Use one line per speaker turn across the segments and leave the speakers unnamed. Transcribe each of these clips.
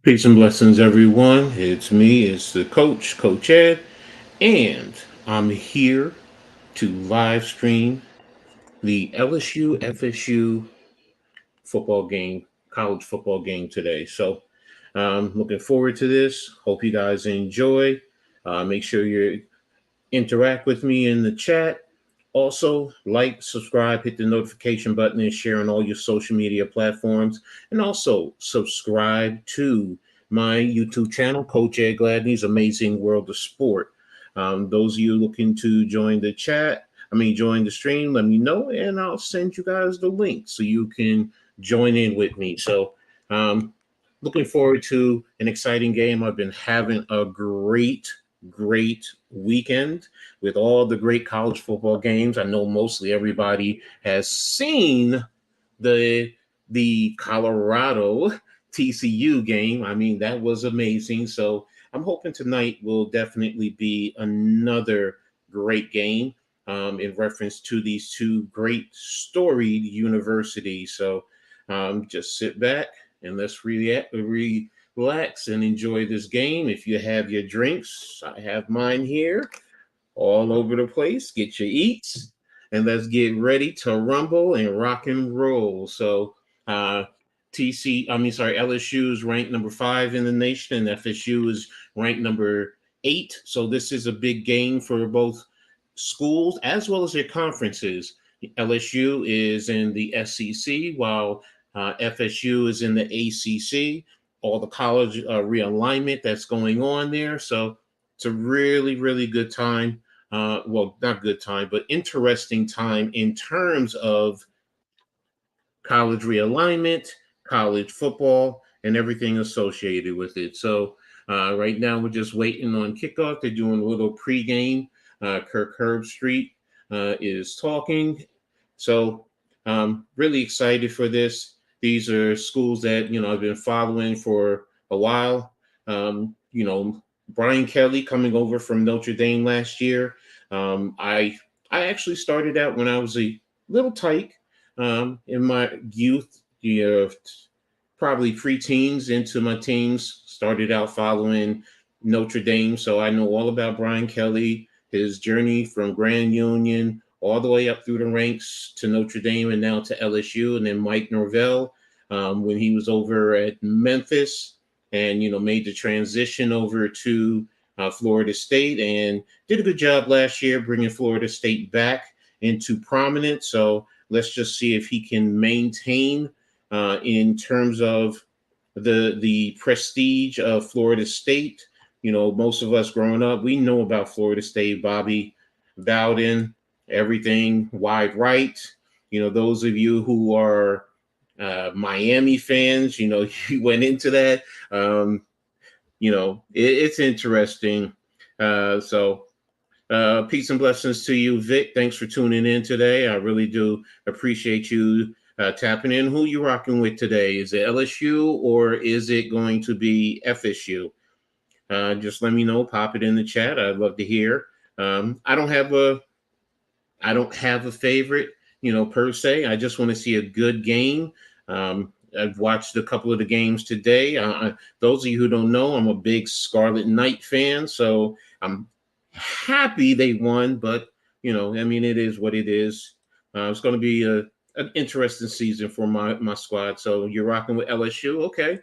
Peace and blessings, everyone. It's me, it's the coach, Coach Ed, and I'm here to live stream the LSU FSU football game, college football game today. So, looking forward to this. Hope you guys enjoy. Make sure you interact with me in the chat. Also, like, subscribe, hit the notification button, and share on all your social media platforms. And also, subscribe to my YouTube channel, Coach Ed Gladney's Amazing World of Sport. Those of you looking to join the chat, join the stream, let me know, and I'll send you guys the link so you can join in with me. So, looking forward to an exciting game. I've been having a great weekend with all the great college football games. I know mostly everybody has seen the Colorado TCU game. I mean, that was amazing. So I'm hoping tonight will definitely be another great game in reference to these two great storied universities. So just sit back and let's relax and enjoy this game. If you have your drinks, I have mine here all over the place. Get your eats, and let's get ready to rumble and rock and roll. So, uh, LSU is ranked number 5 in the nation, and FSU is ranked number 8. So this is a big game for both schools as well as their conferences. LSU is in the SEC, while FSU is in the ACC. All the college realignment that's going on there. So it's a really good time. Well, not good time, but interesting time in terms of college realignment, college football, and everything associated with it. So right now we're just waiting on kickoff. They're doing a little pregame. Kirk Herbstreit is talking. So really excited for this. These are schools that I've been following for a while. Brian Kelly coming over from Notre Dame last year. I actually started out when I was a little tyke in my youth, probably preteens into my teens. Started out following Notre Dame, so I know all about Brian Kelly, his journey from Grand Union all the way up through the ranks to Notre Dame and now to LSU, and then Mike Norvell when he was over at Memphis and made the transition over to Florida State and did a good job last year bringing Florida State back into prominence. So let's just see if he can maintain in terms of the prestige of Florida State. Most of us growing up, we know about Florida State, Bobby Bowden, everything wide right. Those of you who are Miami fans, you went into that. It's interesting. Peace and blessings to you, Vic. Thanks for tuning in today. I really do appreciate you tapping in. Who you rocking with today? Is it LSU or is it going to be FSU? Just let me know. Pop it in the chat. I'd love to hear. I don't have a favorite, per se. I just want to see a good game. I've watched a couple of the games today. Those of you who don't know, I'm a big Scarlet Knight fan, so I'm happy they won. But it is what it is. It's going to be an interesting season for my squad. So you're rocking with LSU, okay?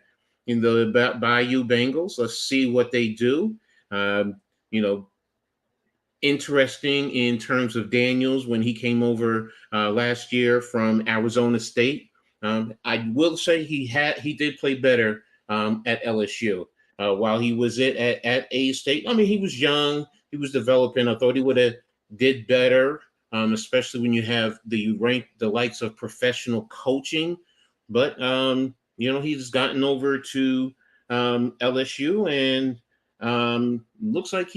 In the Bayou Bengals, let's see what they do. Um, you know, Interesting in terms of Daniels when he came over last year from Arizona State. I will say he did play better at LSU while he was at A State. I mean, he was young, he was developing. I thought he would have did better, especially when you have the likes of professional coaching. But he's gotten over to LSU and looks like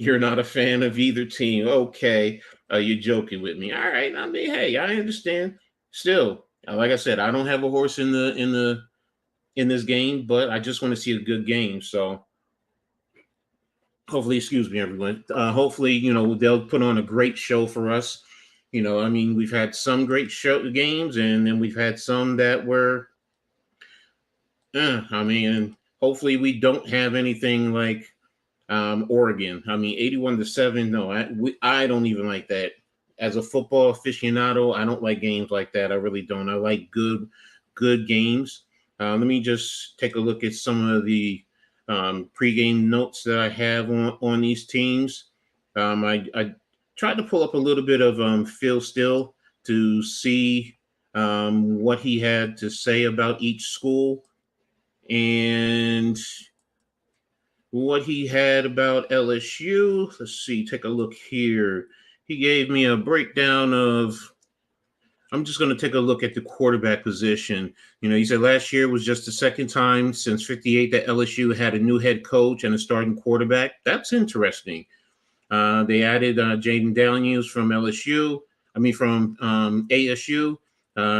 you're not a fan of either team. Okay. You're joking with me. All right. I mean, hey, I understand. Still, like I said, I don't have a horse in this game, but I just want to see a good game. So hopefully, excuse me, everyone. Hopefully, they'll put on a great show for us. We've had some great show games, and then we've had some that were I mean, hopefully we don't have anything like Oregon. I mean, 81-7. No, I don't even like that. As a football aficionado, I don't like games like that. I really don't. I like good games. Let me just take a look at some of the pregame notes that I have on these teams. I tried to pull up a little bit of Phil Still to see what he had to say about each school. And what he had about LSU. Let's see, take a look here. He gave me a breakdown of. I'm just going to take a look at the quarterback position. He said last year was just the second time since '58 that LSU had a new head coach and a starting quarterback. That's interesting. They added Jaden Daniels from LSU. I mean, from ASU.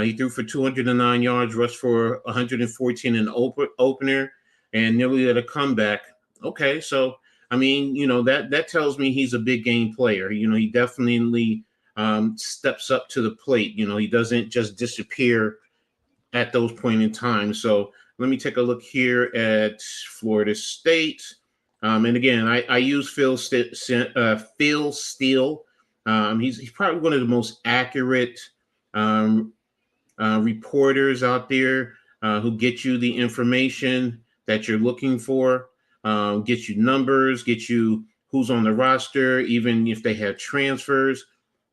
He threw for 209 yards, rushed for 114 in the opener, and nearly had a comeback. Okay, so I mean, that tells me he's a big game player. He definitely steps up to the plate. He doesn't just disappear at those point in time. So let me take a look here at Florida State. And again, I use Phil Steele. He's probably one of the most accurate um, reporters out there who get you the information that you're looking for, get you numbers, get you who's on the roster, even if they have transfers.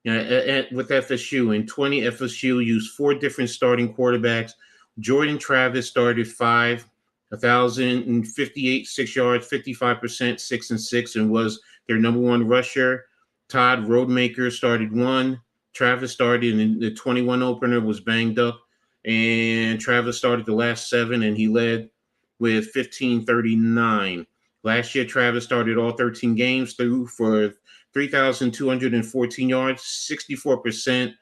With FSU, in 20, FSU used 4 different starting quarterbacks. Jordan Travis started 1,058 6 yards, 55%, 6-6, and was their number one rusher. Todd Rodemaker started 1. Travis started in the 21 opener, was banged up, and Travis started the last 7, and he led with 1539. Last year, Travis started all 13 games, threw for 3,214 yards, 64%,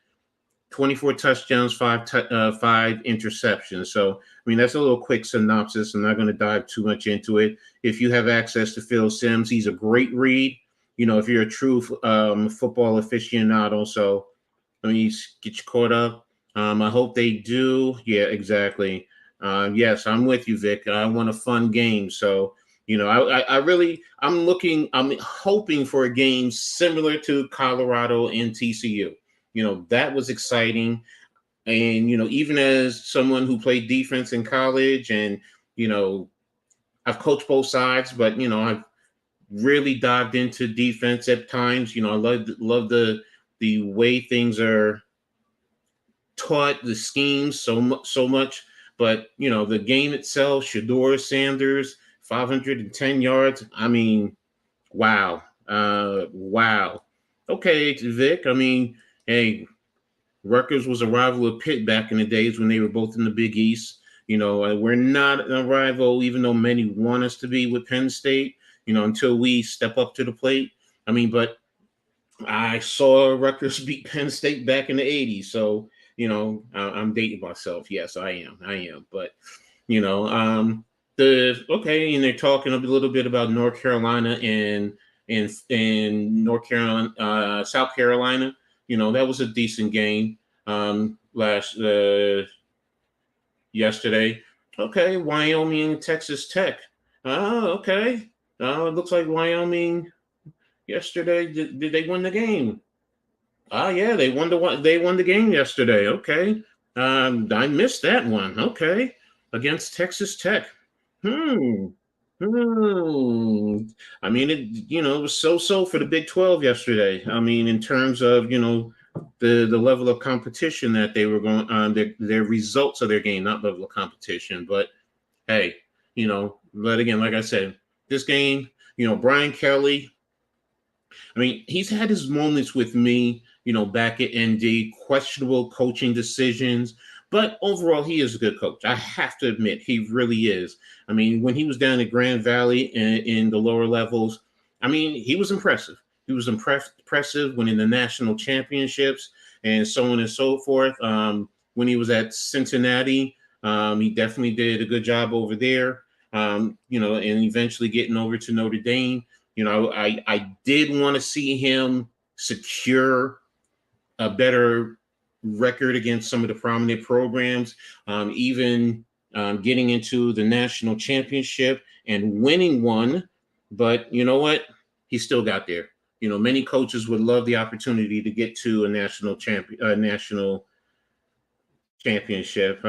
24 touchdowns, five interceptions. So, I mean, that's a little quick synopsis. I'm not going to dive too much into it. If you have access to Phil Simms, he's a great read. If you're a true football aficionado. So, let me get you caught up. I hope they do. Yeah, exactly. Yes, I'm with you, Vic. I want a fun game. So, I'm hoping for a game similar to Colorado and TCU. That was exciting. And, even as someone who played defense in college and, you know, I've coached both sides, but, I've really dived into defense at times. I love the way things are taught, the schemes so much. But the game itself, Shador Sanders, 510 yards. I mean, wow, wow. Okay, Vic. I mean, hey, Rutgers was a rival of Pitt back in the days when they were both in the Big East. We're not a rival, even though many want us to be with Penn State. Until we step up to the plate. I mean, but I saw Rutgers beat Penn State back in the '80s, so I'm dating myself. Yes, I am. But you know, and they're talking a little bit about North Carolina and North Carolina, South Carolina. That was a decent game last yesterday. Okay, Wyoming and Texas Tech. Oh, okay. It looks like Wyoming yesterday. Did they win the game? Ah, yeah, they won the game yesterday. Okay, I missed that one. Okay, against Texas Tech. Hmm. Hmm. I mean, it was so for the Big 12 yesterday. I mean, in terms of the level of competition that they were going on, their results of their game, not level of competition, but hey, but again, like I said, this game, Brian Kelly. I mean, he's had his moments with me, back at ND, questionable coaching decisions, but overall, he is a good coach. I have to admit, he really is. I mean, when he was down at Grand Valley in the lower levels, I mean, he was impressive. He was impressive winning the national championships and so on and so forth. When he was at Cincinnati, he definitely did a good job over there. And eventually getting over to Notre Dame. I did want to see him secure a better record against some of the prominent programs. Even getting into the national championship and winning one. But you know what? He still got there. Many coaches would love the opportunity to get to a national championship.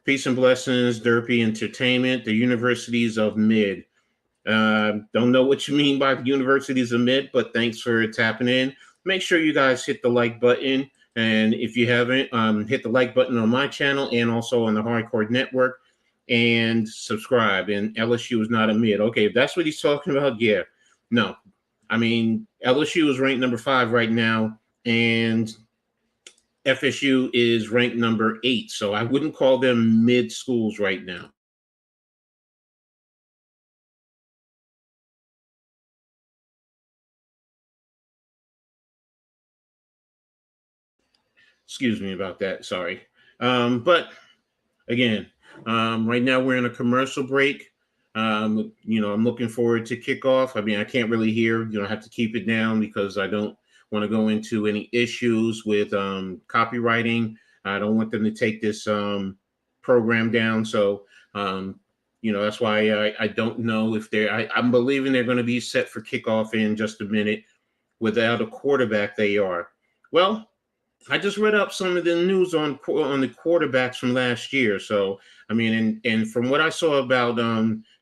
Peace and blessings, Derpy Entertainment, the universities of mid. Don't know what you mean by the universities of mid, but thanks for tapping in. Make sure you guys hit the like button. And if you haven't, hit the like button on my channel and also on the Hardcore Network and subscribe. And LSU is not a mid. Okay, if that's what he's talking about, yeah. No. I mean, LSU is ranked number 5 right now, and FSU is ranked number 8. So I wouldn't call them mid schools right now. Excuse me about that. Sorry. But again, right now we're in a commercial break. I'm looking forward to kickoff. I mean, I can't really hear. I have to keep it down because I don't want to go into any issues with copywriting. I don't want them to take this program down. So, that's why I don't know if I'm believing they're going to be set for kickoff in just a minute. Without a quarterback, they are. Well, I just read up some of the news on the quarterbacks from last year. So I mean, and from what I saw about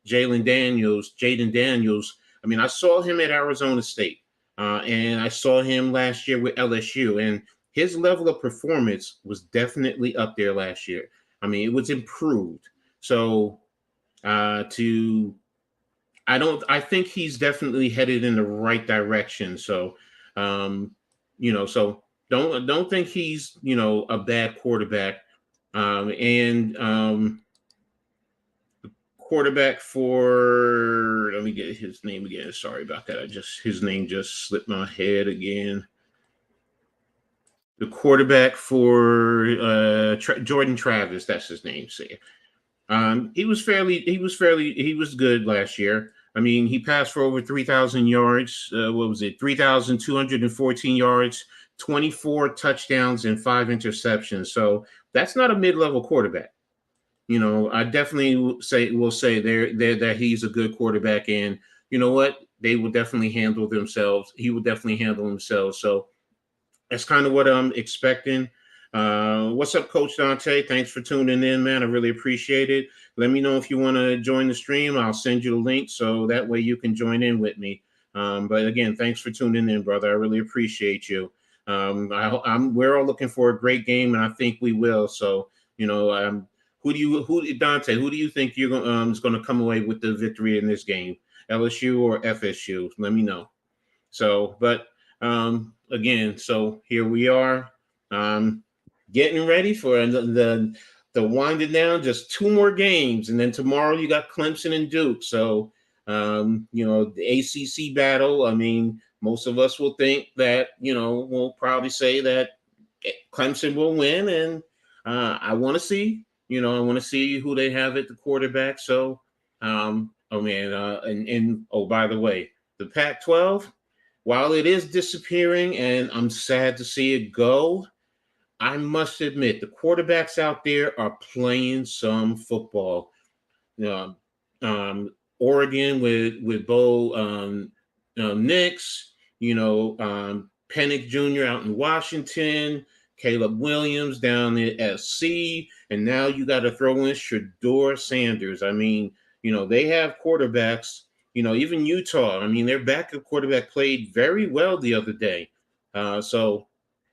Jaden Daniels, I mean, I saw him at Arizona State, and I saw him last year with LSU, and his level of performance was definitely up there last year. I mean, it was improved. So I think he's definitely headed in the right direction. So, so don't think he's a bad quarterback. And quarterback for, let me get his name again. Sorry about that. His name just slipped my head again. The quarterback for Jordan Travis, that's his name. He was good last year. I mean, he passed for over 3,000 yards. What was it? 3,214 yards, 24 touchdowns, and 5 interceptions. So that's not a mid-level quarterback. I definitely will say there that he's a good quarterback, and you know what? They will definitely handle themselves. He will definitely handle himself. So that's kind of what I'm expecting. What's up, Coach Dante? Thanks for tuning in, man. I really appreciate it. Let me know if you want to join the stream. I'll send you the link so that way you can join in with me. But again, thanks for tuning in, brother. I really appreciate you. We're all looking for a great game, and I think we will. So, Dante? Who do you think is going to come away with the victory in this game? LSU or FSU? Let me know. So, but again, so here we are, getting ready for the winding down. Just 2 more games, and then tomorrow you got Clemson and Duke. So, the ACC battle. I mean, most of us will think that we'll probably say that Clemson will win, and I want to see. I want to see who they have at the quarterback. So, oh man, and oh, by the way, the Pac-12. While it is disappearing and I'm sad to see it go, I must admit the quarterbacks out there are playing some football. Oregon with Bo Nix, Pennick Jr. out in Washington, Caleb Williams down at SC, and now you got to throw in Shedeur Sanders. I mean, they have quarterbacks. Even Utah, I mean, their backup quarterback played very well the other day. So,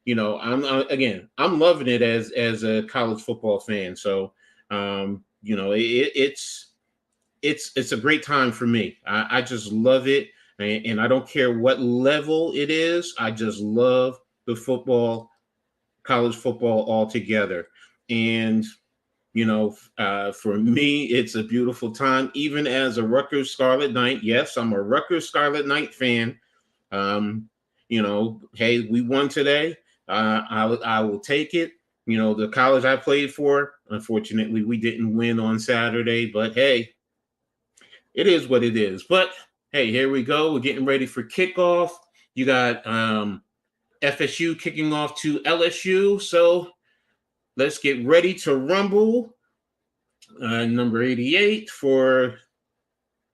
I'm loving it as a college football fan. So, it's a great time for me. I just love it, and I don't care what level it is. I just love the college football altogether. And for me, it's a beautiful time, even as a Rutgers Scarlet Knight. Yes, I'm a Rutgers Scarlet Knight fan. Hey, we won today. I will take it. The college I played for, unfortunately, we didn't win on Saturday, but hey, it is what it is. But hey, here we go. We're getting ready for kickoff. You got FSU kicking off to LSU. So let's get ready to rumble. Number 88 for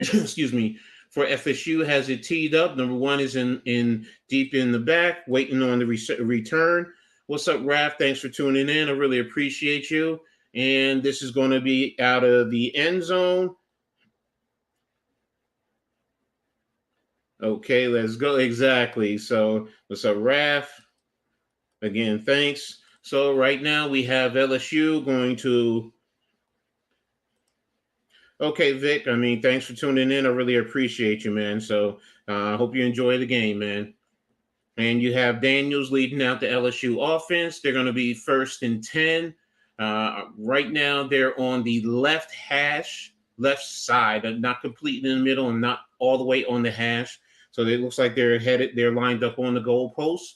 excuse me, for FSU has it teed up. Number one is in deep in the back, waiting on the return. What's up, Raph? Thanks for tuning in. I really appreciate you. And this is going to be out of the end zone. Okay, let's go. Exactly. So what's up, Raph? Again, thanks. So right now we have LSU going to. Okay, Vic. I mean, thanks for tuning in. I really appreciate you, man. So I hope you enjoy the game, man. And you have Daniels leading out the LSU offense. They're going to be 1st and 10. Right now, they're on the left hash, left side, not completely in the middle and not all the way on the hash. So it looks like they're lined up on the goalpost.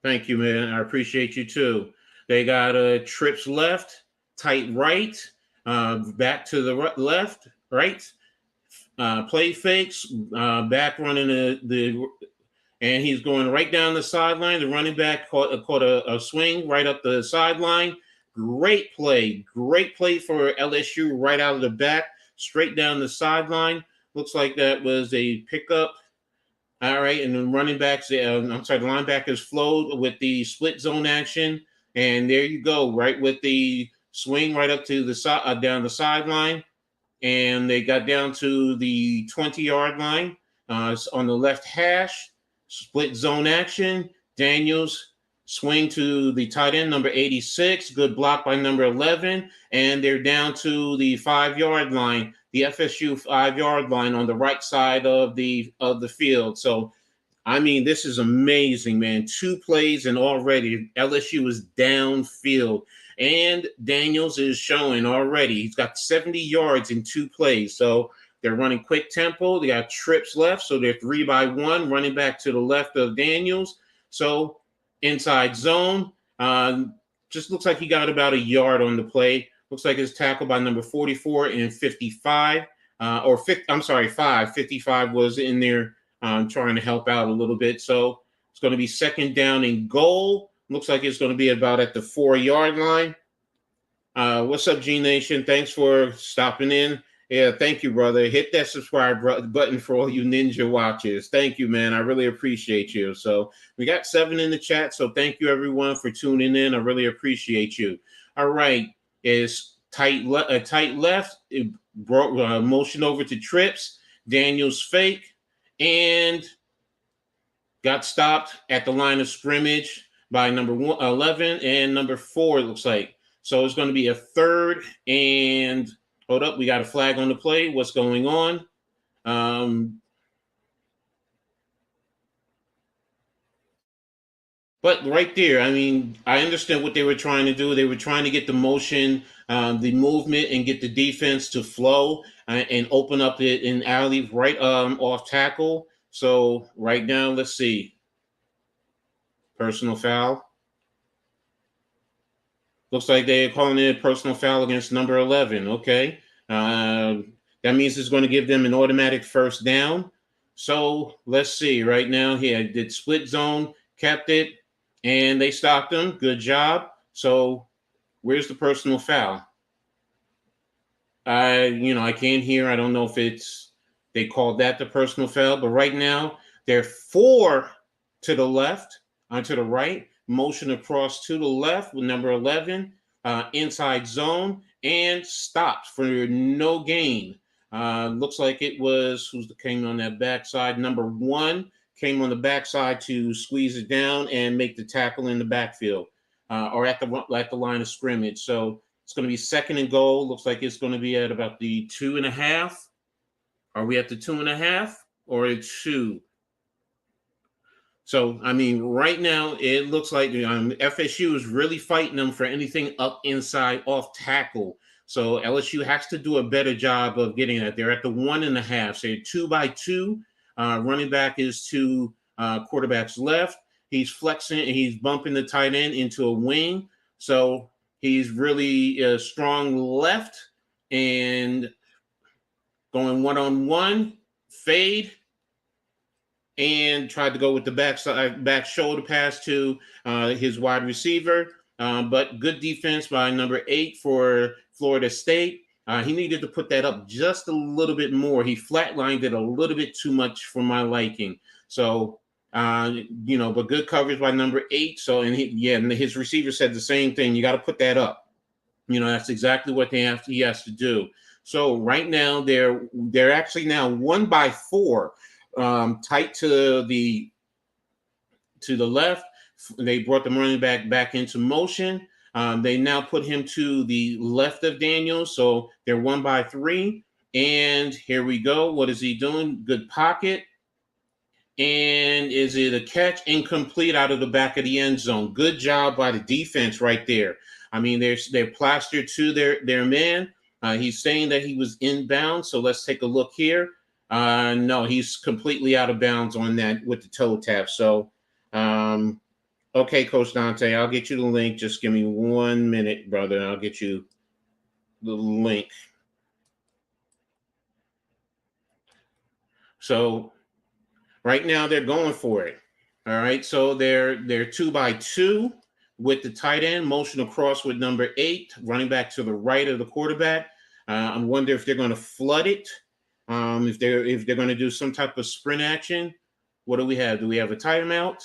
Thank you, man. I appreciate you too. They got trips left, tight right, back to the left, right. Play fakes, back running the and he's going right down the sideline. The running back caught a swing right up the sideline. Great play for LSU right out of the back, straight down the sideline. Looks like that was a pickup. All right, and then running backs, the linebackers flowed with the split zone action, and there you go, right with the swing right up to the side, down the sideline, and they got down to the 20-yard line. On the left hash, split zone action. Daniels swing to the tight end, number 86. Good block by number 11, and they're down to the 5-yard line. The FSU 5-yard line on the right side of the field. So, I mean, this is amazing, man. 2 plays and already LSU is downfield. And Daniels is showing already. He's got 70 yards in 2 plays. So they're running quick tempo. They got trips left. So they're 3-by-1, running back to the left of Daniels. So inside zone. Just looks like he got about a yard on the play. Looks like it's tackled by number 44 and 55. 5. 55 was in there trying to help out a little bit. So it's going to be 2nd down and goal. Looks like it's going to be about at the 4-yard line. What's up, G Nation? Thanks for stopping in. Yeah, thank you, brother. Hit that subscribe button for all you ninja watchers. Thank you, man. I really appreciate you. So we got 7 in the chat. So thank you, everyone, for tuning in. I really appreciate you. All right. Is tight left. It brought motion over to trips. Daniels fake and got stopped at the line of scrimmage by number 11 and number 4, it looks like. So it's going to be a 3rd and hold up. We got a flag on the play. What's going on? But right there, I mean, I understand what they were trying to do. They were trying to get the motion, the movement, and get the defense to flow and open up it in alley right off tackle. So right now, let's see. Personal foul. Looks like they're calling it a personal foul against number 11. Okay. That means it's going to give them an automatic 1st down. So let's see. Right now, he did split zone, kept it, and they stopped him. Good job. So where's the personal foul? I can't hear. I don't know if they called that the personal foul, but right now they're 4 to the left, to the right, motion across to the left with number 11, inside zone, and stopped for no gain. Looks like it was who's came on that backside. Number 1 came on the backside to squeeze it down and make the tackle in the backfield or at the line of scrimmage. So it's going to be 2nd and goal. Looks like it's going to be at about the 2.5. Are we at the 2.5 or at 2? So, I mean, right now it looks like FSU is really fighting them for anything up inside off tackle. So LSU has to do a better job of getting that. They're at the 1.5. So 2-by-2. Running back is to quarterback's left. He's flexing and he's bumping the tight end into a wing. So he's really strong left and going one-on-one, fade, and tried to go with the back shoulder pass to his wide receiver. But good defense by number 8 for Florida State. He needed to put that up just a little bit more. He flatlined it a little bit too much for my liking. So, but good coverage by number 8. So, and his receiver said the same thing. You got to put that up. That's exactly what he has to do. So right now they're actually now 1-4, tight to the left. They brought the running back into motion. They now put him to the left of Daniel, so they're 1-3. And here we go. What is he doing? Good pocket. And is it a catch? Incomplete out of the back of the end zone. Good job by the defense right there. I mean, they're plastered to their man. He's saying that he was inbound. So let's take a look here. No, he's completely out of bounds on that with the toe tap. So, okay, Coach Dante, I'll get you the link. Just give me 1 minute, brother. I'll get you the link. So right now they're going for it. All right, so they're 2-2 with the tight end, motion across with number 8, running back to the right of the quarterback. I wonder if they're going to flood it. If they're going to do some type of sprint action. What do we have? Do we have a timeout?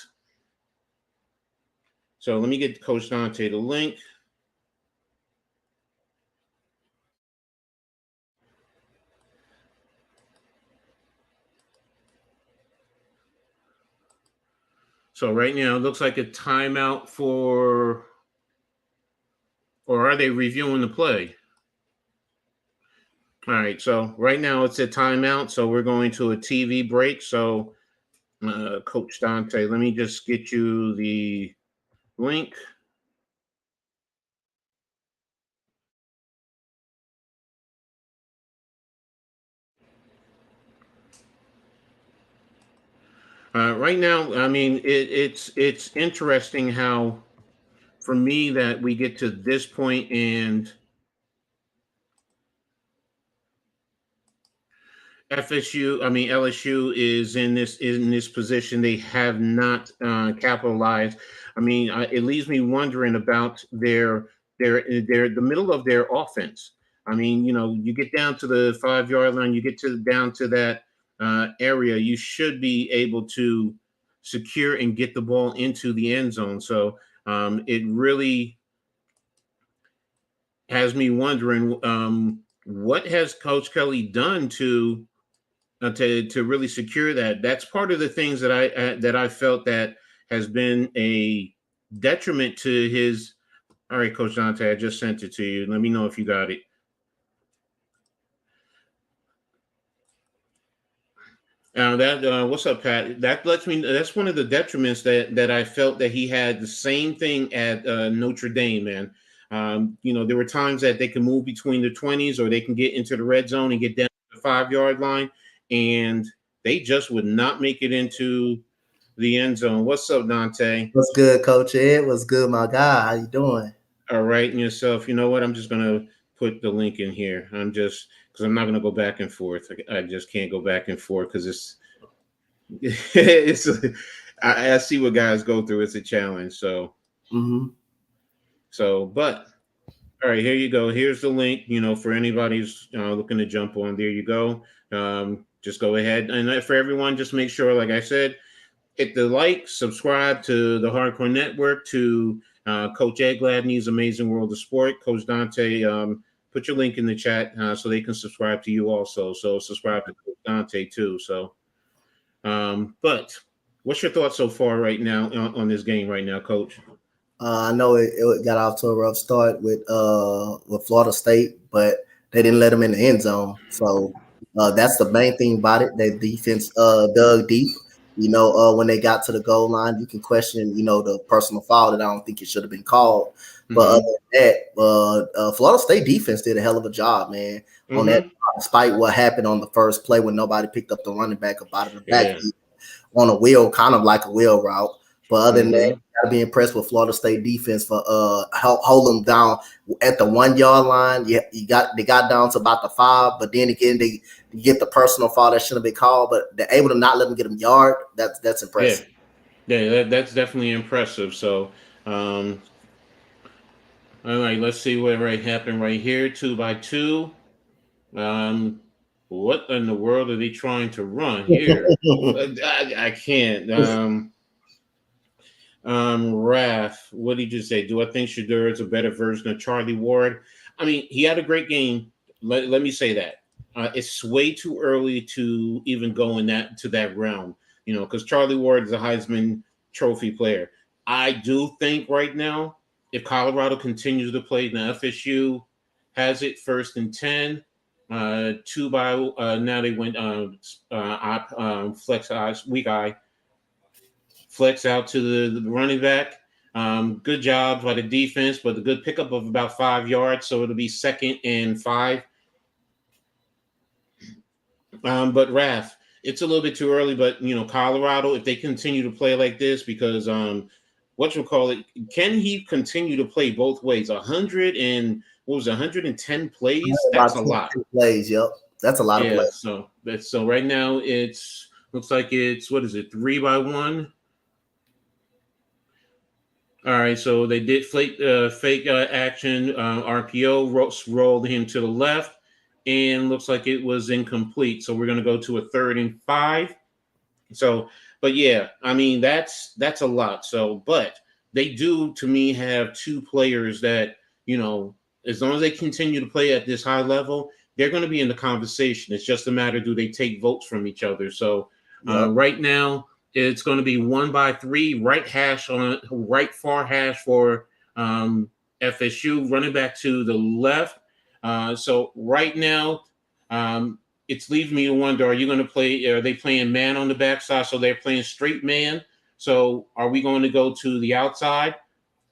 So let me get Coach Dante the link. So right now it looks like a timeout or are they reviewing the play? All right, so right now it's a timeout, so we're going to a TV break. So, Coach Dante, let me just get you the link. Right now, I mean, it's interesting how, for me, that we get to this point and LSU is in this position. They have not capitalized. I mean, it leaves me wondering about their the middle of their offense. I mean, you get down to the 5-yard line, you get down to that area, you should be able to secure and get the ball into the end zone. So it really has me wondering, what has Coach Kelly done to really secure that. That's part of the things that I felt that has been a detriment to his. All right, Coach Dante, I just sent it to you. Let me know if you got it. What's up, Pat? That lets me. That's one of the detriments that I felt that he had the same thing at Notre Dame, man. There were times that they can move between the 20s or they can get into the red zone and get down to the 5-yard line, and they just would not make it into the end zone. What's up, Dante?
What's good, Coach Ed? What's good, my guy? How you doing?
All right, and yourself. You know what? I'm just gonna put the link in here. Because I'm not gonna go back and forth. I just can't go back and forth because it's I see what guys go through. It's a challenge. So
Mm-hmm.
but all right, here you go. Here's the link. For anybody who's looking to jump on, there you go. Just go ahead, and for everyone, just make sure, like I said, hit the like, subscribe to the Hardcore Network, to Coach Ed Gladney's Amazing World of Sport. Coach Dante, put your link in the chat so they can subscribe to you also. So subscribe to Coach Dante too. So, but what's your thoughts so far right now on this game right now, Coach?
I know it got off to a rough start with Florida State, but they didn't let them in the end zone. So that's the main thing about it. Their defense dug deep. When they got to the goal line, you can question, the personal foul that I don't think it should have been called. But other than that, Florida State defense did a hell of a job, man, on that, despite what happened on the first play when nobody picked up the running back up out of the backfield on a wheel, kind of like a wheel route. But other than that, you gotta be impressed with Florida State defense for hold them down at the 1-yard line. Yeah, they got down to about the 5, but then again they get the personal foul that shouldn't have been called, but they're able to not let them get them yard. That's impressive.
Yeah, that's definitely impressive. So, All right, let's see what happened right here. 2 by 2. Um, what in the world are they trying to run here? I can't. Raph, what did you say? Do I think Shadur is a better version of Charlie Ward? I mean, he had a great game. Let me say that. It's way too early to even go in that realm, because Charlie Ward is a Heisman Trophy player. I do think right now, if Colorado continues to play, now FSU has it 1st and 10. Now they went flex eyes, weak eye flex out to the running back. Good job by the defense, but a good pickup of about 5 yards. So it'll be 2nd and 5. But Raph, it's a little bit too early. But Colorado, if they continue to play like this, because what you call it, can he continue to play both ways? 110 plays? That's a lot.
Plays, yep, that's a lot of
Yeah.
plays.
So right now looks like it's what is it, 3-by-1? All right, so they did fake action. RPO rolled him to the left, and looks like it was incomplete. So we're going to go to a 3rd and 5. So, but yeah, I mean that's a lot. So, but they do to me have 2 players that as long as they continue to play at this high level, they're going to be in the conversation. It's just a matter, do they take votes from each other? So
Yep.
right now it's going to be 1-by-3 right far hash for FSU, running back to the left. So right now, it's leaving me to wonder: are you going to play? Are they playing man on the backside? So they're playing straight man. So are we going to go to the outside?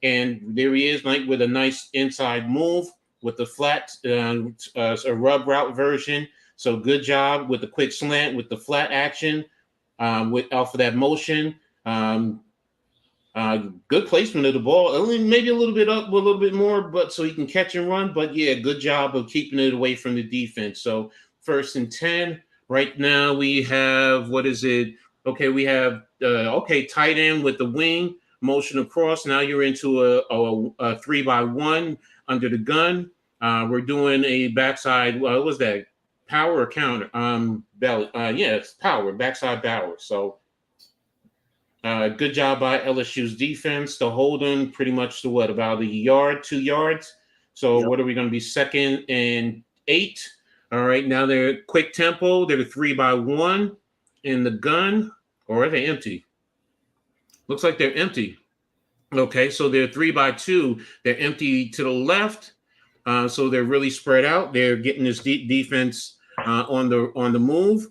And there he is, like with a nice inside move with the flat, a rub route version. So good job with the quick slant with the flat action, with off of that motion. Good placement of the ball. Maybe a little bit up, a little bit more, but so he can catch and run. But yeah, good job of keeping it away from the defense. So 1st and 10. Right now we have, what is it? Okay, we have tight end with the wing motion across. Now you're into a 3-by-1 under the gun. We're doing a backside. What was that? Power or counter? Belly. Yeah, it's power. Backside power. So. Good job by LSU's defense to hold them pretty much to about a yard, 2 yards. So
Yep.
what are we going to be, 2nd and 8? All right, now they're quick tempo. They're 3-by-1 in the gun, or are they empty? Looks like they're empty. Okay, so they're 3-by-2. They're empty to the left. So they're really spread out. They're getting this defense on the move.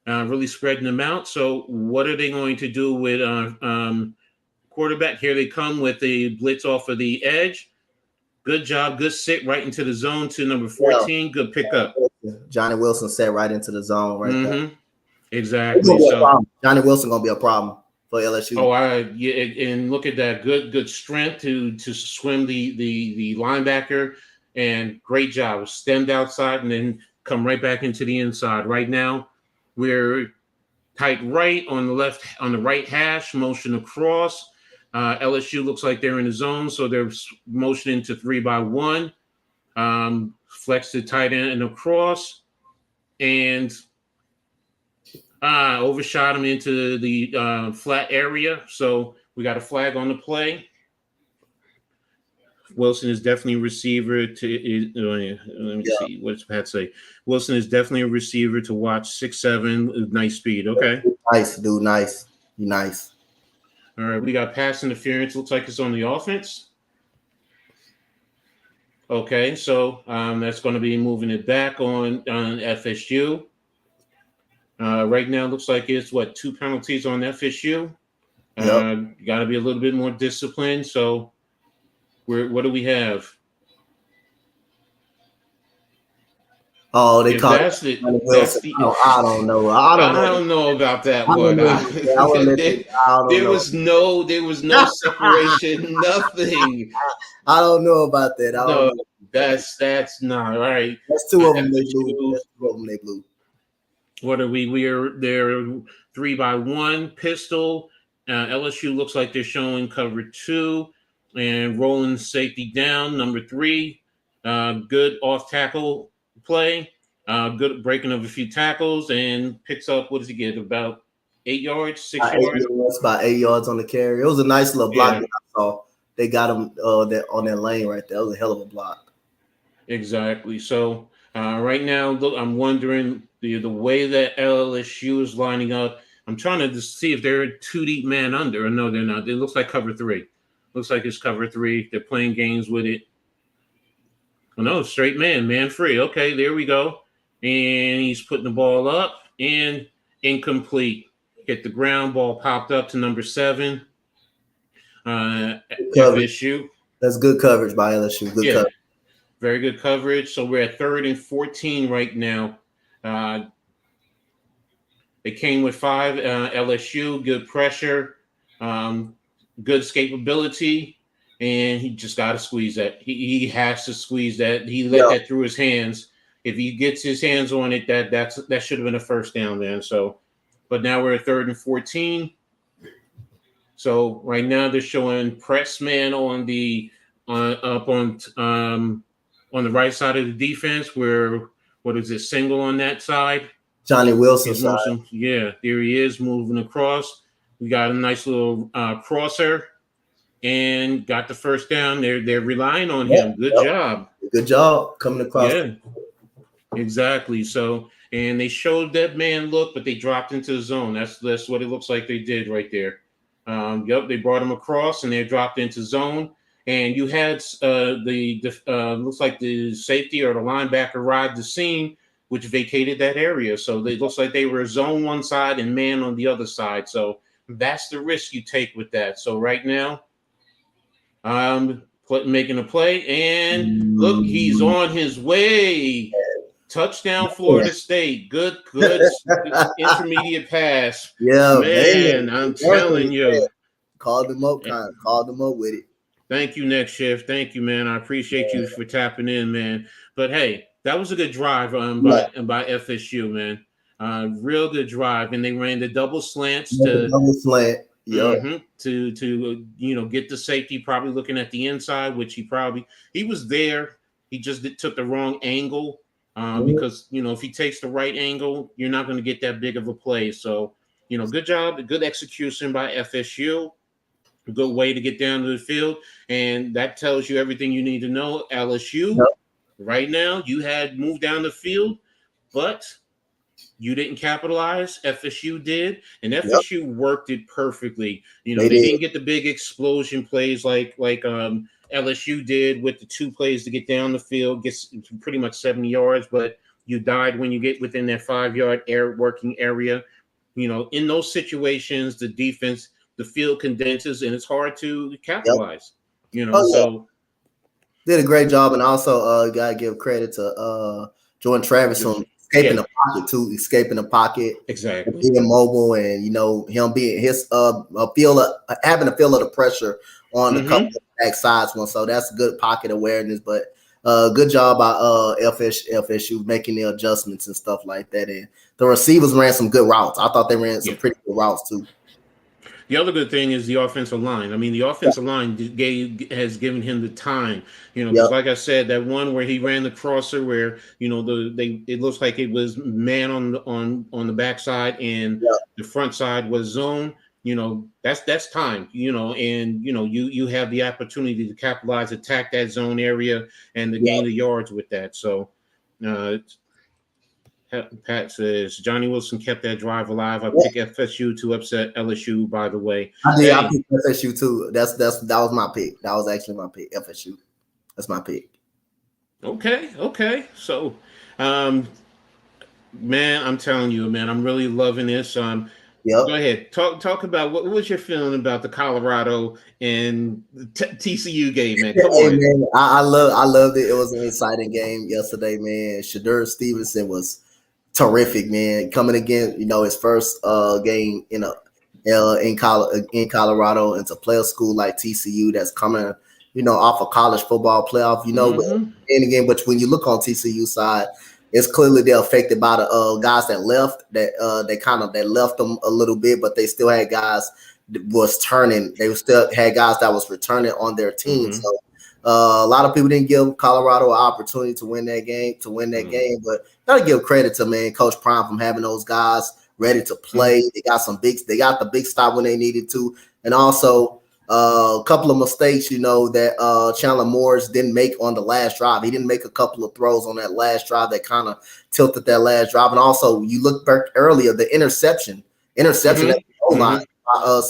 Really spreading them out. So what are they going to do with quarterback? Here they come with the blitz off of the edge. Good job. Good sit right into the zone to number 14. Yeah. Good pickup.
Johnny Wilson set right into the zone right there.
Exactly. So
Johnny Wilson going to be a problem for LSU.
Oh, yeah, and look at that. Good strength to swim the linebacker, and great job. Stemmed outside and then come right back into the inside. Right now, we're tight right on the right hash, motion across. LSU looks like they're in the zone, so they're motioning to 3-by-1. Flex the tight end and across, and overshot him into the flat area. So we got a flag on the play. Wilson is definitely a receiver to. Let me see. What's Pat say? Wilson is definitely a receiver to watch. 6'7", nice speed. Okay.
Nice, dude. Nice. Nice.
All right. We got pass interference. Looks like it's on the offense. Okay. So that's going to be moving it back on FSU. Right now, looks like it's 2 penalties on FSU. Got to be a little bit more disciplined. So, what do we have?
Oh, they caught it. I don't know. I
don't know about that one. There was no separation, nothing.
I don't know about that.
No, that's not all right.
That's 2 of them. They blue. That's 2 of them. They blue.
What are we? They're 3-by-1 pistol. LSU looks like they're showing cover 2. and rolling safety down. Number 3, good off tackle play, good breaking of a few tackles, and picks up, what does he get? About 8 yards, 6 yards?
About 8 yards on the carry. It was a nice little block
Yeah.
that I saw. They got him on that lane right there. It was a hell of a block.
Exactly. So right now, I'm wondering the way that LSU is lining up. I'm trying to see if they're 2 deep man under. Or no, they're not. It looks like cover 3. Looks like it's cover 3. They're playing games with it. Oh, no, straight man free. Okay, there we go. And he's putting the ball up and incomplete. Hit the ground. Ball popped up to number 7. FSU.
That's good coverage by LSU. Good coverage.
Very good coverage. So we're at 3rd and 14 right now. They came with 5. LSU, good pressure, good escapability, and he just got to squeeze that. He has to squeeze that. He let that through his hands. If he gets his hands on it, that should have been a first down, man. So, but now we're at 3rd and 14. So right now they're showing press man on the on the right side of the defense, where what is it, single on that side?
Johnny Wilson side.
Yeah, there he is moving across. We got a nice little crosser and got the first down. They're relying on him. Good job.
Good job coming across.
Yeah, exactly. So, and they showed that man look, but they dropped into the zone. That's what it looks like they did right there. They brought him across and they dropped into zone. And you had looks like the safety or the linebacker arrived the scene, which vacated that area. So it looks like they were zone one side and man on the other side. So that's the risk you take with that. So right now, making a play, and look, he's on his way. Touchdown, Florida State. Good intermediate pass.
Yeah,
man, I'm telling you.
Called them up with it.
Thank you, Next Shift. Thank you, man. I appreciate you for tapping in, man. But hey, that was a good drive by FSU, man. Real good drive, and they ran the double slants to get the safety, probably looking at the inside, which he was there. He just took the wrong angle because if he takes the right angle, you're not going to get that big of a play. So good job, good execution by FSU. A good way to get down to the field, and that tells you everything you need to know. LSU, right now, you had moved down the field, but you didn't capitalize. FSU did, and FSU worked it perfectly. They didn't get the big explosion plays like LSU did with the 2 plays to get down the field, gets pretty much 70 yards, but you died when you get within that 5-yard working area. In those situations, the defense, the field condenses and it's hard to capitalize. So
did a great job, and also gotta give credit to Jordan Travis on escaping the pocket too, escaping the pocket,
exactly,
being mobile, and him being his having a feel of the pressure on the couple of back sides one. So that's good pocket awareness, but good job by FSU making the adjustments and stuff like that. And the receivers ran some good routes. I thought they ran some pretty good routes too.
The other good thing is the offensive line. I mean, the offensive line has given him the time. Because like I said, that one where he ran the crosser, where it looks like it was man on the backside and the front side was zone. That's time. And you have the opportunity to capitalize, attack that zone area, and to gain the yards with that. So. Pat says Johnny Wilson kept that drive alive. I picked FSU to upset LSU. By the way,
I picked FSU too. That was my pick. That was actually my pick. FSU. That's my pick.
Okay. So, man, I'm telling you, man, I'm really loving this. Go ahead. Talk about what was your feeling about the Colorado and TCU game, man? Come on.
Man, I loved it. It was an exciting game yesterday, man. Shedeur Stevenson was terrific, man. Coming again, his first game in Colorado, and to play a school like TCU that's coming, off a college football playoff, but when you look on TCU side, it's clearly they're affected by the guys that left. That left them a little bit, but they still had guys was turning. They still had guys that was returning on their team.
Mm-hmm.
So a lot of people didn't give Colorado an opportunity to win that game. But gotta give credit to Coach Prime from having those guys ready to play. They got the big stop when they needed to, and also a couple of mistakes, that Chandler Morris didn't make on the last drive. He didn't make a couple of throws on that last drive that kind of tilted that last drive. And also, you look back earlier, the interception at the goal line.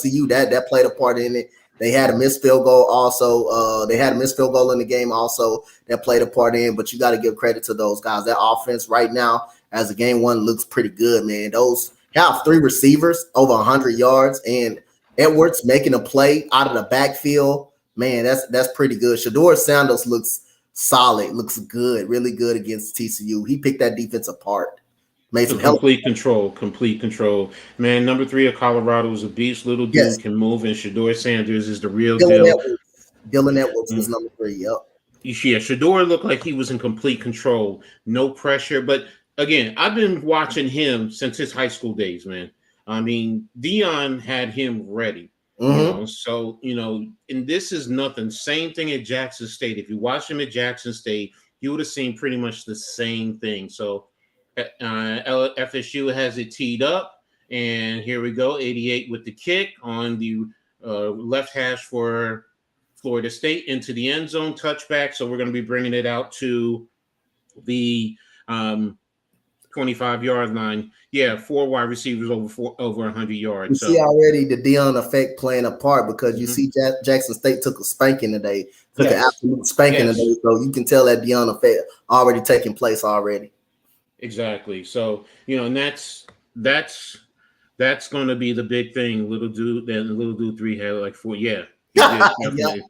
CU that played a part in it. They had a missed field goal also. They had a missed field goal in the game also that played a part in. But you got to give credit to those guys. That offense right now, as a game one, looks pretty good, man. Those have 3 receivers over 100 yards, and Edwards making a play out of the backfield. Man, that's pretty good. Shador Sanders looks solid, looks good, really good against TCU. He picked that defense apart. Made some
Complete control. Man, number 3 of Colorado is a beast. Little dude can move, and Shador Sanders is the real deal.
Dylan Edwards was number 3. Yep.
Yeah, Shador looked like he was in complete control, no pressure. But again, I've been watching him since his high school days, man. I mean, Dion had him ready, So and this is nothing. Same thing at Jackson State. If you watch him at Jackson State, you would have seen pretty much the same thing. So FSU has it teed up, and here we go. 88 with the kick on the left hash for Florida State into the end zone touchback. So we're going to be bringing it out to the 25-yard line. Yeah, 4 wide receivers over 100 yards.
You see already the Dion effect playing a part, because you see Jackson State took a spanking today, an absolute spanking today. So you can tell that Dion effect already taking place already.
Exactly. So and that's going to be the big thing. Little dude 3 had like 4. Yeah. Definitely.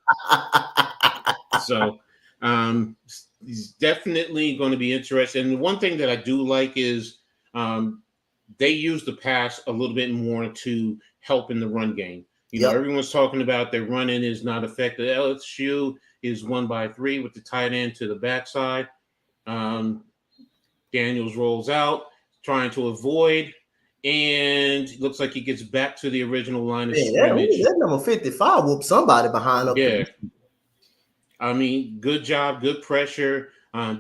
So he's definitely going to be interesting. And one thing that I do like is they use the pass a little bit more to help in the run game. Everyone's talking about their running is not effective. LSU is 1 by 3 with the tight end to the backside. Daniels rolls out, trying to avoid, and looks like he gets back to the original line of scrimmage.
That number 55 whooped somebody behind up.
Yeah. I mean, good job, good pressure.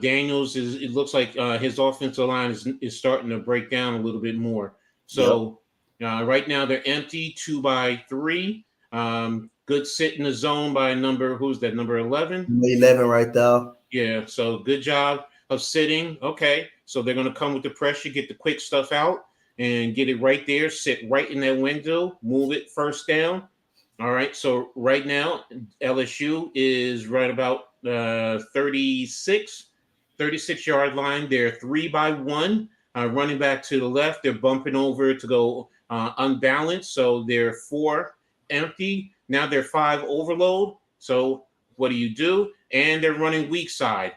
Daniels it looks like his offensive line is starting to break down a little bit more. So right now they're empty, 2 by 3. Good sit in the zone by number 11?
11 right there.
Yeah, so good job of sitting. Okay, so they're going to come with the pressure, get the quick stuff out, and get it right there, sit right in that window, move it first down. All right, so right now, LSU is right about 36-yard line. They're 3 by 1, running back to the left. They're bumping over to go unbalanced, so they're 4 empty. Now they're 5 overload. So what do? And they're running weak side.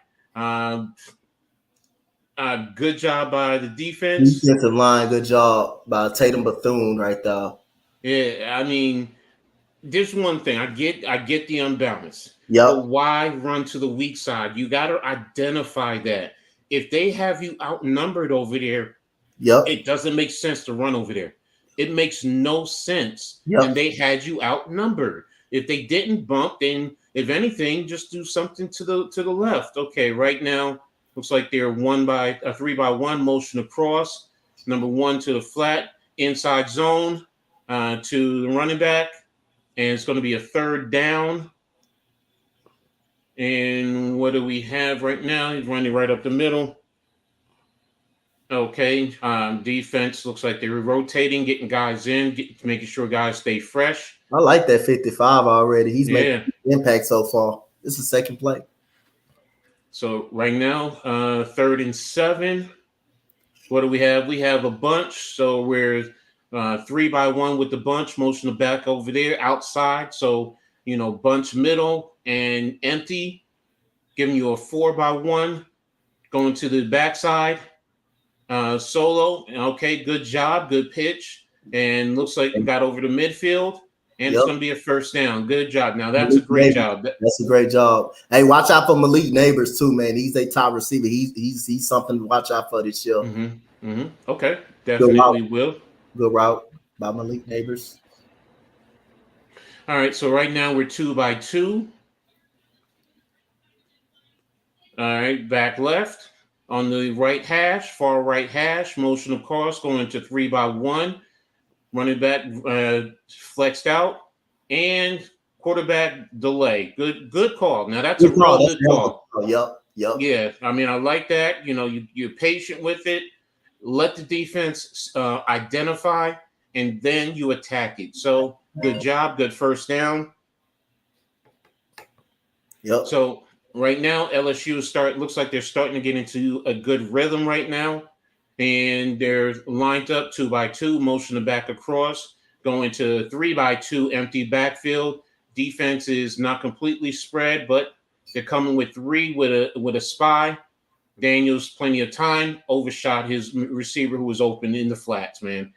Good job by the defense.
Defensive line, good job by Tatum Bethune right there.
Yeah, I mean, there's one thing. I get the unbalance.
Yep.
But why run to the weak side? You got to identify that. If they have you outnumbered over there, it doesn't make sense to run over there. It makes no sense. And they had you outnumbered. If they didn't bump, then if anything, just do something to the left. Okay, right now looks like they're 3 by 1 motion across. Number 1 to the flat inside zone to the running back. And it's going to be a 3rd down. And what do we have right now? He's running right up the middle. Okay. Defense looks like they were rotating, getting guys in, making sure guys stay fresh.
I like that 55 already. He's making an impact so far. This is second play.
So right now, 3rd and 7. What do we have? We have a bunch. So we're 3 by 1 with the bunch, motion the back over there outside. So, bunch middle and empty, giving you a 4 by 1, going to the backside, solo. Okay, good job, good pitch. And looks like it got over the midfield. And it's going to be a 1st down. Good job. Now, that's a great job.
That's a great job. Hey, watch out for Malik Neighbors, too, man. He's a top receiver. He's something to watch out for this year.
Okay, definitely will.
Good route by Malik Neighbors.
All right, so right now we're 2-2. All right, back left on the right hash, far right hash, motion across, going to 3-1. Running back flexed out, and quarterback delay. Good call. Now that's a
Good call.
real
That's
good
real good
call.
call. Yep.
Yeah, I mean I like that. You're patient with it. Let the defense identify, and then you attack it. So good job, good first down.
Yep.
So right now, LSU looks like they're starting to get into a good rhythm right now, and they're lined up 2-2, motion the back across, going to 3-2, empty backfield. Defense is not completely spread, but they're coming with three with a spy. Daniels plenty of time, overshot his receiver who was open in the flats. Man,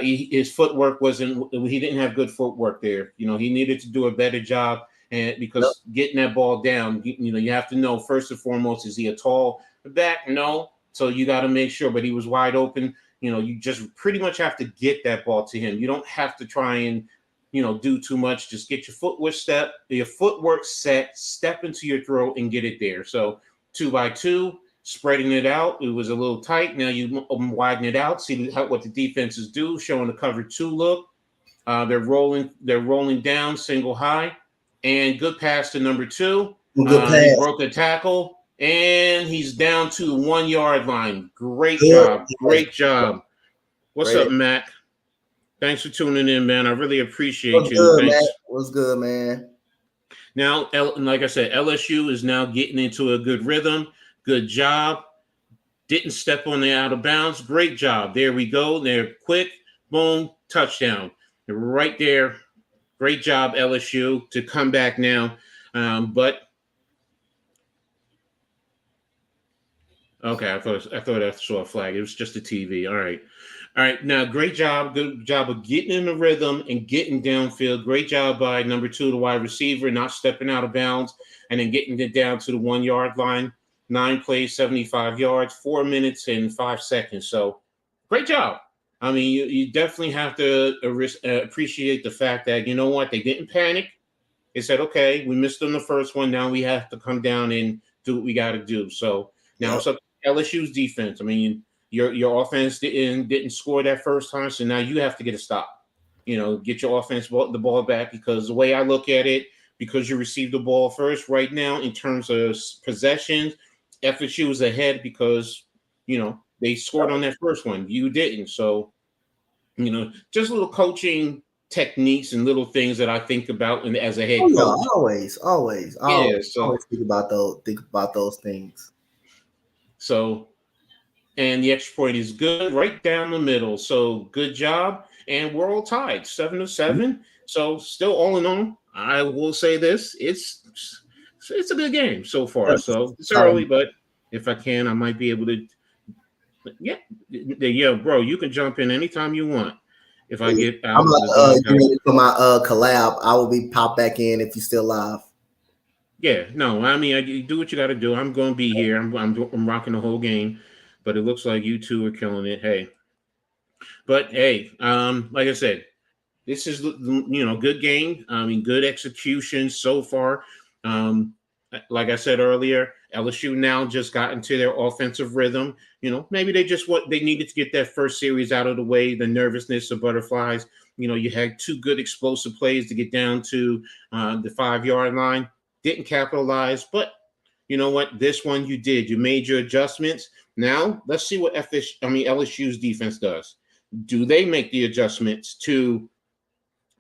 his footwork wasn't. He didn't have good footwork there. He needed to do a better job, and
Yep.
because getting that ball down, you have to know first and foremost, is he a tall back? No, so you got to make sure. But he was wide open. You just pretty much have to get that ball to him. You don't have to try and do too much. Just get your footwork set, step into your throw, and get it there. So 2-2, spreading it out. It was a little tight. Now you widen it out. See what the defenses do, showing the cover two look. They're rolling. They're rolling down single high, and good pass to number two.
Good
He
pass.
broke the tackle, and he's down to the 1 yard line. Great
Good
job.
pass.
Great job. What's up,
Great.
Mac? Thanks for tuning in, man. I really appreciate
What's
you.
good, man?
Thanks.
What's good, man?
Now, like I said, LSU is now getting into a good rhythm. Good job. Didn't step on the out of bounds. Great job. There we go. They're quick. Boom. Touchdown. They're right there. Great job, LSU, to come back now. But okay, I thought I saw a flag. It was just a TV. All right. All right. Now, great job. Good job of getting in the rhythm and getting downfield. Great job by number two, the wide receiver, not stepping out of bounds and then getting it down to the 1 yard line. 9 plays, 75 yards, 4 minutes and 5 seconds. So great job. I mean, you definitely have to appreciate the fact that, you know what, they didn't panic. They said, okay, we missed on the first one. Now we have to come down and do what we got to do. So now
Yep.
it's up to LSU's defense. I mean, your offense didn't score that first time, so now you have to get a stop. Get your offense the ball back, because the way I look at it, because you received the ball first right now in terms of possessions, FSU is ahead because they scored on that first one. You didn't, so just little coaching techniques and little things that I think about as a
Oh
head
yeah,
coach.
always
Yeah, so
always think about those things.
so and the extra point is good right down the middle. So good job. And we're all tied 7-7. So still all in all, I will say this. It's a good game so far. So it's early, but if I can, I might be able to. Yeah, bro, you can jump in anytime you want. If I get
I'm
out of
about
the
to get
doghouse.
ready for my collab. I will be pop back in if you still live.
Yeah, no, I mean, you do what you got to do. I'm going to be here. I'm rocking the whole game, but it looks like you two are killing it. Hey, but hey, like I said, this is good game. I mean, good execution so far. Um, like I said earlier, LSU now just got into their offensive rhythm. Maybe they needed to get that first series out of the way. The nervousness of butterflies. You had two good explosive plays to get down to the 5 yard line. Didn't capitalize, but you know what? This one you did. You made your adjustments. Now let's see what LSU's defense does. Do they make the adjustments to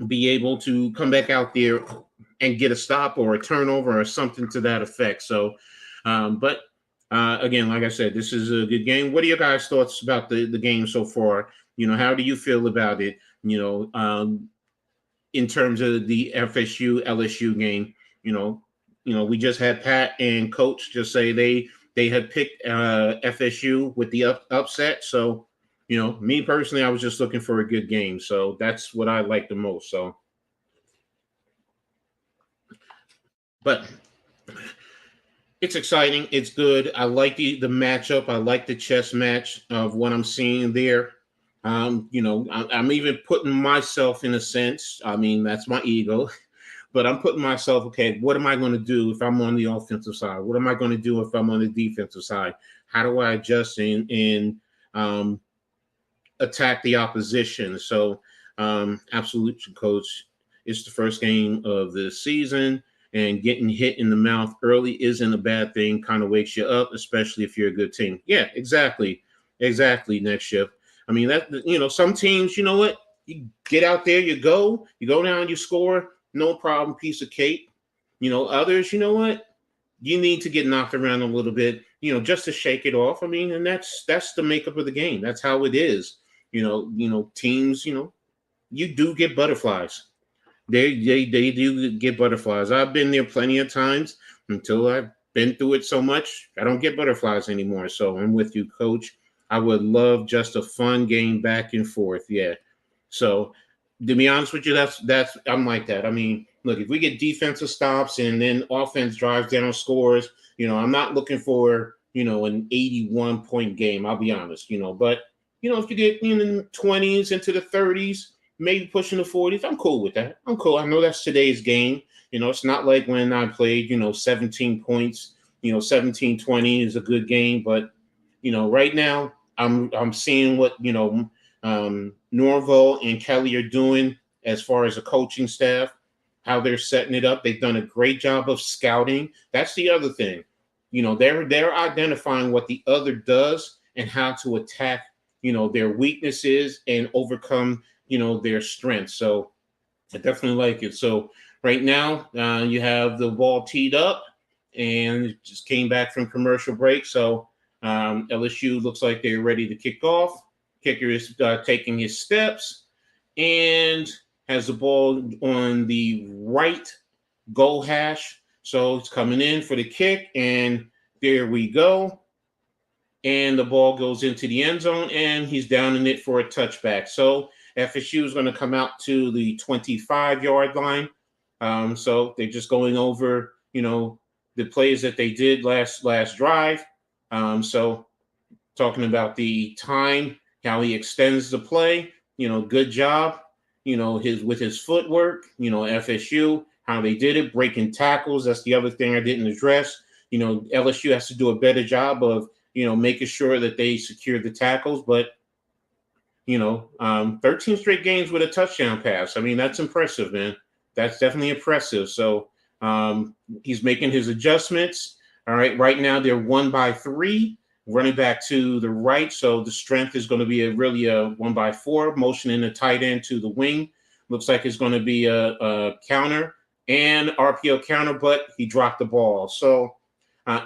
be able to come back out there and get a stop or a turnover or something to that effect? So, but again, like I said, this is a good game. What are your guys' thoughts about the game so far? How do you feel about it? In terms of the FSU LSU game, we just had Pat and Coach just say they had picked FSU with the upset. So, me personally, I was just looking for a good game. So that's what I like the most. So, but it's exciting. It's good. I like the matchup. I like the chess match of what I'm seeing there. I'm even putting myself in a sense. I mean, that's my ego, but I'm putting myself, okay, what am I going to do if I'm on the offensive side? What am I going to do if I'm on the defensive side? How do I adjust and um, attack the opposition? So, absolutely, coach. It's the first game of the season, and getting hit in the mouth early isn't a bad thing. Kind of wakes you up, especially if you're a good team. Yeah, exactly. Next shift. I mean that some teams, you know what? You get out there, you go down, you score, no problem, piece of cake. Others, you know what? You need to get knocked around a little bit, just to shake it off. I mean, and that's the makeup of the game. That's how it is. Teams, you do get butterflies. They do get butterflies. I've been there plenty of times until I've been through it so much. I don't get butterflies anymore. So I'm with you, coach. I would love just a fun game back and forth. Yeah. So to be honest with you, that's I'm like that. I mean, look, if we get defensive stops and then offense drives down scores, I'm not looking for an 81 point game. I'll be honest, but if you get in the 20s into the 30s, maybe pushing the 40s, I'm cool with that. I'm cool. I know that's today's game. It's not like when I played, 17 points, 17-20 is a good game, but right now I'm seeing what Norville and Kelly are doing as far as a coaching staff, how they're setting it up. They've done a great job of scouting. That's the other thing. They're identifying what the other does and how to attack, their weaknesses and overcome, their strengths. So I definitely like it. So right now, you have the ball teed up and it just came back from commercial break. So LSU looks like they're ready to kick off. Kicker is taking his steps and has the ball on the right goal hash. So it's coming in for the kick, and there we go. And the ball goes into the end zone, and he's down in it for a touchback. So FSU is going to come out to the 25-yard line. So they're just going over, the plays that they did last drive. So talking about the time, how he extends the play, good job, his footwork, FSU, how they did it, breaking tackles. That's the other thing I didn't address. LSU has to do a better job of, making sure that they secure the tackles, but 13 straight games with a touchdown pass. I mean, that's impressive, man. That's definitely impressive. So he's making his adjustments. All right. Right now they're 1-3, running back to the right. So the strength is going to be really a 1-4, motioning the tight end to the wing. Looks like it's going to be a counter and RPO counter, but he dropped the ball. So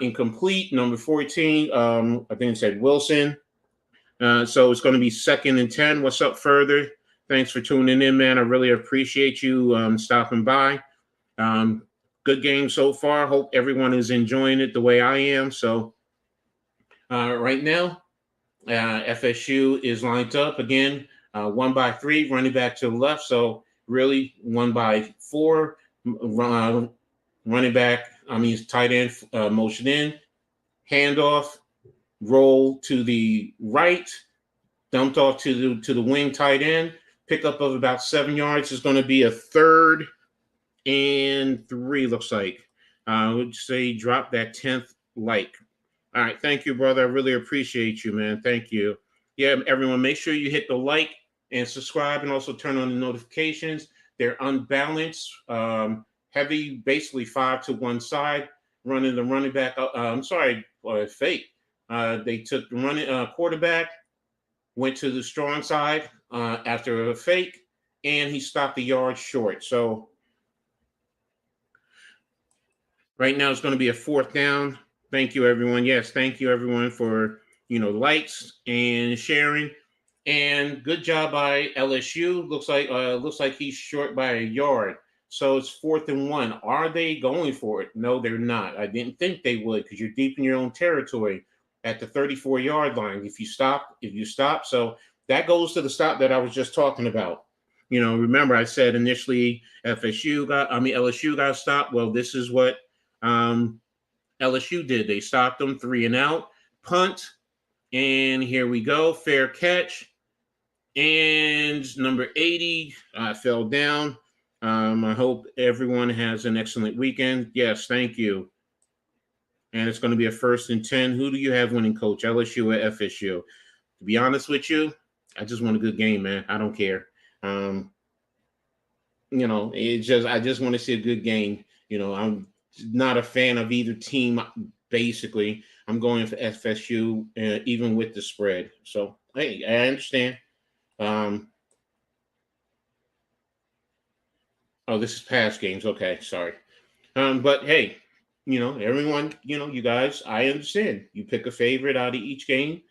incomplete, number 14. I think it said Wilson. So it's going to be 2nd and 10. What's up further? Thanks for tuning in, man. I really appreciate you stopping by. Good game so far. Hope everyone is enjoying it the way I am. So right now, FSU is lined up again, 1-3, running back to the left. So really 1-4, running back. Tight end motion in, handoff, roll to the right, dumped off to the wing tight end. Pickup of about 7 yards is going to be a 3rd and 3. Looks like I would say drop that 10th like. All right, thank you, brother. I really appreciate you, man. Thank you. Yeah, everyone, make sure you hit the like and subscribe, and also turn on the notifications. They're unbalanced, heavy, basically 5 to one side, running the running back. Fake. They took the running quarterback, went to the strong side after a fake, and he stopped the yard short. So right now it's going to be a 4th down. Thank you, everyone. Yes, thank you, everyone, for likes and sharing. And good job by LSU. Looks like he's short by a yard. So it's 4th and 1. Are they going for it? No, they're not. I didn't think they would, because you're deep in your own territory at the 34-yard line. If you stop. So that goes to the stop that I was just talking about. Remember I said initially LSU got stopped. Well, this is what LSU did. They stopped them 3 and out, punt, and here we go, fair catch. And number 80 fell down. I hope everyone has an excellent weekend. Yes, thank you. And it's going to be a 1st and 10. Who do you have winning, Coach? LSU or FSU? To be honest with you, I just want a good game, man. I don't care. Um, I just want to see a good game. I'm not a fan of either team. Basically, I'm going for FSU, even with the spread. So, hey, I understand. Um, oh, this is past games. Okay, sorry. But hey, everyone, you guys, I understand. You pick a favorite out of each game.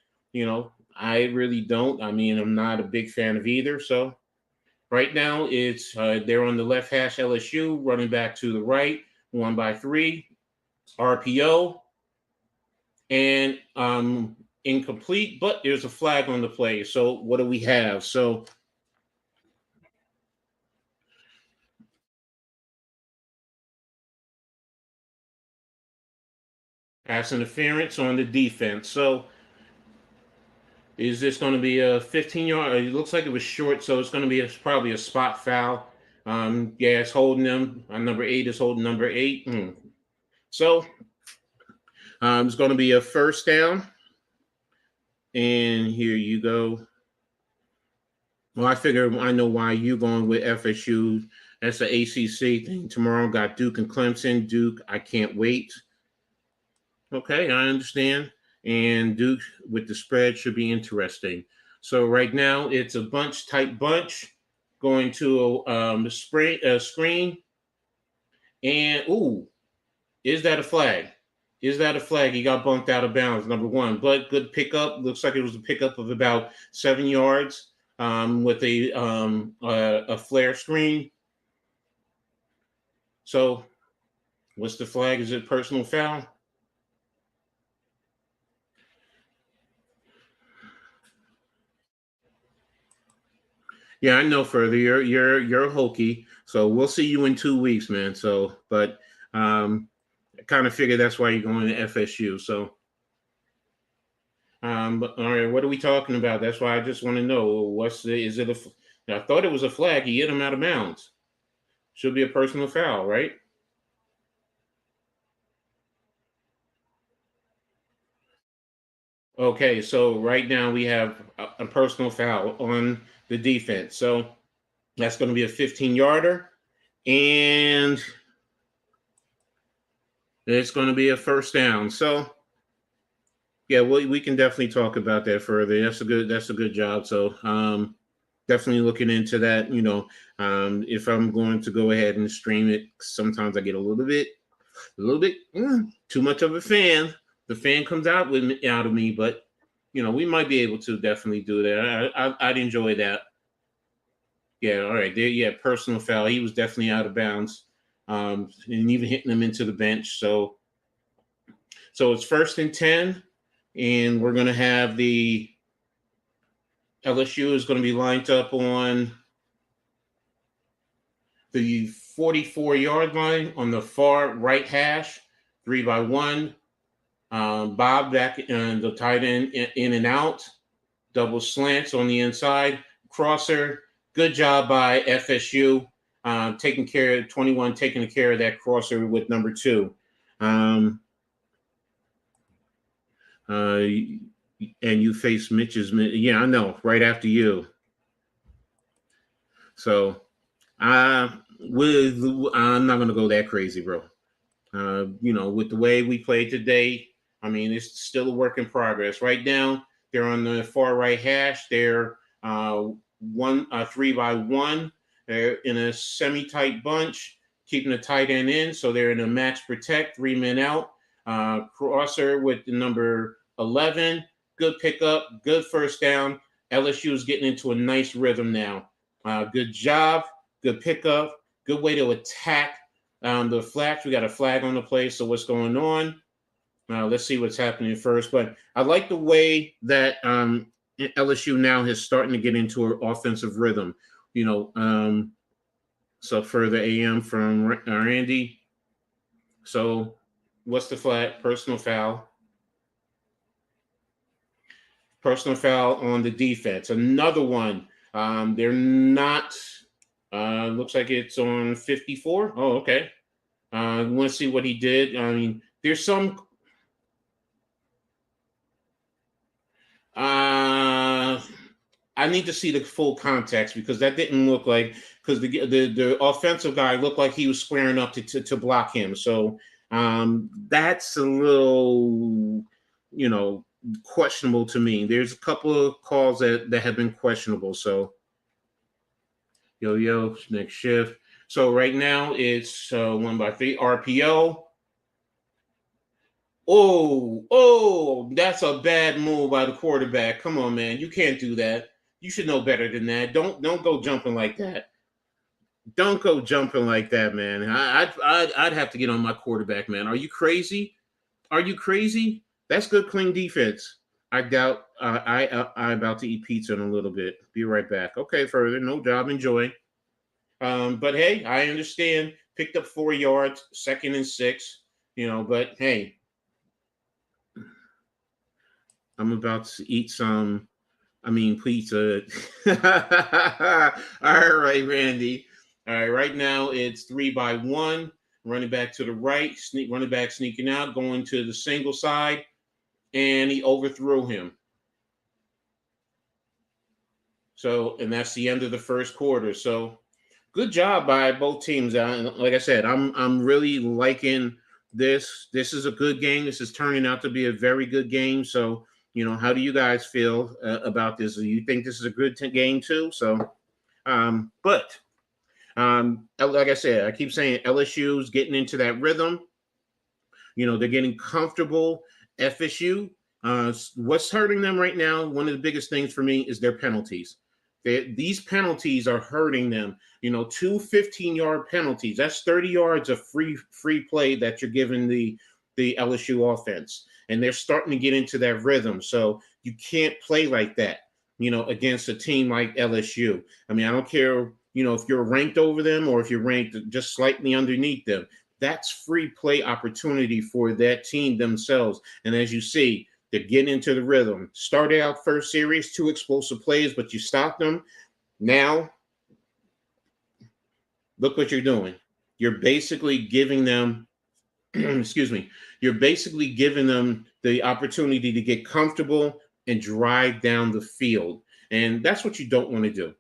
I really don't. I mean, I'm not a big fan of either. So right now, it's they're on the left hash LSU, running back to the right, 1 by 3, RPO, and incomplete. But there's a flag on the play. So what do we have? So pass interference on the defense. So is this going to be a 15-yard? It looks like it was short, so it's going to be probably a spot foul. Yeah, it's holding them. Number 8 is holding number 8. So it's going to be a 1st down. And here you go. Well, I figure I know why you're going with FSU. That's the ACC thing. Tomorrow got Duke and Clemson. Duke, I can't wait. Okay, I understand. And Duke with the spread should be interesting. So right now it's a bunch going to a screen. And is that a flag? Is that a flag? He got bumped out of bounds, number 1. But good pickup. Looks like it was a pickup of about 7 yards with a flare screen. So what's the flag? Is it personal foul? Yeah, I know further. You're hokey. So we'll see you in 2 weeks, man. So, but I kind of figure that's why you're going to FSU. So, but all right, what are we talking about? That's why I just want to know is it I thought it was a flag. He hit him out of bounds. Should be a personal foul, right? Okay, so right now we have a personal foul on the defense. So that's going to be a 15-yarder. And it's going to be a 1st down. So yeah, we can definitely talk about that further. That's a good job. So definitely looking into that. If I'm going to go ahead and stream it, sometimes I get a little bit too much of a fan. The fan comes out of me, but we might be able to definitely do that. I'd enjoy that. Yeah, all right. There, yeah, personal foul. He was definitely out of bounds, and even hitting him into the bench. So it's 1st and 10, and we're going to have the LSU is going to be lined up on the 44-yard line on the far right hash, 3 by 1. Bob back and the tight end in and out, double slants on the inside, crosser. Good job by FSU, taking care of 21, taking care of that crosser with number 2. Um, and you face Mitch's. Yeah, I know. Right after you. So, I'm not gonna go that crazy, bro. With the way we played today, I mean, it's still a work in progress. Right now, they're on the far right hash. They're 3 by 1. They're in a semi-tight bunch, keeping the tight end in. So they're in a match protect, 3 men out. Crosser with the number 11. Good pickup, good 1st down. LSU is getting into a nice rhythm now. Good job, good pickup, good way to attack the flags. We got a flag on the play. So what's going on? Let's see what's happening first. But I like the way that LSU now is starting to get into an offensive rhythm. So further AM from Randy. So what's the flag? Personal foul. Personal foul on the defense. Another one. They're not. Looks like it's on 54. Oh, okay. Want to see what he did. I mean, there's some. Uh, I need to see the full context because that didn't look like because the offensive guy looked like he was squaring up to block him. So that's a little, questionable to me. There's a couple of calls that have been questionable. So yo next shift. So right now it's 1-3 RPO. Oh, that's a bad move by the quarterback. Come on, man. You can't do that. You should know better than that. Don't go jumping like that. Don't go jumping like that, man. I'd have to get on my quarterback, man. Are you crazy? Are you crazy? That's good, clean defense. I doubt I'm about to eat pizza in a little bit. Be right back. Okay, further. No job. Enjoy. But hey, I understand. Picked up 4 yards, 2nd and 6. But hey, I'm about to eat some. Pizza. All right, Randy. All right, right now it's 3-1. Running back to the right, running back sneaking out, going to the single side, and he overthrew him. So, and that's the end of the first quarter. So, good job by both teams. Like I said, I'm really liking this. This is a good game. This is turning out to be a very good game. So, how do you guys feel about this? Do you think this is a good game too? So, but like I said, I keep saying LSU's getting into that rhythm. They're getting comfortable. FSU, what's hurting them right now? One of the biggest things for me is their penalties. These penalties are hurting them. 2 15-yard penalties. That's 30 yards of free play that you're giving the LSU offense. And they're starting to get into that rhythm. So you can't play like that, against a team like LSU. I don't care, if you're ranked over them or if you're ranked just slightly underneath them. That's free play opportunity for that team themselves. And as you see, they're getting into the rhythm. Started out first series, 2 explosive plays, but you stopped them. Now, look what you're doing. You're basically giving them, excuse me, you're basically giving them the opportunity to get comfortable and drive down the field. And that's what you don't want to do.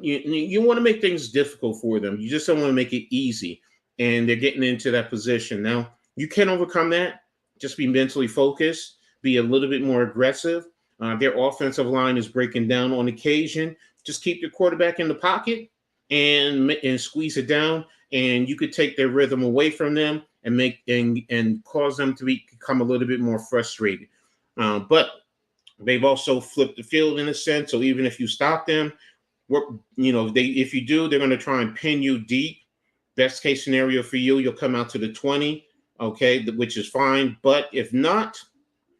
You want to make things difficult for them. You just don't want to make it easy. And they're getting into that position. Now, you can overcome that. Just be mentally focused, be a little bit more aggressive. Their offensive line is breaking down on occasion. Just keep your quarterback in the pocket and squeeze it down. And you could take their rhythm away from them and cause them to become a little bit more frustrated. But they've also flipped the field in a sense. So even if you stop them, if you do, they're going to try and pin you deep. Best case scenario for you, you'll come out to the 20, okay, which is fine. But if not,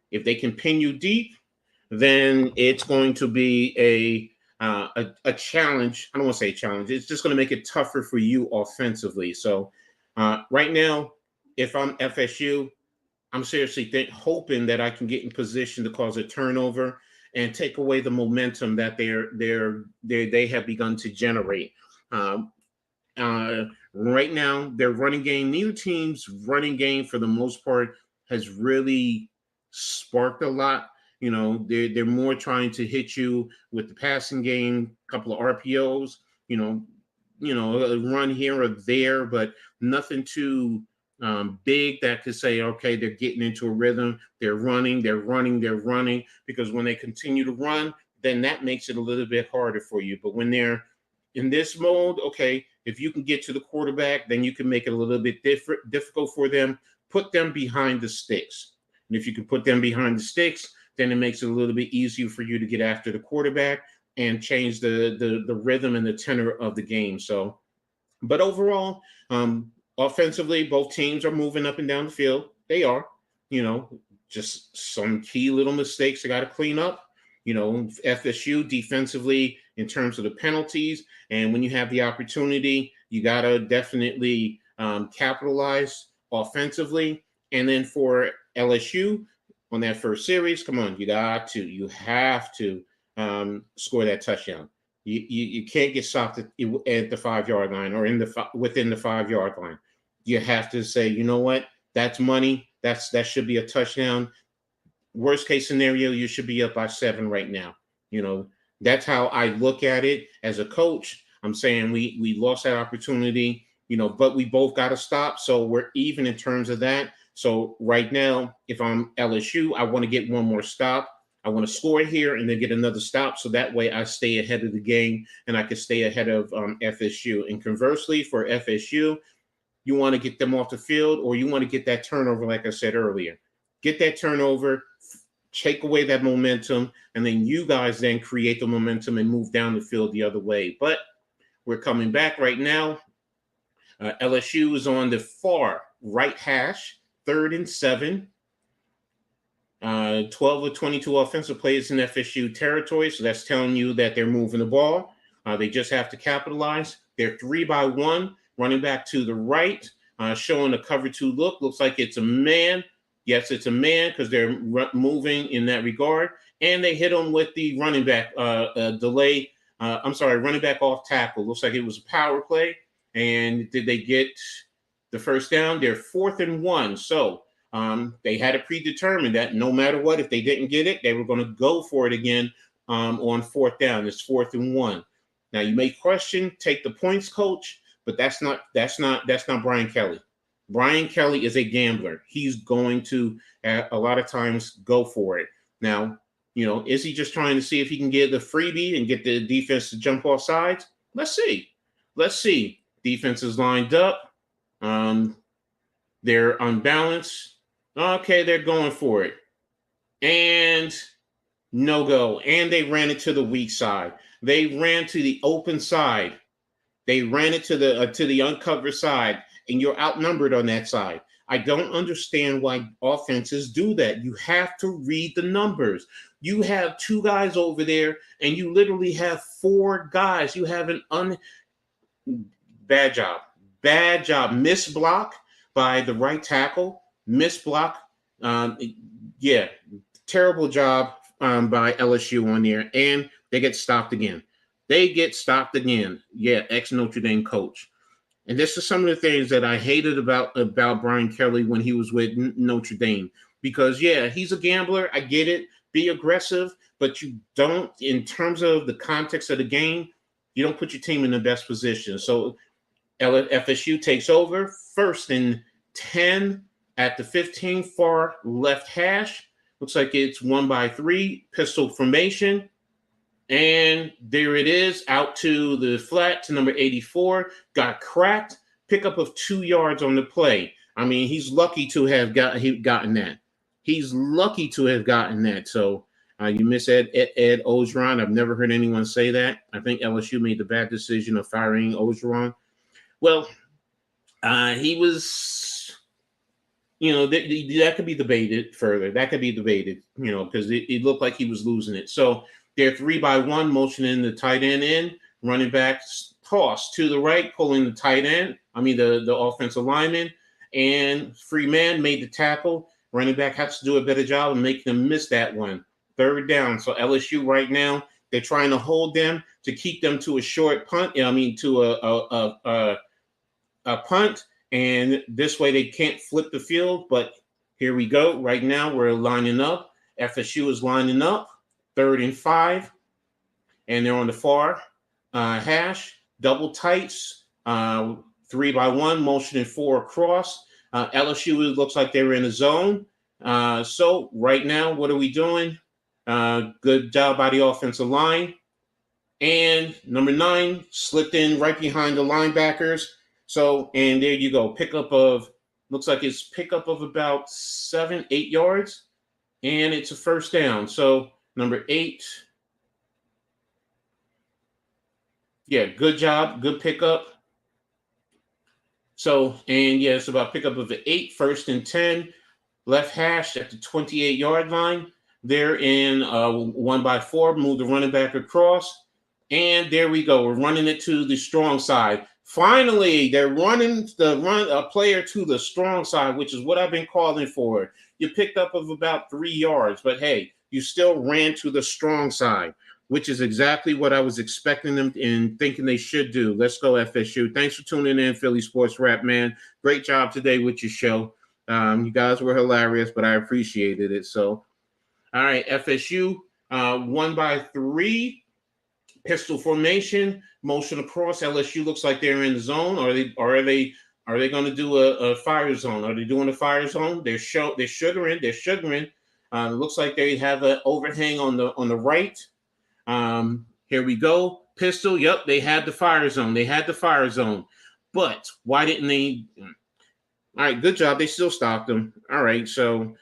if they can pin you deep, then it's going to be a challenge. I don't want to say challenge. It's just going to make it tougher for you offensively. So right now, if I'm FSU, I'm seriously hoping that I can get in position to cause a turnover and take away the momentum that they have begun to generate. Right now, their running game, neither team's running game for the most part has really sparked a lot. They're more trying to hit you with the passing game, a couple of RPOs, a run here or there, but nothing too big that could say, okay, they're getting into a rhythm. They're running. Because when they continue to run, then that makes it a little bit harder for you. But when they're in this mode, okay, if you can get to the quarterback, then you can make it a little bit difficult for them. Put them behind the sticks. And if you can put them behind the sticks, then it makes it a little bit easier for you to get after the quarterback and change the rhythm and the tenor of the game. So, but overall, offensively, both teams are moving up and down the field. They are, just some key little mistakes they got to clean up. FSU defensively in terms of the penalties. And when you have the opportunity, you got to definitely capitalize offensively. And then for LSU on that first series, come on, you have to score that touchdown. You can't get stopped at the 5 yard line or within the 5 yard line. You have to say, you know what, that's money. That should be a touchdown. Worst case scenario, you should be up by 7 right now. You know, that's how I look at it as a coach. I'm saying we lost that opportunity, but we both got to stop. So we're even in terms of that. So right now, if I'm LSU, I want to get one more stop. I want to score here and then get another stop. So that way I stay ahead of the game and I can stay ahead of FSU. And conversely, for FSU, you want to get them off the field or you want to get that turnover, like I said earlier. Get that turnover, take away that momentum, and then you guys then create the momentum and move down the field the other way. But we're coming back right now. LSU is on the far right hash, 3rd and 7. 12 of 22 offensive plays in FSU territory, so that's telling you that they're moving the ball. They just have to capitalize. They're 3-by-1, running back to the right, showing a cover 2 look. Looks like it's a man. Yes, it's a man because they're moving in that regard. And they hit him with the running back delay. Running back off tackle. Looks like it was a power play. And did they get the first down? They're 4th and 1. So they had it predetermined that no matter what, if they didn't get it, they were going to go for it again on 4th down. It's 4th and 1. Now you may question, take the points, coach, but that's not Brian Kelly. Brian Kelly is a gambler. He's going to a lot of times go for it. Now, is he just trying to see if he can get the freebie and get the defense to jump off sides? Let's see. Defense is lined up. They're unbalanced. Okay, they're going for it. And no go. And they ran it to the weak side. They ran to the open side. They ran it to the uncovered side, and you're outnumbered on that side. I don't understand why offenses do that. You have to read the numbers. You have 2 guys over there, and you literally have 4 guys. You have bad job. Missed block by the right tackle. Missed block. Terrible job by LSU on there, and they get stopped again. Yeah, ex-Notre Dame coach. And this is some of the things that I hated about Brian Kelly when he was with Notre Dame. Because, yeah, he's a gambler. I get it. Be aggressive. But you don't, in terms of the context of the game, you don't put your team in the best position. So FSU takes over. 1st and 10 at the 15, far left hash. Looks like it's 1-by-3, pistol formation. And there it is, out to the flat to number 84. Got cracked. Pickup of 2 yards on the play. I mean, he's lucky to have gotten that. So you miss Ed Ogeron. I've never heard anyone say that. I think LSU made the bad decision of firing Ogeron. Well, he was, that could be debated further. Because it looked like he was losing it. So they're 3-by-1, motioning the tight end in. Running back toss to the right, pulling the tight end. The offensive lineman. And free man made the tackle. Running back has to do a better job of making them miss that one. 3rd down. So LSU right now, they're trying to hold them to keep them to a short punt. To a punt. And this way they can't flip the field. But here we go. Right now we're lining up. FSU is lining up. 3rd and 5, and they're on the far hash, double tights, 3-by-1, motioning 4 across. LSU looks like they're in a zone. So right now, what are we doing? Good job by the offensive line. And number 9 slipped in right behind the linebackers. So, and there you go. Looks like it's pickup of about 7-8 yards, and it's a 1st down. So, number 8. Yeah, good job. Good pickup. So, and yeah, it's about pickup of the 8, 1st and 10. Left hash at the 28-yard line. They're in 1-by-4. Move the running back across. And there we go. We're running it to the strong side. Finally, they're running a player to the strong side, which is what I've been calling for. You picked up of about 3 yards, but hey, You still ran to the strong side, which is exactly what I was expecting them and thinking they should do. Let's go, FSU. Thanks for tuning in, Philly Sports Rap, man. Great job today with your show. You guys were hilarious, but I appreciated it. So, all right, FSU won by 3. Pistol formation, motion across. LSU looks like they're in the zone. Are they going to do a fire zone? Are they doing a fire zone? They're sugaring. They're sugaring. Looks like they have an overhang on the right. Here we go. Pistol. Yep, they had the fire zone. They had the fire zone. But why didn't they? All right, good job. They still stopped them. All right, so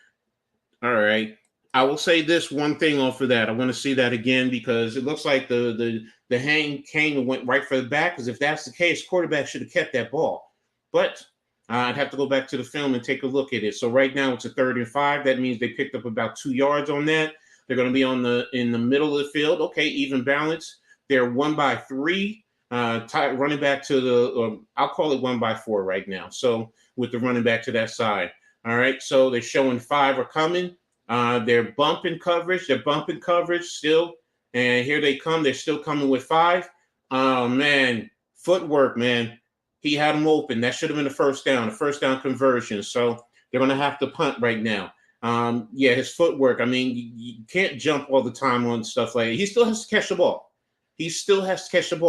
all right. I will say this one thing off of that. I want to see that again because it looks like the hang came and went right for the back. Because if that's the case, quarterback should have kept that ball. But I'd have to go back to the film and take a look at it. So right now it's a 3rd and 5. That means they picked up about 2 yards on that. They're going to be in the middle of the field. Okay, even balance. They're 1 by 3. Running back to the I'll call it 1 by 4 right now. So with the running back to that side. All right, so they're showing 5 are coming. They're bumping coverage. They're bumping coverage still. And here they come. They're still coming with 5. Oh, man. Footwork, man. He had them open. That should have been a first down conversion. So they're going to have to punt right now. Yeah, his footwork. I mean, you can't jump all the time on stuff like that. He still has to catch the ball.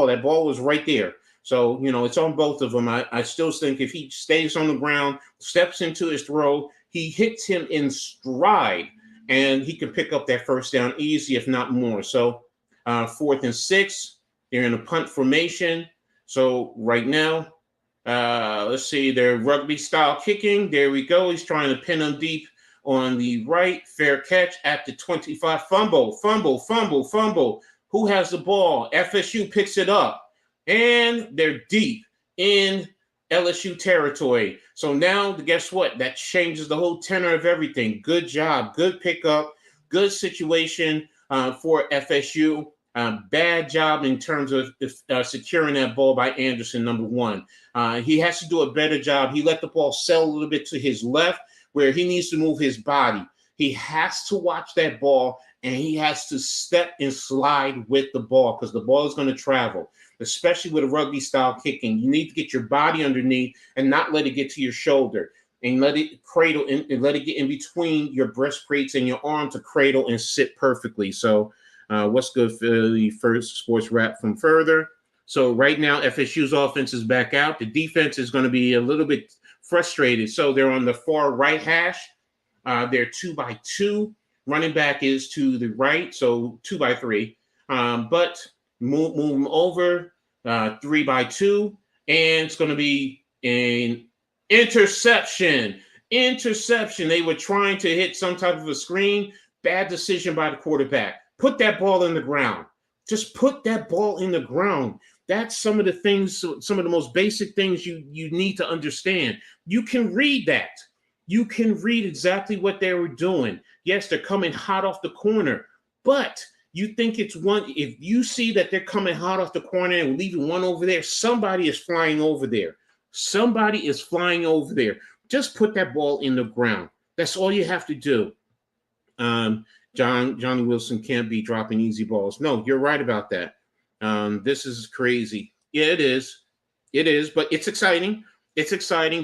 That ball was right there. So, it's on both of them. I still think if he stays on the ground, steps into his throw, he hits him in stride, and he can pick up that first down easy, if not more. So 4th and 6, they're in a punt formation. So right now, let's see, they're rugby-style kicking. There we go. He's trying to pin him deep on the right. Fair catch at the 25. Fumble. Who has the ball? FSU picks it up. And they're deep in LSU territory. So now, guess what? That changes the whole tenor of everything. Good job. Good pickup. Good situation for FSU. Bad job in terms of securing that ball by Anderson, number 1. He has to do a better job. He let the ball sail a little bit to his left where he needs to move his body. He has to watch that ball, and he has to step and slide with the ball because the ball is going to travel, especially with a rugby-style kicking. You need to get your body underneath and not let it get to your shoulder and let it cradle and let it get in between your breastplates and your arm to cradle and sit perfectly. So what's good for the first sports wrap from further? So right now, FSU's offense is back out. The defense is going to be a little bit frustrated. So they're on the far right hash. They're 2 by 2. Running back is to the right, so 2 by 3. But move them over 3 by 2, and it's going to be an interception. They were trying to hit some type of a screen. Bad decision by the quarterback. Put that ball in the ground. Just put that ball in the ground. That's some of the things, some of the most basic things you need to understand. You can read that. You can read exactly what they were doing. Yes, they're coming hot off the corner, but you think it's one. If you see that they're coming hot off the corner and leaving one over there, somebody is flying over there. Just put that ball in the ground. That's all you have to do. Johnny Wilson can't be dropping easy balls. No, you're right about that. This is crazy. Yeah, it is. But it's exciting.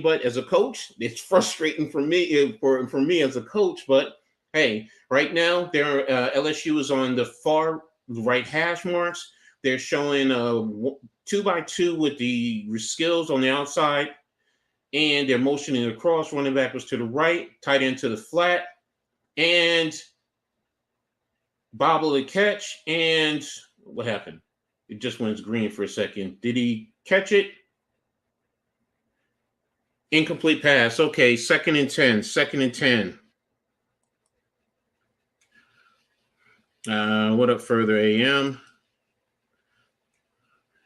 But as a coach, it's frustrating for me for me as a coach. But hey, right now, LSU is on the far right hash marks. They're showing 2 by 2 with the skills on the outside, and they're motioning across. Running back was to the right, tight end to the flat, and bobble the catch. And what happened? It just went green for a second. Did he catch it? Incomplete pass. Okay, 2nd and 10. What up further, AM?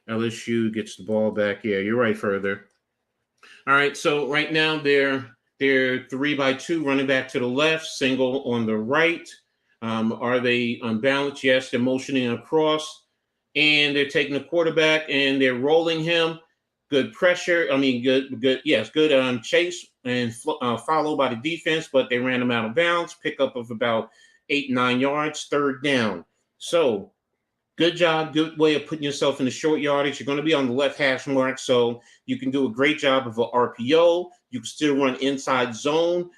LSU gets the ball back. Yeah, you're right, further. All right, so right now they're 3 by 2, running back to the left, single on the right. Are they unbalanced? Yes, they're motioning across, and they're taking the quarterback and they're rolling him. Good pressure. I mean, good. Yes, good chase and followed by the defense, but they ran him out of bounds. Pickup of about 8, 9 yards, third down. So good job, good way of putting yourself in the short yardage. You're going to be on the left hash mark, so you can do a great job of an RPO. You can still run inside zone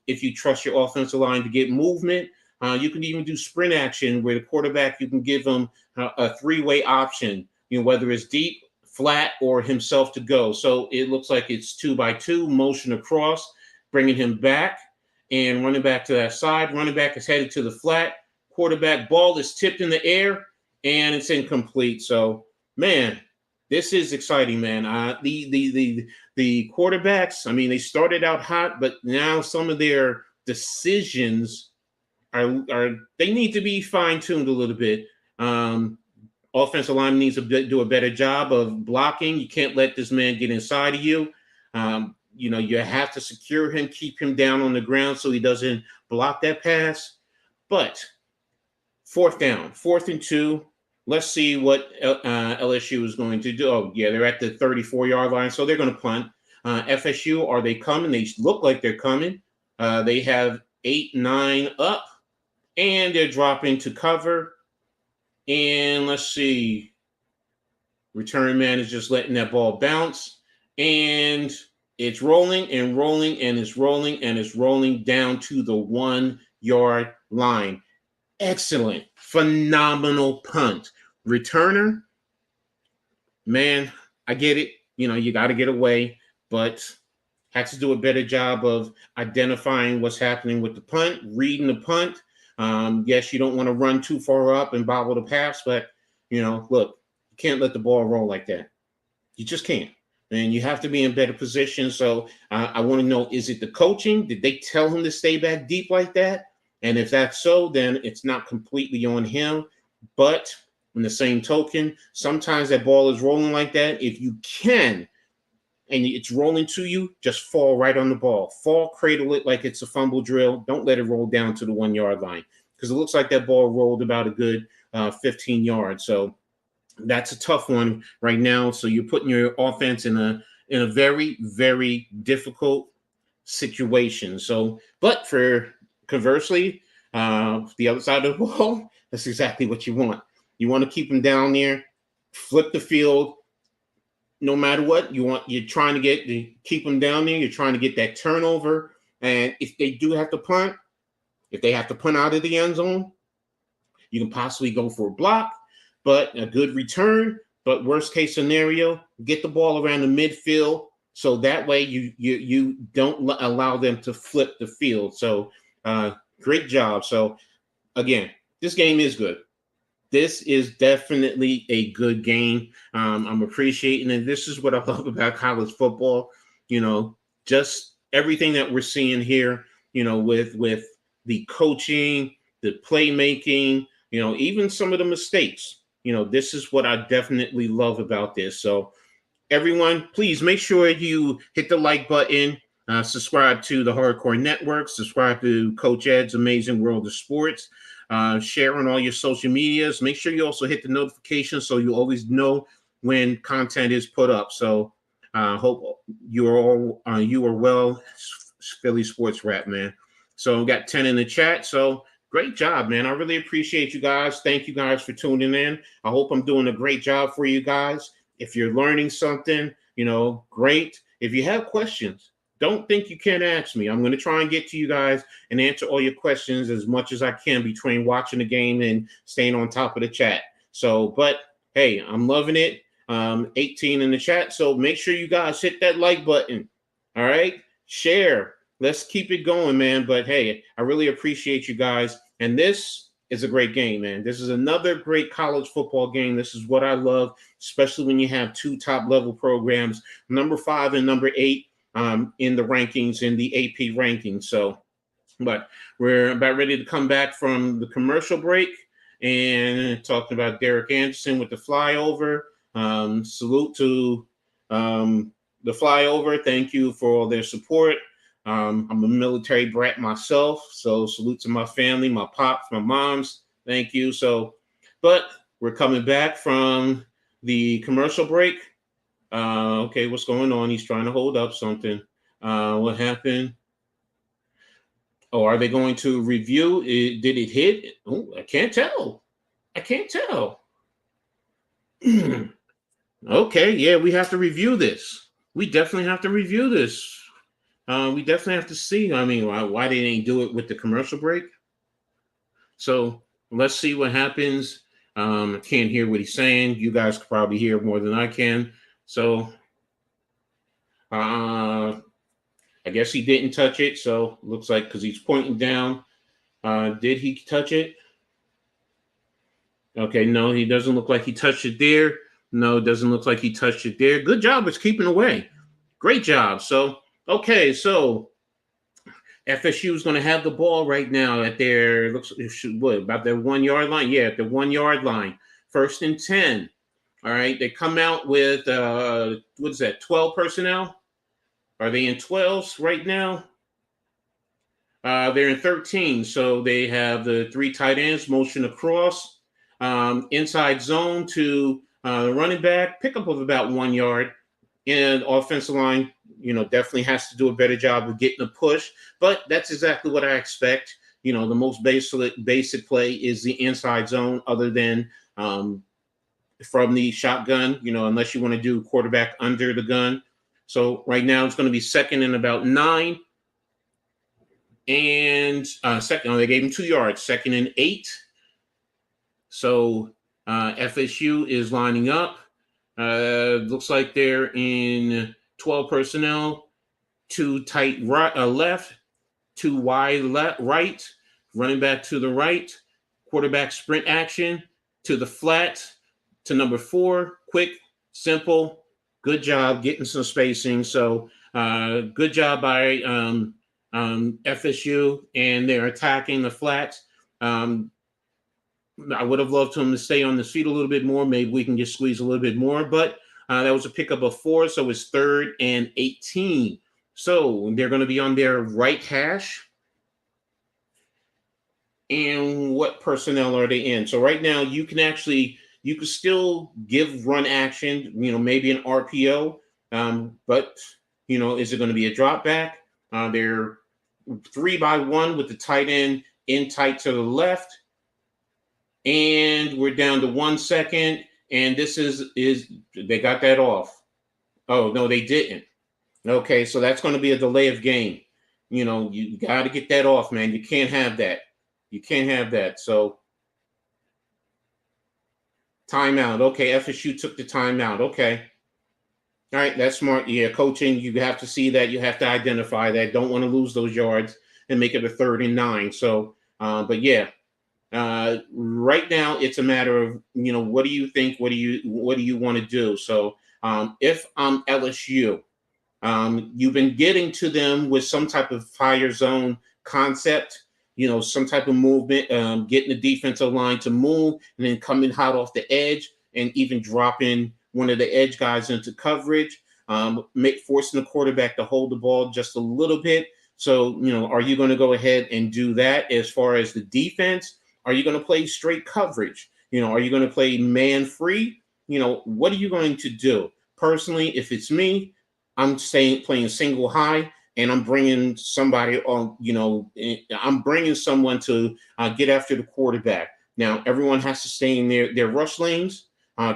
if you trust your offensive line to get movement. You can even do sprint action where the quarterback, you can give him a three-way option, whether it's deep, flat, or himself to go. So it looks like it's 2x2, motion across, bringing him back and running back to that side. Running back is headed to the flat. Quarterback ball is tipped in the air and it's incomplete. So, man, this is exciting, man. The quarterbacks, I mean, they started out hot, but now some of their decisions are they need to be fine-tuned a little bit. Offensive line needs to do a better job of blocking. You can't let this man get inside of you. You have to secure him, keep him down on the ground so he doesn't block that pass. But fourth down, 4th and 2. Let's see what LSU is going to do. Oh, yeah, they're at the 34-yard line, so they're going to punt. FSU, are they coming? They look like they're coming. They have 8, 9 up, and they're dropping to cover. And let's see. Return man is just letting that ball bounce. And it's rolling and rolling, and it's rolling, and it's rolling down to the 1-yard line. Excellent, phenomenal punt. Returner, man, I get it. You got to get away, but had to do a better job of identifying what's happening with the punt, reading the punt. Yes, you don't want to run too far up and bobble the pass, but, look, you can't let the ball roll like that. You just can't. And you have to be in better position. So I want to know, is it the coaching? Did they tell him to stay back deep like that? And if that's so, then it's not completely on him. But in the same token, sometimes that ball is rolling like that. If you can, and it's rolling to you, just fall right on the ball. Fall, cradle it like it's a fumble drill. Don't let it roll down to the 1-yard line, because it looks like that ball rolled about a good 15 yards. So that's a tough one right now. So you're putting your offense in a very, very difficult situation. So, but for conversely, the other side of the ball, that's exactly what you want. You want to keep them down there, flip the field. No matter what you're trying to keep them down there. You're trying to get that turnover. And if they do have to punt, if they have to punt out of the end zone, you can possibly go for a block, but a good return. But worst case scenario, get the ball around the midfield, so that way you don't allow them to flip the field. So great job. So again, this game is good. This is definitely a good game. I'm appreciating it. This is what I love about college football. Just everything that we're seeing here. With the coaching, the playmaking. Even some of the mistakes. This is what I definitely love about this. So everyone, please make sure you hit the like button. Subscribe to the Hardcore Network. Subscribe to Coach Ed's Amazing World of Sports. Share on all your social medias. Make sure you also hit the notification so you always know when content is put up. So hope you are well, Philly Sports Rap, man. So we got 10 in the chat. So great job, man. I really appreciate you guys. Thank you guys for tuning in. I hope I'm doing a great job for you guys. If you're learning something, great. If you have questions, don't think you can't ask me. I'm going to try and get to you guys and answer all your questions as much as I can between watching the game and staying on top of the chat. So, but hey, I'm loving it. 18 in the chat. So make sure you guys hit that like button. All right. Share. Let's keep it going, man. But hey, I really appreciate you guys. And this is a great game, man. This is another great college football game. This is what I love, especially when you have two top level programs, number 5 and number 8. In the rankings, in the AP rankings. So, but we're about ready to come back from the commercial break and talking about Derek Anderson with the flyover. Salute to the flyover. Thank you for all their support. I'm a military brat myself, so salute to my family, my pops, my moms. Thank you. So, but we're coming back from the commercial break. Okay, what's going on? He's trying to hold up something. What happened? Oh, are they going to review it? Did it hit? Oh, I can't tell. I can't tell. Okay, yeah, we have to review this. We definitely have to review this. We definitely have to see. I mean, why they didn't do it with the commercial break? So let's see what happens. I can't hear what he's saying. You guys can probably hear more than I can. So I guess he didn't touch it. So looks like because he's pointing down. Did he touch it? Okay, no, he doesn't look like he touched it there. No, it doesn't look like he touched it there. Good job with keeping away. Great job. So, okay, so FSU is going to have the ball right now at their looks what about their 1 yard line? Yeah, at the 1 yard line. 1st and 10. All right, they come out with what is that? 12 personnel. Are they in 12s right now? They're in 13. So they have the 3 tight ends motion across, inside zone to the running back, pickup of about 1 yard. And offensive line, definitely has to do a better job of getting a push. But that's exactly what I expect. The most basic play is the inside zone, other than from the shotgun, unless you want to do quarterback under the gun. So right now it's going to be 2nd and about 9. And they gave him 2 yards, 2nd and 8. So FSU is lining up. Looks like they're in 12 personnel, 2 tight right, left, 2 wide right, running back to the right, quarterback sprint action to the flat to number 4, quick, simple. Good job getting some spacing. So good job by FSU, and they're attacking the flats. I would have loved him to stay on the feet a little bit more. Maybe we can just squeeze a little bit more, but that was a pickup of 4, so it's 3rd and 18. So they're going to be on their right hash. And what personnel are they in? So right now you can still give run action, maybe an RPO, but is it going to be a drop back? They're 3-by-1 with the tight end in tight to the left. And we're down to 1 second. And this is they got that off. Oh, no, they didn't. Okay, so that's going to be a delay of game. You got to get that off, man. You can't have that. You can't have that. So timeout. Okay, FSU took the timeout. Okay. All right, that's smart. Yeah, coaching, you have to see that. You have to identify that. Don't want to lose those yards and make it a 3rd and 9. So, but yeah, right now it's a matter of what do you think? What do you want to do? So, if I'm LSU, you've been getting to them with some type of fire zone concept. Some type of movement, getting the defensive line to move, and then coming hot off the edge, and even dropping one of the edge guys into coverage, forcing the quarterback to hold the ball just a little bit. So, are you going to go ahead and do that as far as the defense? Are you going to play straight coverage? Are you going to play man free? What are you going to do? Personally, if it's me, I'm playing single high, and I'm bringing somebody on. I'm bringing someone to get after the quarterback. Now, everyone has to stay in their rush lanes.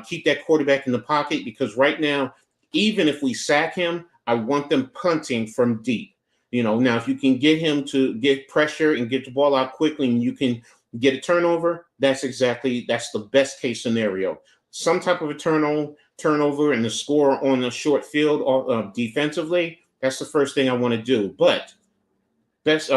Keep that quarterback in the pocket, because right now, even if we sack him, I want them punting from deep. Now if you can get him to get pressure and get the ball out quickly, and you can get a turnover, that's the best case scenario. Some type of a turnover and the score on the short field defensively, that's the first thing I want to do. But this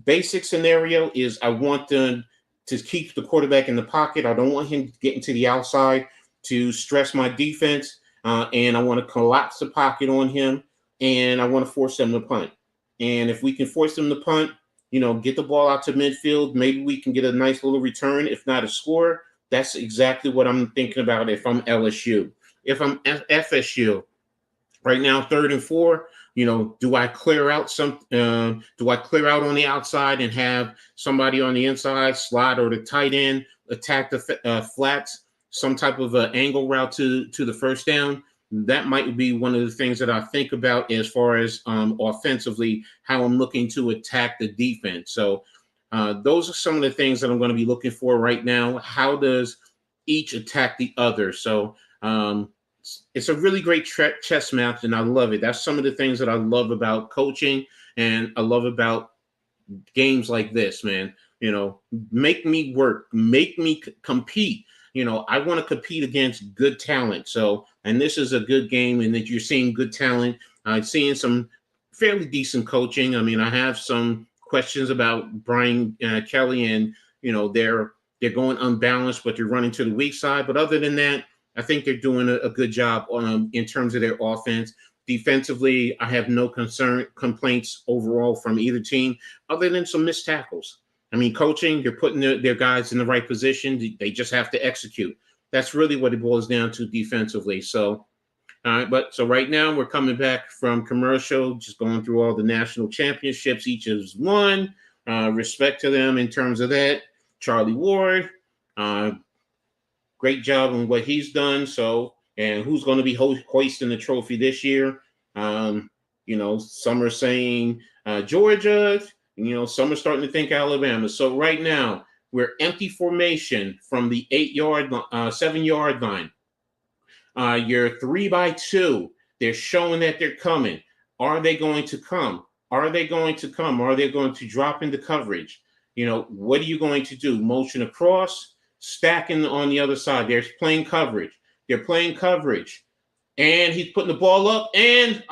basic scenario is I want them to keep the quarterback in the pocket. I don't want him getting to the outside to stress my defense, and I want to collapse the pocket on him, and I want to force them to punt. And if we can force them to punt, get the ball out to midfield, maybe we can get a nice little return, if not a score. That's exactly what I'm thinking about if I'm LSU. If I'm FSU, right now, 3rd and 4, do I clear out on the outside and have somebody on the inside slide, or the tight end attack the flats, some type of angle route to the first down? that might be one of the things that I think about as far as offensively, how I'm looking to attack the defense. So those are some of the things that I'm going to be looking for right now. How does each attack the other? So it's a really great chess match, and I love it. That's some of the things that I love about coaching, and I love about games like this, man. Make me work, make me compete. I want to compete against good talent. So, and this is a good game, and that you're seeing good talent. I'm seeing some fairly decent coaching. I mean, I have some questions about Brian Kelly, and they're going unbalanced, but they're running to the weak side. But other than that, I think they're doing a good job in terms of their offense. Defensively, I have no complaints overall from either team, other than some missed tackles. I mean, coaching, you're putting their guys in the right position. They just have to execute. That's really what it boils down to defensively. So, all right, so right now we're coming back from commercial, just going through all the national championships. Each has won. Respect to them in terms of that. Charlie Ward, great job on what he's done. So, and who's going to be hoisting the trophy this year? Some are saying Georgia. Some are starting to think Alabama. So right now we're empty formation from the 7-yard line. You're 3-by-2. They're showing that they're coming. Are they going to come? Are they going to come? Are they going to drop into coverage? What are you going to do? Motion across, stacking on the other side. They're playing coverage. They're playing coverage. And he's putting the ball up, and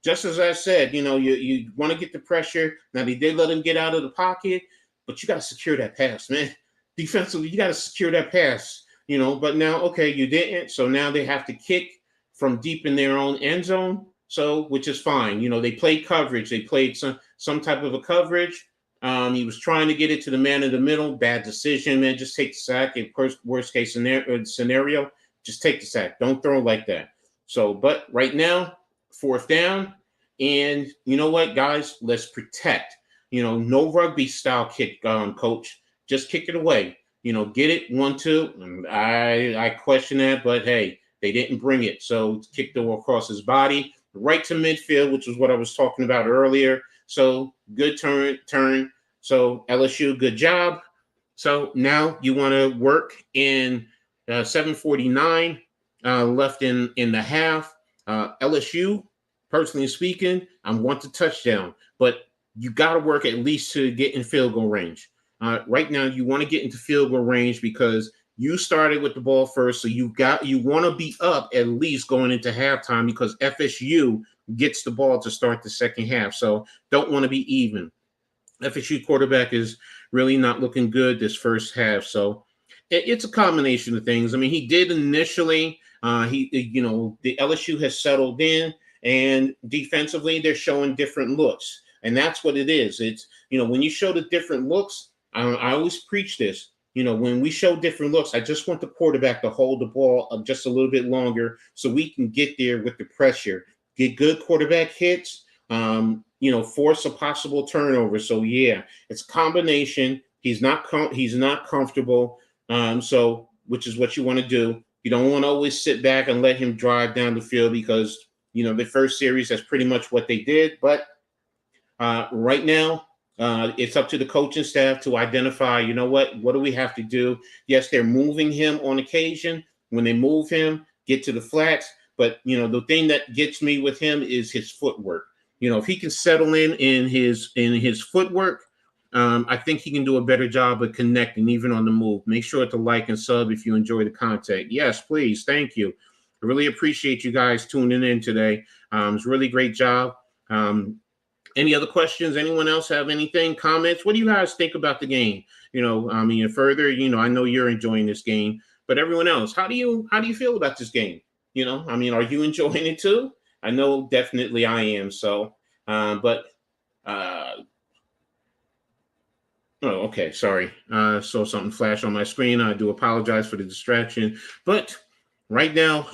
just as I said, you want to get the pressure. Now they did let him get out of the pocket, but you got to secure that pass, man. Defensively, you got to secure that pass. But now, okay, you didn't, so now they have to kick from deep in their own end zone. So, which is fine. They played coverage. They played some type of a coverage. He was trying to get it to the man in the middle. Bad decision, man. Just take the sack. In worst case scenario. Just take the sack. Don't throw like that. So, but right now, 4th down. And you know what, guys? Let's protect. No rugby style kick, coach. Just kick it away. Get it 1-2. I question that, but hey, they didn't bring it. So kicked it across his body, right to midfield, which is what I was talking about earlier. So good turn. So LSU, good job. So now you want to work in 7:49 left in the half. LSU, personally speaking, I want the touchdown, but you got to work at least to get in field goal range. Right now, you want to get into field goal range because you started with the ball first, so you want to be up at least going into halftime because FSU gets the ball to start the second half. So don't want to be even. FSU quarterback is really not looking good this first half. So it's a combination of things. I mean, he did initially. The LSU has settled in, and defensively, they're showing different looks, and that's what it is. It's when you show the different looks. I always preach this. When we show different looks, I just want the quarterback to hold the ball just a little bit longer so we can get there with the pressure, get good quarterback hits. Force a possible turnover. So yeah, it's a combination. He's not comfortable. So which is what you want to do. You don't want to always sit back and let him drive down the field because the first series, that's pretty much what they did. But right now, it's up to the coaching staff to identify, what do we have to do? Yes, they're moving him on occasion. When they move him, get to the flats. But, the thing that gets me with him is his footwork. If he can settle in his footwork, I think he can do a better job of connecting even on the move. Make sure to like and sub if you enjoy the content. Yes, please. Thank you. I really appreciate you guys tuning in today. It's a really great job. Any other questions? Anyone else have anything? Comments? What do you guys think about the game? Further, I know you're enjoying this game, but everyone else, how do you feel about this game? Are you enjoying it too? I know definitely I am. So, oh, okay. Sorry. Saw something flash on my screen. I do apologize for the distraction. But right now,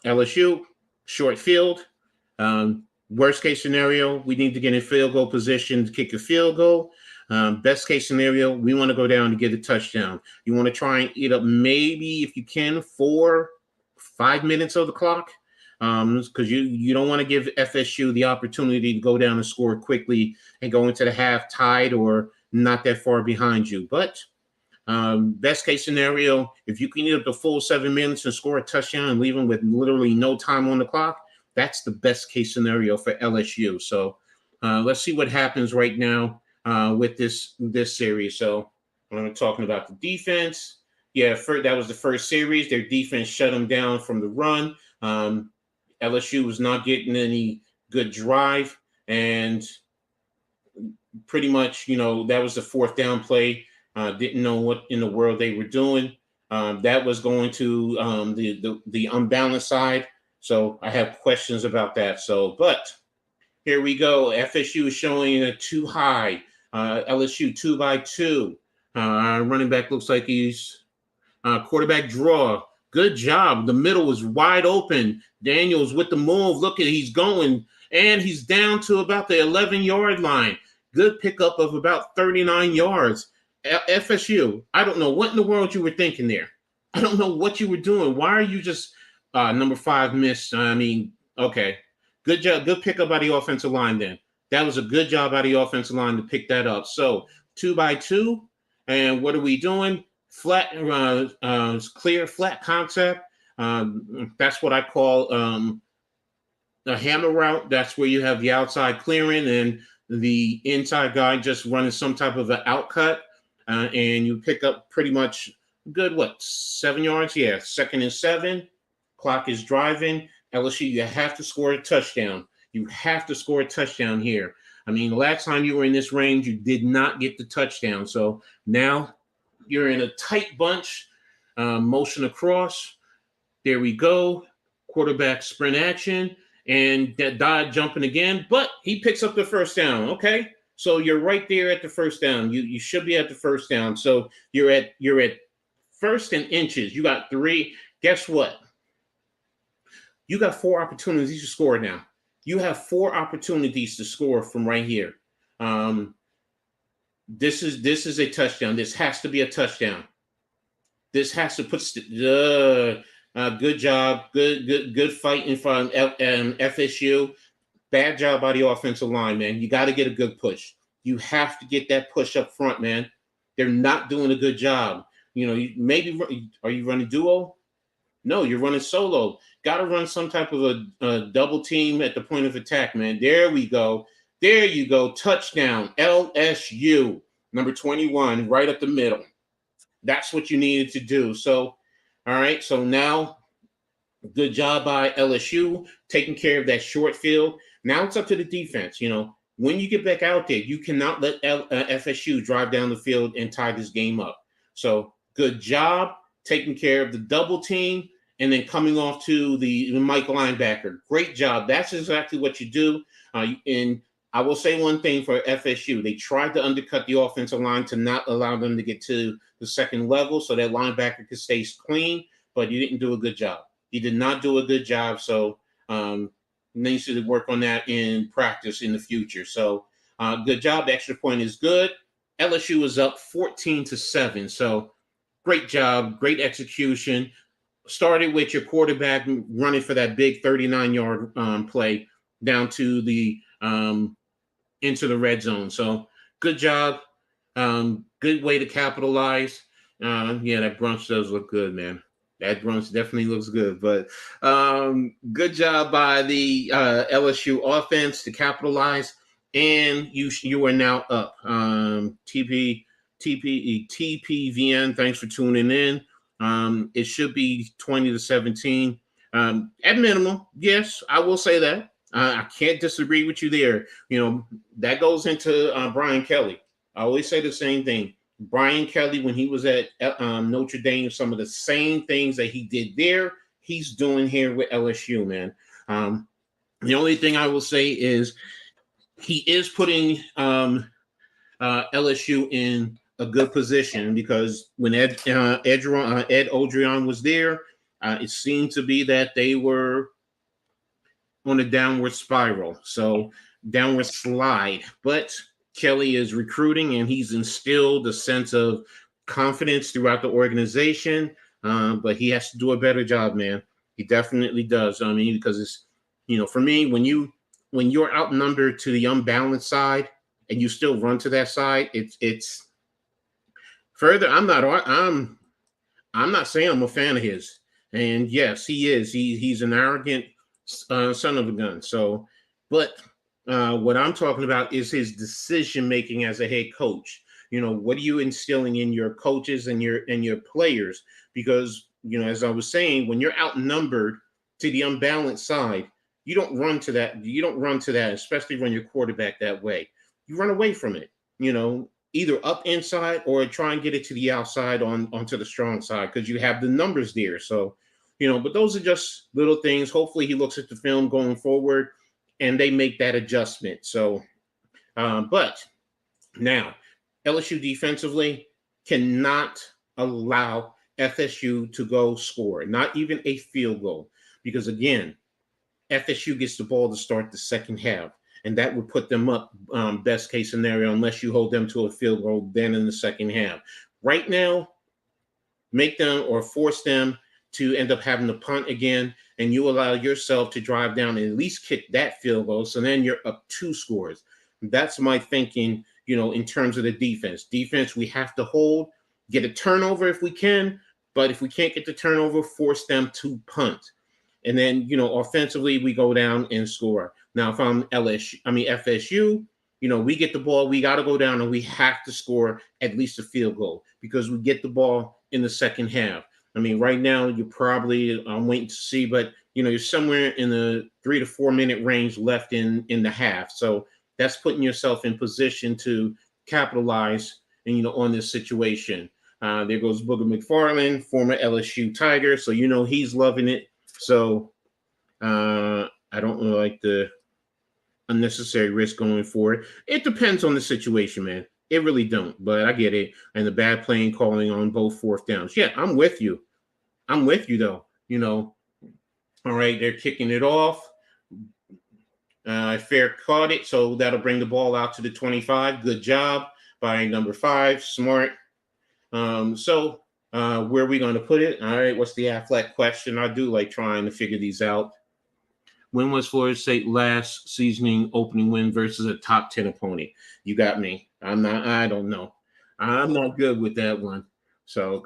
LSU, short field. Worst case scenario, we need to get in field goal position to kick a field goal. Best case scenario, we want to go down to get a touchdown. You want to try and eat up maybe, if you can, 4-5 5 minutes of the clock, because you don't want to give FSU the opportunity to go down and score quickly and go into the half tied or not that far behind you. But best case scenario, if you can get up the full 7 minutes and score a touchdown and leave them with literally no time on the clock, that's the best case scenario for LSU. So let's see what happens right now with this series. So I'm talking about the defense. Yeah, that was the first series. Their defense shut them down from the run. LSU was not getting any good drive, and pretty much, that was the fourth down play. Didn't know what in the world they were doing. That was going to the unbalanced side. So I have questions about that. But here we go. FSU is showing a too high. LSU 2-2. Running back looks like he's quarterback draw. Good job. The middle was wide open. Daniels with the move. Look at he's going, and he's down to about the 11-yard line. Good pickup of about 39 yards. FSU, I don't know what in the world you were thinking there. I don't know what you were doing. Why are you just number 5 missed? I mean, okay. Good job. Good pickup by the offensive line then. That was a good job by the offensive line to pick that up. So 2-2. And what are we doing? Flat, clear, flat concept. That's what I call a hammer route. That's where you have the outside clearing and the inside guy just running some type of an outcut. And you pick up pretty much good, 7 yards? Yeah, 2nd and 7. Clock is driving. LSU, you have to score a touchdown. You have to score a touchdown here. I mean, the last time you were in this range, you did not get the touchdown. So now you're in a tight bunch, motion across. There we go. Quarterback sprint action. And that Dodd jumping again, but he picks up the first down. Okay. So you're right there at the first down. You should be at the first down. So you're at first and inches. You got 3. Guess what? You got 4 opportunities to score now. You have 4 opportunities to score from right here. This is a touchdown. This has to be a touchdown. This has to put good job. Good fight in front of FSU. Bad job by the offensive line, man. You got to get a good push. You have to get that push up front, man. They're not doing a good job. Are you running duo? No, you're running solo. Got to run some type of a double team at the point of attack, man. There we go. There you go. Touchdown. LSU, number 21, right up the middle. That's what you needed to do. So, all right. So now, good job by LSU taking care of that short field. Now it's up to the defense. When you get back out there, you cannot let FSU drive down the field and tie this game up. So good job taking care of the double team and then coming off to the Mike linebacker. Great job. That's exactly what you do. And I will say one thing for FSU. They tried to undercut the offensive line to not allow them to get to the second level so that linebacker could stay clean, but you didn't do a good job. You did not do a good job. So needs to work on that in practice in the future. So good job. The extra point is good. LSU is up 14-7. So great job. Great execution. Started with your quarterback running for that big 39-yard play down to the into the red zone. So good job. Good way to capitalize. Yeah, that brunch does look good, man. That brunch definitely looks good. But good job by the LSU offense to capitalize. And you are now up. TPVN, thanks for tuning in. It should be 20-17. At minimum, yes, I will say that. I can't disagree with you there. That goes into Brian Kelly. I always say the same thing. Brian Kelly, when he was at Notre Dame, some of the same things that he did there, he's doing here with LSU, man. The only thing I will say is he is putting LSU in a good position because when Ed Odrion was there, it seemed to be that they were on a downward spiral. So downward slide. But Kelly is recruiting and he's instilled a sense of confidence throughout the organization. But he has to do a better job, man. He definitely does. I mean, because it's, for me, when you're outnumbered to the unbalanced side and you still run to that side, it's further. I'm not saying I'm a fan of his. And yes, he is. He's an arrogant son of a gun. So, but what I'm talking about is his decision making as a head coach. What are you instilling in your coaches and your players? Because as I was saying, when you're outnumbered to the unbalanced side, you don't run to that. You don't run to that, especially when you're quarterback that way. You run away from it. Either up inside or try and get it to the outside onto the strong side because you have the numbers there. So, but those are just little things. Hopefully he looks at the film going forward and they make that adjustment. So, but now LSU defensively cannot allow FSU to go score, not even a field goal, because again, FSU gets the ball to start the second half. And that would put them up, best case scenario, unless you hold them to a field goal, then in the second half. Right now, make them or force them to end up having to punt again, and you allow yourself to drive down and at least kick that field goal. So then you're up 2 scores. That's my thinking, in terms of the defense. Defense, we have to hold, get a turnover if we can, but if we can't get the turnover, force them to punt. And then, offensively, we go down and score. Now, if I'm FSU, we get the ball, we got to go down and we have to score at least a field goal because we get the ball in the second half. I mean, right now, I'm waiting to see, but, you're somewhere in the 3 to 4 minute range left in the half. So that's putting yourself in position to capitalize, on this situation. There goes Booger McFarland, former LSU Tiger. So, he's loving it. So I don't like the unnecessary risk going forward. It depends on the situation, man. It really don't, but I get it. And the bad playing calling on both fourth downs. Yeah, I'm with you. I'm with you, though. All right, they're kicking it off. Fair caught it, so that'll bring the ball out to the 25. Good job by number 5. Smart. So where are we going to put it? All right, what's the athletic question? I do like trying to figure these out. When was Florida State last seasoning opening win versus a top 10 opponent? You got me. I don't know. I'm not good with that one. So,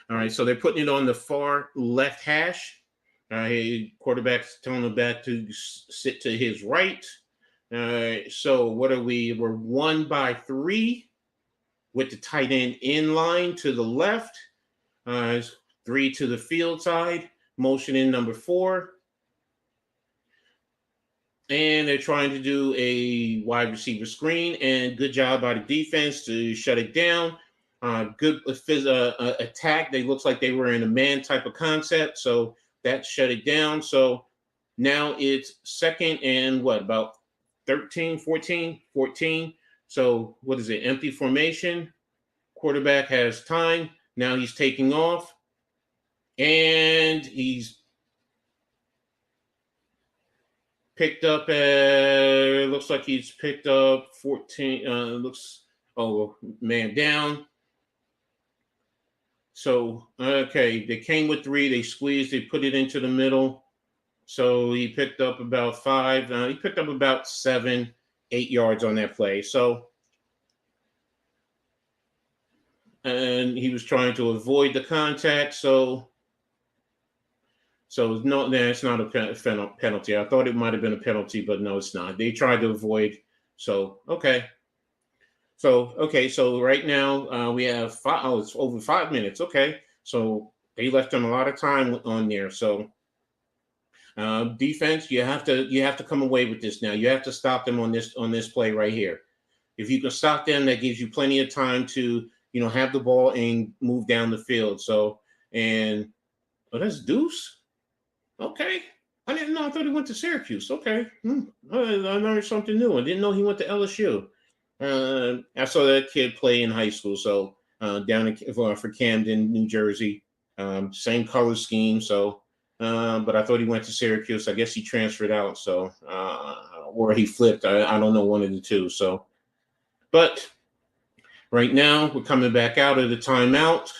all right, so they're putting it on the far left hash. Quarterback's telling the back to sit to his right. So what are we? We're 1 by 3 with the tight end in line to the left. 3 to the field side. Motion in number 4. And they're trying to do a wide receiver screen. And good job by the defense to shut it down. Good attack. They looks like they were in a man type of concept. So that shut it down. So now it's second and about 13, 14. So what is it? Empty formation. Quarterback has time. Now he's taking off. And he's picked up looks like he's picked up 14. Man down. So, okay, they came with 3. They squeezed. They put it into the middle. So he picked up about 5. He picked up about 7, 8 yards on that play. So, and he was trying to avoid the contact. So no, it's not a penalty. I thought it might have been a penalty, but no, it's not. They tried to avoid. So, okay. So right now we have 5. Oh, it's over 5 minutes. Okay. So they left them a lot of time on there. So defense, you have to come away with this now. You have to stop them on this play right here. If you can stop them, that gives you plenty of time to, have the ball and move down the field. So, that's Deuce. Okay. I didn't know. I thought he went to Syracuse. Okay. I learned something new. I didn't know he went to LSU. I saw that kid play in high school. So down for Camden, New Jersey. Same color scheme. So, but I thought he went to Syracuse. I guess he transferred out. So, or he flipped. I don't know, one of the two. So, but right now we're coming back out of the timeout.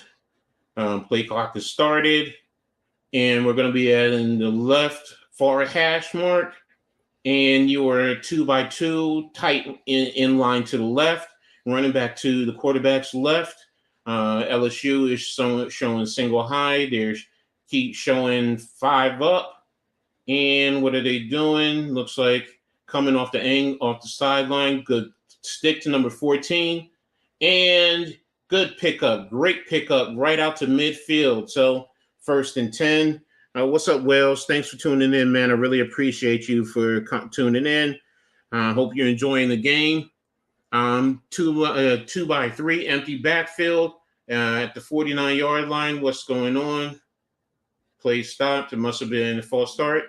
Play clock has started. And we're going to be at in the left far hash mark. And you are 2x2 tight in line to the left, running back to the quarterback's left. LSU is showing single high. They keep showing 5 up. And what are they doing? Looks like coming off the sideline. Good stick to number 14. And good pickup. Great pickup right out to midfield. So 1st and 10. What's up, Wells? Thanks for tuning in, man. I really appreciate you for tuning in. Hope you're enjoying the game. 2x3 empty backfield at the 49-yard line. What's going on? Play stopped. It must have been a false start.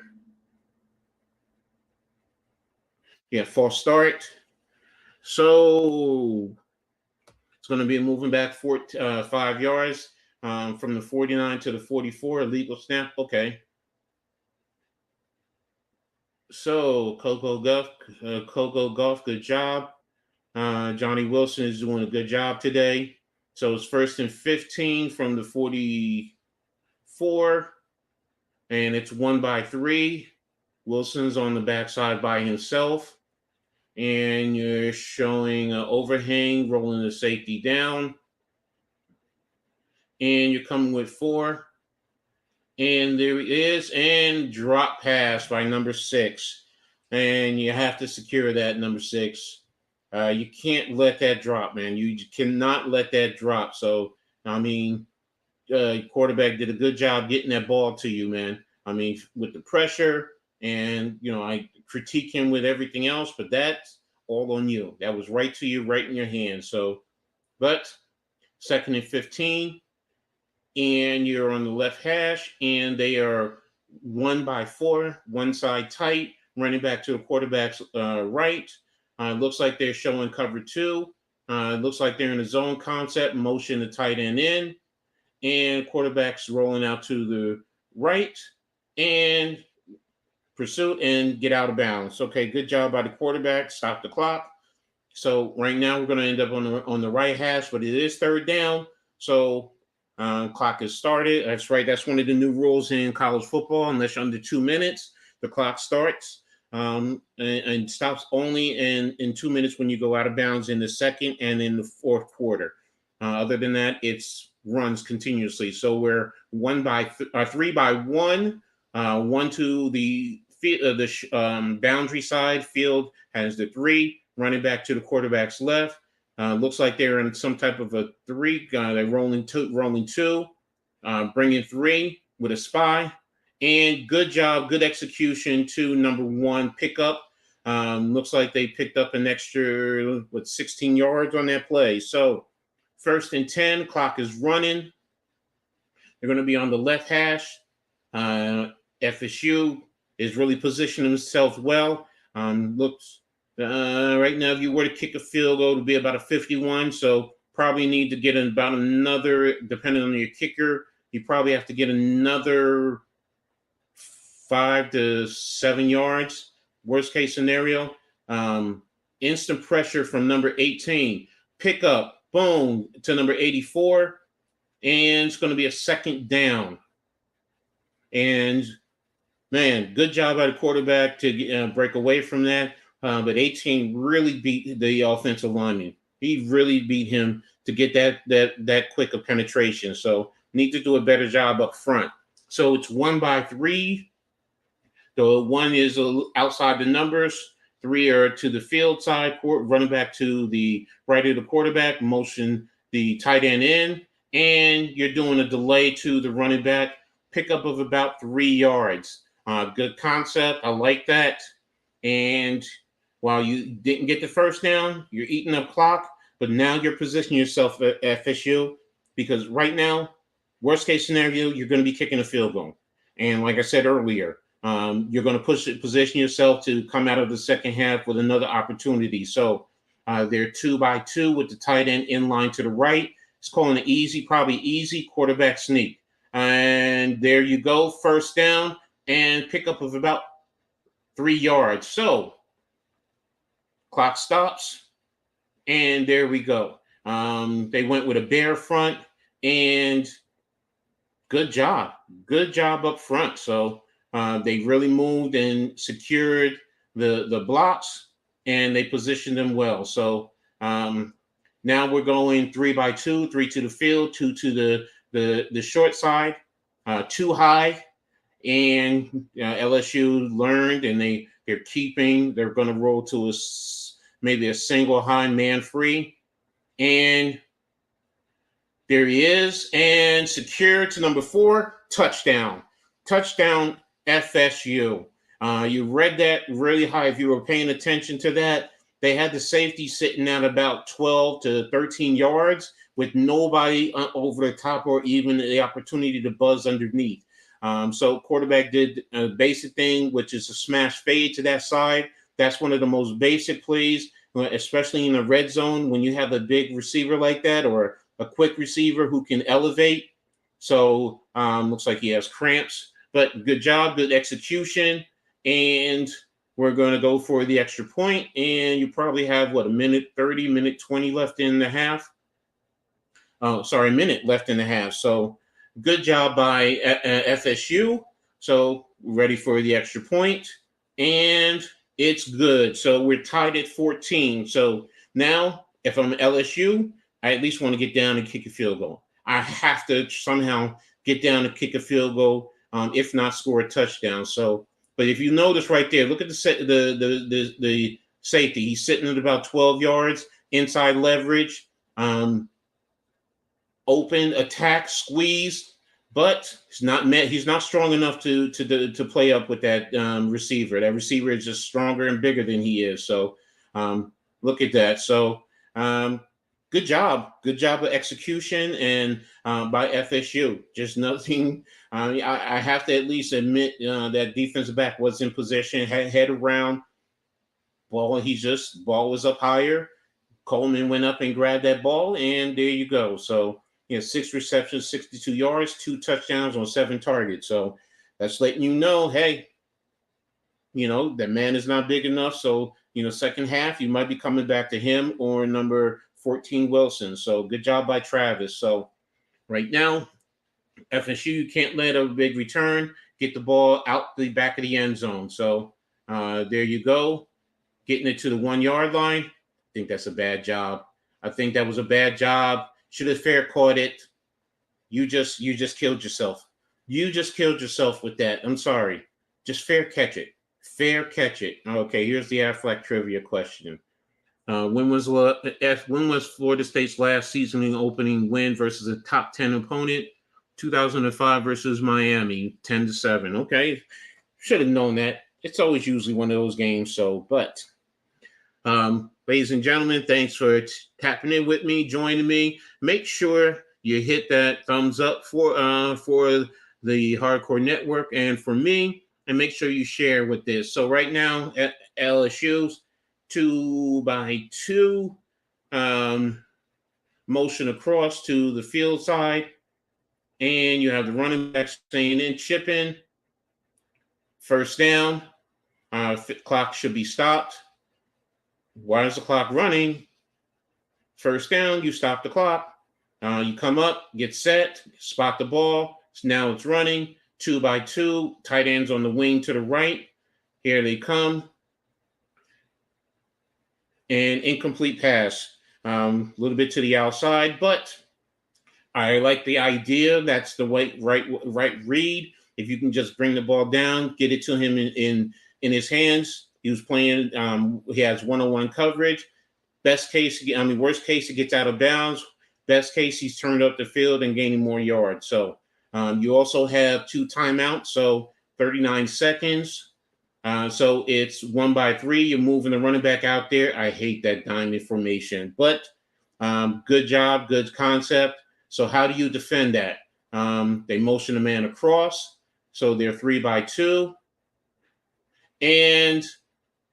Yeah, false start. So it's going to be moving back 5 yards from the 49 to the 44. Illegal snap. Okay. So Coco Golf, good job. Johnny Wilson is doing a good job today. So it's 1st and 15 from the 44, and it's 1x3. Wilson's on the backside by himself, and you're showing an overhang, rolling the safety down, and you're coming with 4. And there it is, and drop pass by number 6. And you have to secure that, number 6. You can't let that drop, man. You cannot let that drop. So, I mean, quarterback did a good job getting that ball to you, man. I mean, with the pressure, and, I critique him with everything else, but that's all on you. That was right to you, right in your hand. So, but 2nd and 15. And you're on the left hash, and they are 1x4, one side tight, running back to the quarterback's right. Looks like they're showing cover 2. Looks like they're in a zone concept, motion the tight end in, and quarterback's rolling out to the right, and pursuit and get out of bounds. Okay, good job by the quarterback. Stop the clock. So right now we're going to end up on the right hash, but it is 3rd down. So clock is started. That's right. That's one of the new rules in college football. Unless you're under 2 minutes, the clock starts and stops only in 2 minutes when you go out of bounds in the 2nd and in the 4th quarter. Other than that, it's runs continuously. So we're 3x1. 1 to the boundary side. Field has the 3. Running back to the quarterback's left. Looks like they're in some type of a 3. They're rolling 2, bringing 3 with a spy. And good job, good execution to number 1 pickup. Looks like they picked up an extra, 16 yards on that play. So 1st and 10, clock is running. They're going to be on the left hash. FSU is really positioning himself well. Looks right now, if you were to kick a field goal, it would be about a 51. So probably need to get about another, depending on your kicker, you probably have to get another 5 to 7 yards. Worst case scenario. Instant pressure from number 18. Pick up, boom, to number 84. And it's going to be a 2nd down. And, man, good job by the quarterback to break away from that. But 18 really beat the offensive lineman. He really beat him to get that quick of penetration. So need to do a better job up front. So it's 1x3. The 1 is outside the numbers. 3 are to the field side. Running back to the right of the quarterback. Motion the tight end in. And you're doing a delay to the running back. Pickup of about 3 yards. Good concept. I like that. And while you didn't get the 1st down, you're eating up clock, but now you're positioning yourself at FSU, because right now, worst case scenario, you're going to be kicking a field goal. And like I said earlier, you're going to position yourself to come out of the 2nd half with another opportunity. So they're 2x2 with the tight end in line to the right. It's calling it probably easy quarterback sneak. And there you go, 1st down and pickup of about 3 yards. So clock stops, and there we go. They went with a bare front and good job. Good job up front. So they really moved and secured the blocks, and they positioned them well. So now we're going 3-by-2, 3 to the field, 2 to the short side, 2 high, and LSU learned, and they're keeping. They're going to roll to maybe a single high man free, and there he is, and secure to number 4, touchdown. Touchdown FSU. You read that really high if you were paying attention to that. They had the safety sitting at about 12 to 13 yards with nobody over the top or even the opportunity to buzz underneath. So quarterback did a basic thing, which is a smash fade to that side. That's one of the most basic plays, especially in the red zone when you have a big receiver like that or a quick receiver who can elevate. So looks like he has cramps, but good job, good execution. And we're going to go for the extra point. And you probably have, a minute 30, minute 20 left in the half. Oh, sorry, a minute left in the half. So good job by FSU. So ready for the extra point. And it's good. So we're tied at 14. So now, if I'm LSU, I at least want to get down and kick a field goal. I have to somehow get down and kick a field goal, if not score a touchdown. So, but if you notice right there, look at the safety. He's sitting at about 12 yards, inside leverage, open, attack, squeeze, but he's not strong enough to play up with that receiver. That receiver is just stronger and bigger than he is. So look at that. So good job of execution and by FSU. Just nothing. I have to at least admit that defensive back was in position, head around. Ball was up higher. Coleman went up and grabbed that ball, and there you go. So 6 receptions, 62 yards, 2 touchdowns on 7 targets. So that's letting you know, hey, that man is not big enough. So, second half, you might be coming back to him or number 14 Wilson. So good job by Travis. So right now, FSU, you can't let a big return, get the ball out the back of the end zone. So there you go. Getting it to the 1-yard line. I think that's a bad job. I think that was a bad job. Should have fair caught it. You just killed yourself. You just killed yourself with that. I'm sorry. Just fair catch it. Fair catch it. Okay, here's the Aflac trivia question. When was Florida State's last season opening win versus a top 10 opponent? 2005 versus Miami, 10-7. Okay, should have known that. It's always usually one of those games. So, but ladies and gentlemen, thanks for tapping in with me, joining me. Make sure you hit that thumbs up for the Hardcore Network and for me, and make sure you share with this. So right now at LSU's 2-by-2 motion across to the field side, and you have the running back staying in, chipping. First down. Clock should be stopped. Why is the clock running? First down, you stop the clock. You come up, get set, spot the ball. Now it's running. 2-by-2, tight ends on the wing to the right. Here they come. And incomplete pass. A little bit to the outside, but I like the idea. That's the right read. If you can just bring the ball down, get it to him in his hands. He was playing. He has one-on-one coverage. Worst case, he gets out of bounds. Best case, he's turned up the field and gaining more yards. So you also have 2 timeouts, so 39 seconds. So it's 1-by-3. You're moving the running back out there. I hate that diamond formation, but good job, good concept. So how do you defend that? They motion a man across, so they're 3-by-2, and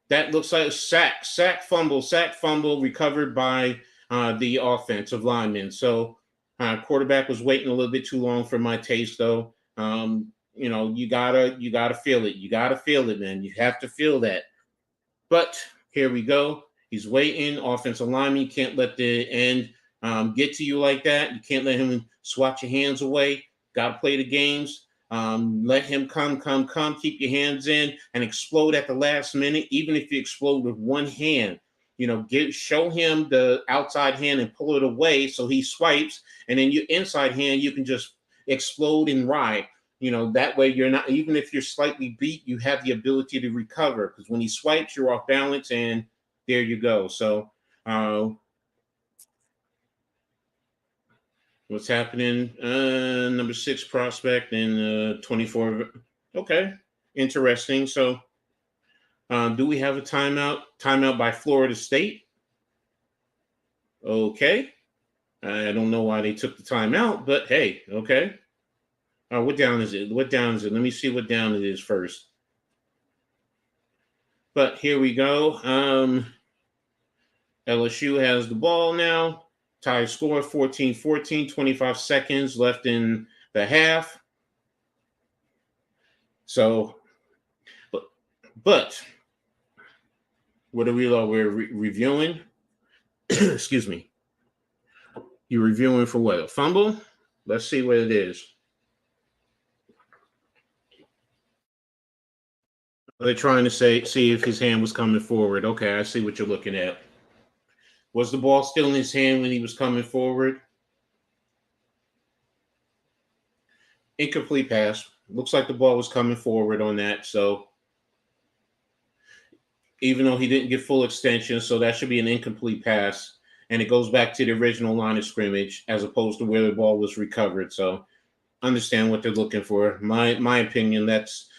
that looks like a sack fumble recovered by the offensive lineman. So quarterback was waiting a little bit too long for my taste, though. You gotta feel it. You gotta feel it, man. You have to feel that. But here we go. He's waiting. Offensive lineman, you can't let the end get to you like that. You can't let him swat your hands away. Got to play the games. Let him come. Keep your hands in and explode at the last minute. Even if you explode with one hand, show him the outside hand and pull it away so he swipes, and then your inside hand you can just explode and ride. That way you're not, even if you're slightly beat, you have the ability to recover, because when he swipes, you're off balance, and there you go. So, what's happening? Number 6 prospect and 24. Okay, interesting. So, do we have a timeout? Timeout by Florida State. Okay. I don't know why they took the timeout, but hey, okay. What down is it? Let me see what down it is first. But here we go. LSU has the ball now. Tie score 14-14, 25 seconds left in the half. So, but what are we're reviewing? Excuse me. You're reviewing for what? A fumble? Let's see what it is. They're trying to see if his hand was coming forward. Okay, I see what you're looking at. Was the ball still in his hand when he was coming forward? Incomplete pass. Looks like the ball was coming forward on that. So even though he didn't get full extension, so that should be an incomplete pass. And it goes back to the original line of scrimmage as opposed to where the ball was recovered. So understand what they're looking for. My opinion, that's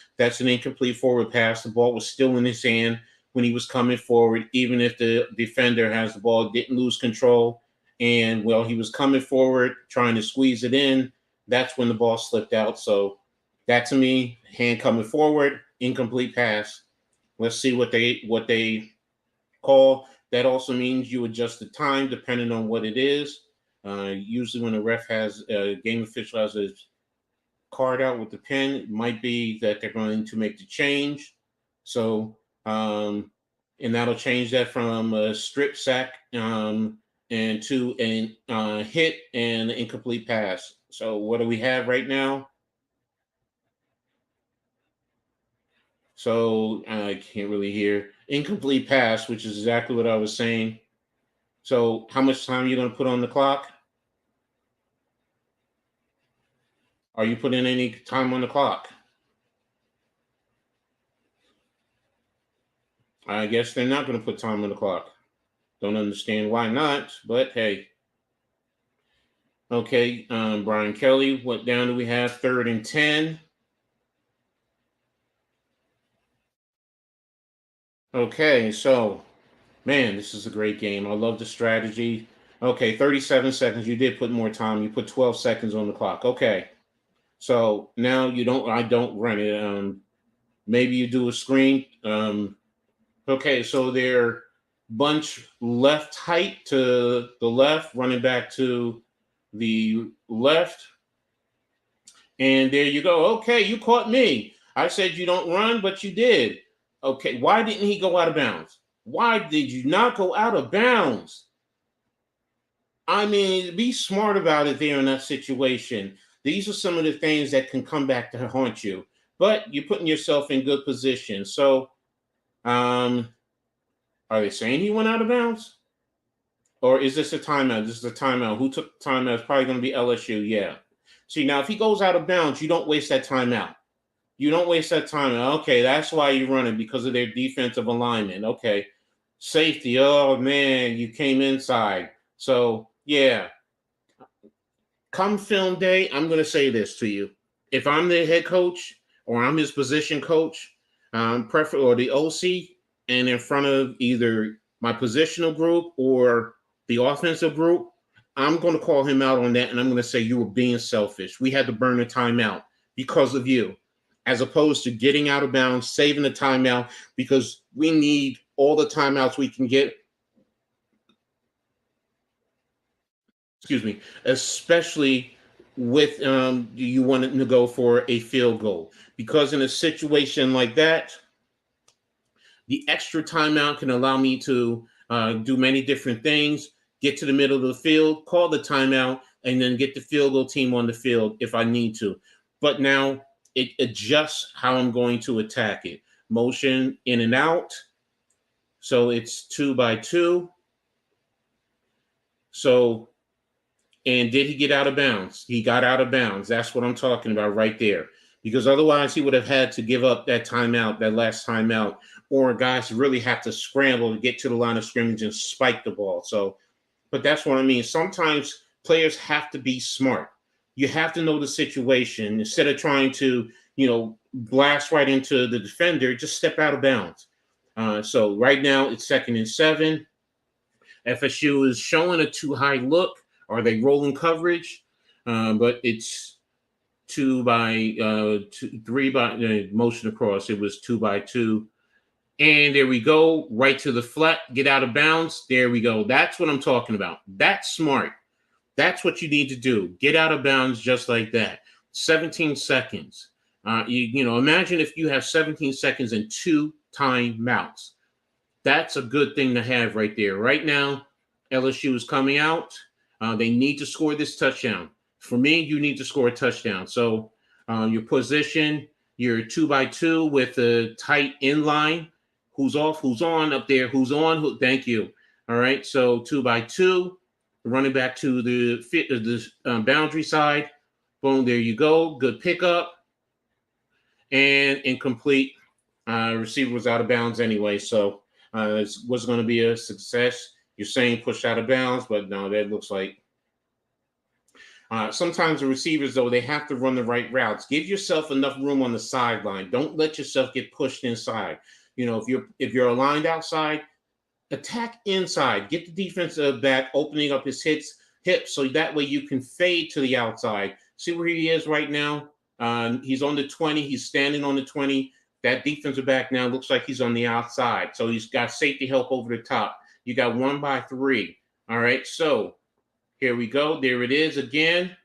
an incomplete forward pass. The ball was still in his hand when he was coming forward, even if the defender has the ball, didn't lose control. And while he was coming forward, trying to squeeze it in, that's when the ball slipped out. So that, to me, hand coming forward, incomplete pass. Let's see what they call. That also means you adjust the time depending on what it is. Usually when a ref has a game official has a card out with the pen, it might be that they're going to make the change. So, and that'll change that from a strip sack and to a hit and an incomplete pass. So what do we have right now? So I can't really hear. Incomplete pass, which is exactly what I was saying. So how much time are you going to put on the clock? Are you putting any time on the clock? I guess they're not going to put time on the clock. Don't understand why not, but hey. Okay, Brian Kelly, what down do we have? 3rd and 10. Okay, so, man, this is a great game. I love the strategy. Okay, 37 seconds. You did put more time. You put 12 seconds on the clock. Okay. So now I don't run it. Maybe you do a screen. Okay, so they're bunch left height to the left, running back to the left. And there you go. Okay, you caught me. I said you don't run, but you did. Okay, why didn't he go out of bounds? Why did you not go out of bounds? I mean, be smart about it there in that situation. These are some of the things that can come back to haunt you, but you're putting yourself in good position. So, are they saying he went out of bounds? Or is this a timeout? This is a timeout. Who took the timeout? It's probably going to be LSU. Yeah. See, now if he goes out of bounds, you don't waste that timeout. You don't waste that timeout. Okay, that's why you're running, because of their defensive alignment. Okay. Safety. Oh, man, you came inside. So, yeah. Come film day, I'm going to say this to you. If I'm the head coach or I'm his position coach, or the OC, and in front of either my positional group or the offensive group, I'm going to call him out on that, and I'm going to say you were being selfish. We had to burn the timeout because of you, as opposed to getting out of bounds, saving the timeout, because we need all the timeouts we can get. Excuse me, especially with you wanting to go for a field goal, because in a situation like that, the extra timeout can allow me to do many different things, get to the middle of the field, call the timeout, and then get the field goal team on the field if I need to. But now it adjusts how I'm going to attack it. Motion in and out. So it's 2x2. So, and did he get out of bounds? He got out of bounds. That's what I'm talking about right there. Because otherwise he would have had to give up that timeout, that last timeout, or guys really have to scramble to get to the line of scrimmage and spike the ball. So, but that's what I mean. Sometimes players have to be smart. You have to know the situation instead of trying to, blast right into the defender. Just step out of bounds. So right now it's 2nd and 7. FSU is showing a too high look. Are they rolling coverage? But it's 3 by motion across. It was 2x2. And there we go, right to the flat, get out of bounds. There we go. That's what I'm talking about. That's smart. That's what you need to do. Get out of bounds just like that. 17 seconds. Imagine if you have 17 seconds and 2 timeouts. That's a good thing to have right there. Right now, LSU is coming out. They need to score this touchdown. For me, you need to score a touchdown. So your position, you're 2x2 with a tight inline. Who's off? Who's on up there? Who's on? Thank you. All right. So 2x2, running back to the boundary side. Boom. There you go. Good pickup. And incomplete. Receiver was out of bounds anyway. So it was going to be a success. You're saying pushed out of bounds, but no, that looks like. Sometimes the receivers, though, they have to run the right routes. Give yourself enough room on the sideline. Don't let yourself get pushed inside. If you're aligned outside, attack inside. Get the defensive back opening up his hips so that way you can fade to the outside. See where he is right now? He's on the 20. He's standing on the 20. That defensive back now looks like he's on the outside. So he's got safety help over the top. You got 1x3. All right, so here we go. There it is again.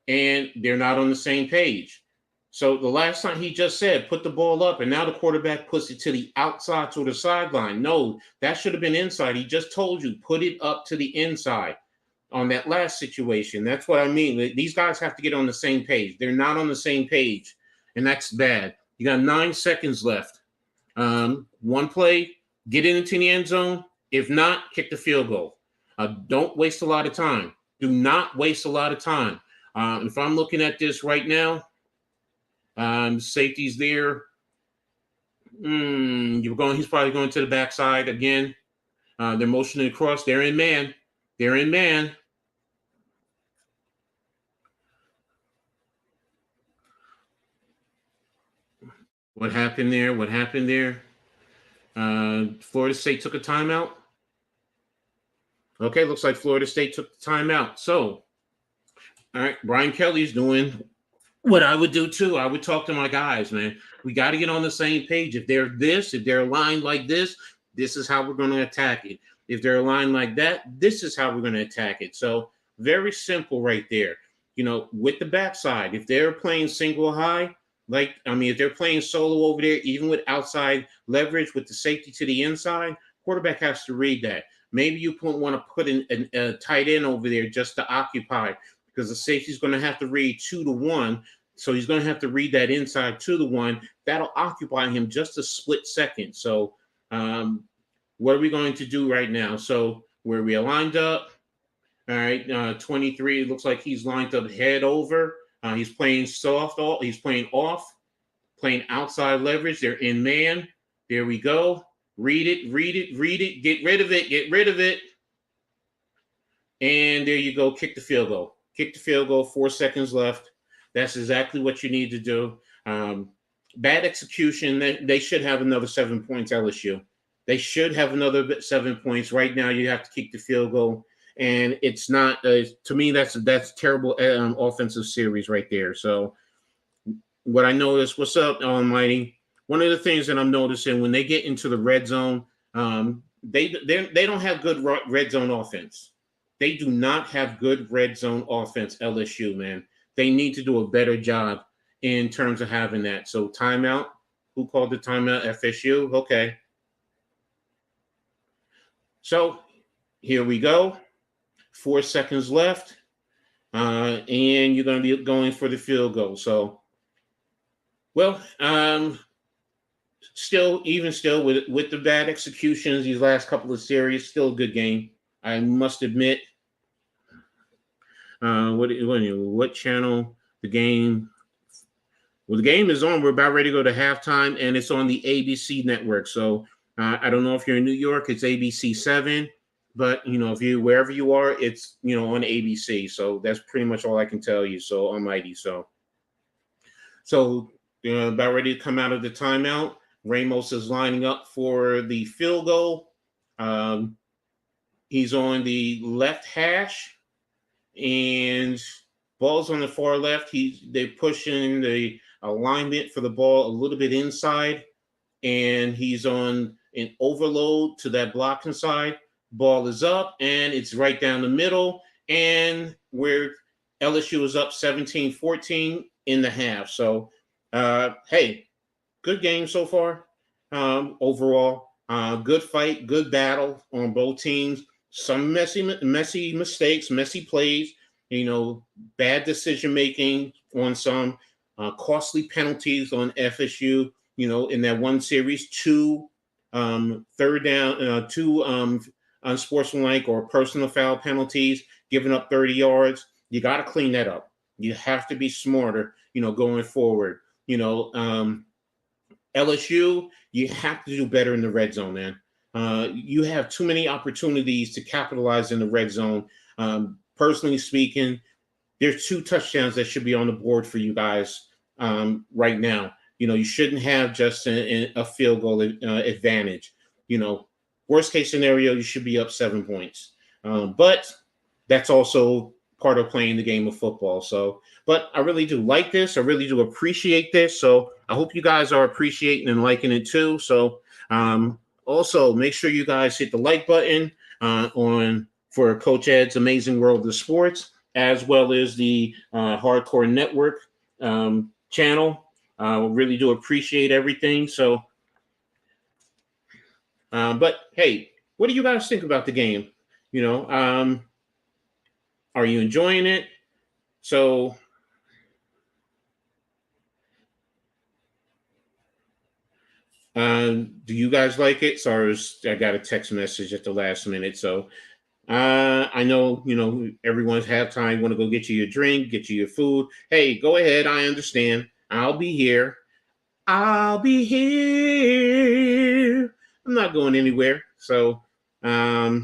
And they're not on the same page. So the last time he just said, put the ball up, and now the quarterback puts it to the outside to the sideline. No, that should have been inside. He just told you, put it up to the inside on that last situation. That's what I mean. These guys have to get on the same page. They're not on the same page, and that's bad. You got 9 seconds left. One play, get it into the end zone. If not, kick the field goal. Don't waste a lot of time. Do not waste a lot of time. If I'm looking at this right now, safety's there. He's probably going to the backside again. They're motioning across. They're in man. They're in man. What happened there? Florida State took a timeout. Okay, looks like Florida State took the timeout. So, all right, Brian Kelly's doing what I would do too. I would talk to my guys, man. We got to get on the same page. If they're aligned like this is how we're going to attack it. If they're aligned like that, this is how we're going to attack it. So very simple right there. With the backside, if they're playing single high, if they're playing solo over there, even with outside leverage with the safety to the inside, quarterback has to read that. Maybe you want to put a tight end over there just to occupy, because the safety's going to have to read 2-1. So he's going to have to read that inside 2-1. That'll occupy him just a split second. So what are we going to do right now? So where we aligned up, all right, 23, it looks like he's lined up head over. He's playing he's playing off, playing outside leverage. They're in man. There we go. Read it. Get rid of it. And there you go. Kick the field goal. 4 seconds left. That's exactly what you need to do. Bad execution. They should have another 7 points, LSU. They should have another 7 points. Right now, you have to kick the field goal. And it's not, to me, that's terrible offensive series right there. So what I noticed, what's up, Almighty? One of the things that I'm noticing when they get into the red zone, they don't have good red zone offense. They do not have good red zone offense, LSU, man. They need to do a better job in terms of having that. So timeout. Who called the timeout? FSU? Okay. So here we go. 4 seconds left. and you're going to be going for the field goal. So, well, still with the bad executions these last couple of series, still a good game. I must admit. What channel the game? Well, the game is on. We're about ready to go to halftime, and it's on the ABC network. So I don't know if you're in New York, it's ABC 7, but if you wherever you are, it's on ABC. So that's pretty much all I can tell you. So almighty. So about ready to come out of the timeout. Ramos is lining up for the field goal. He's on the left hash, and ball's on the far left. They're pushing the alignment for the ball a little bit inside, and he's on an overload to that blocking side. Ball is up, and it's right down the middle, and where LSU is up 17-14 in the half. So, hey, good game so far. Overall, good fight, good battle on both teams. Some messy mistakes, messy plays. Bad decision making on some, costly penalties on FSU. In that one series, two third down, two unsportsmanlike or personal foul penalties, giving up 30 yards. You got to clean that up. You have to be smarter, going forward. LSU, you have to do better in the red zone, man. You have too many opportunities to capitalize in the red zone. Personally speaking, there's 2 touchdowns that should be on the board for you guys right now. You shouldn't have just a field goal advantage. Worst case scenario, you should be up 7 points. But that's also part of playing the game of football. So, but I really do like this. I really do appreciate this. So I hope you guys are appreciating and liking it too. So also make sure you guys hit the like button for Coach Ed's Amazing World of Sports, as well as the Hardcore Network channel. Really do appreciate everything. So, but hey, what do you guys think about the game? Are you enjoying it? So, do you guys like it? Sorry, I got a text message at the last minute. So, I know, everyone's halftime. Want to go get you your drink, get you your food. Hey, go ahead. I understand. I'll be here. I'll be here. I'm not going anywhere. So, yeah,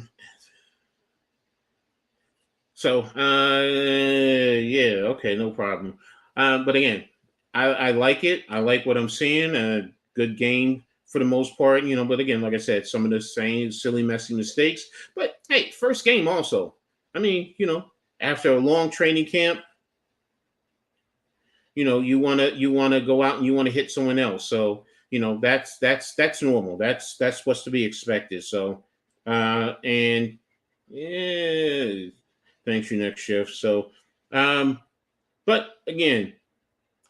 okay, no problem. But again, I like it. I like what I'm seeing. A good game for the most part, But again, like I said, some of the same silly, messy mistakes. But hey, first game also. I mean, after a long training camp, you wanna go out and you wanna hit someone else. So that's normal. That's what's to be expected. So, and yeah. Thanks, your next shift. So, but again,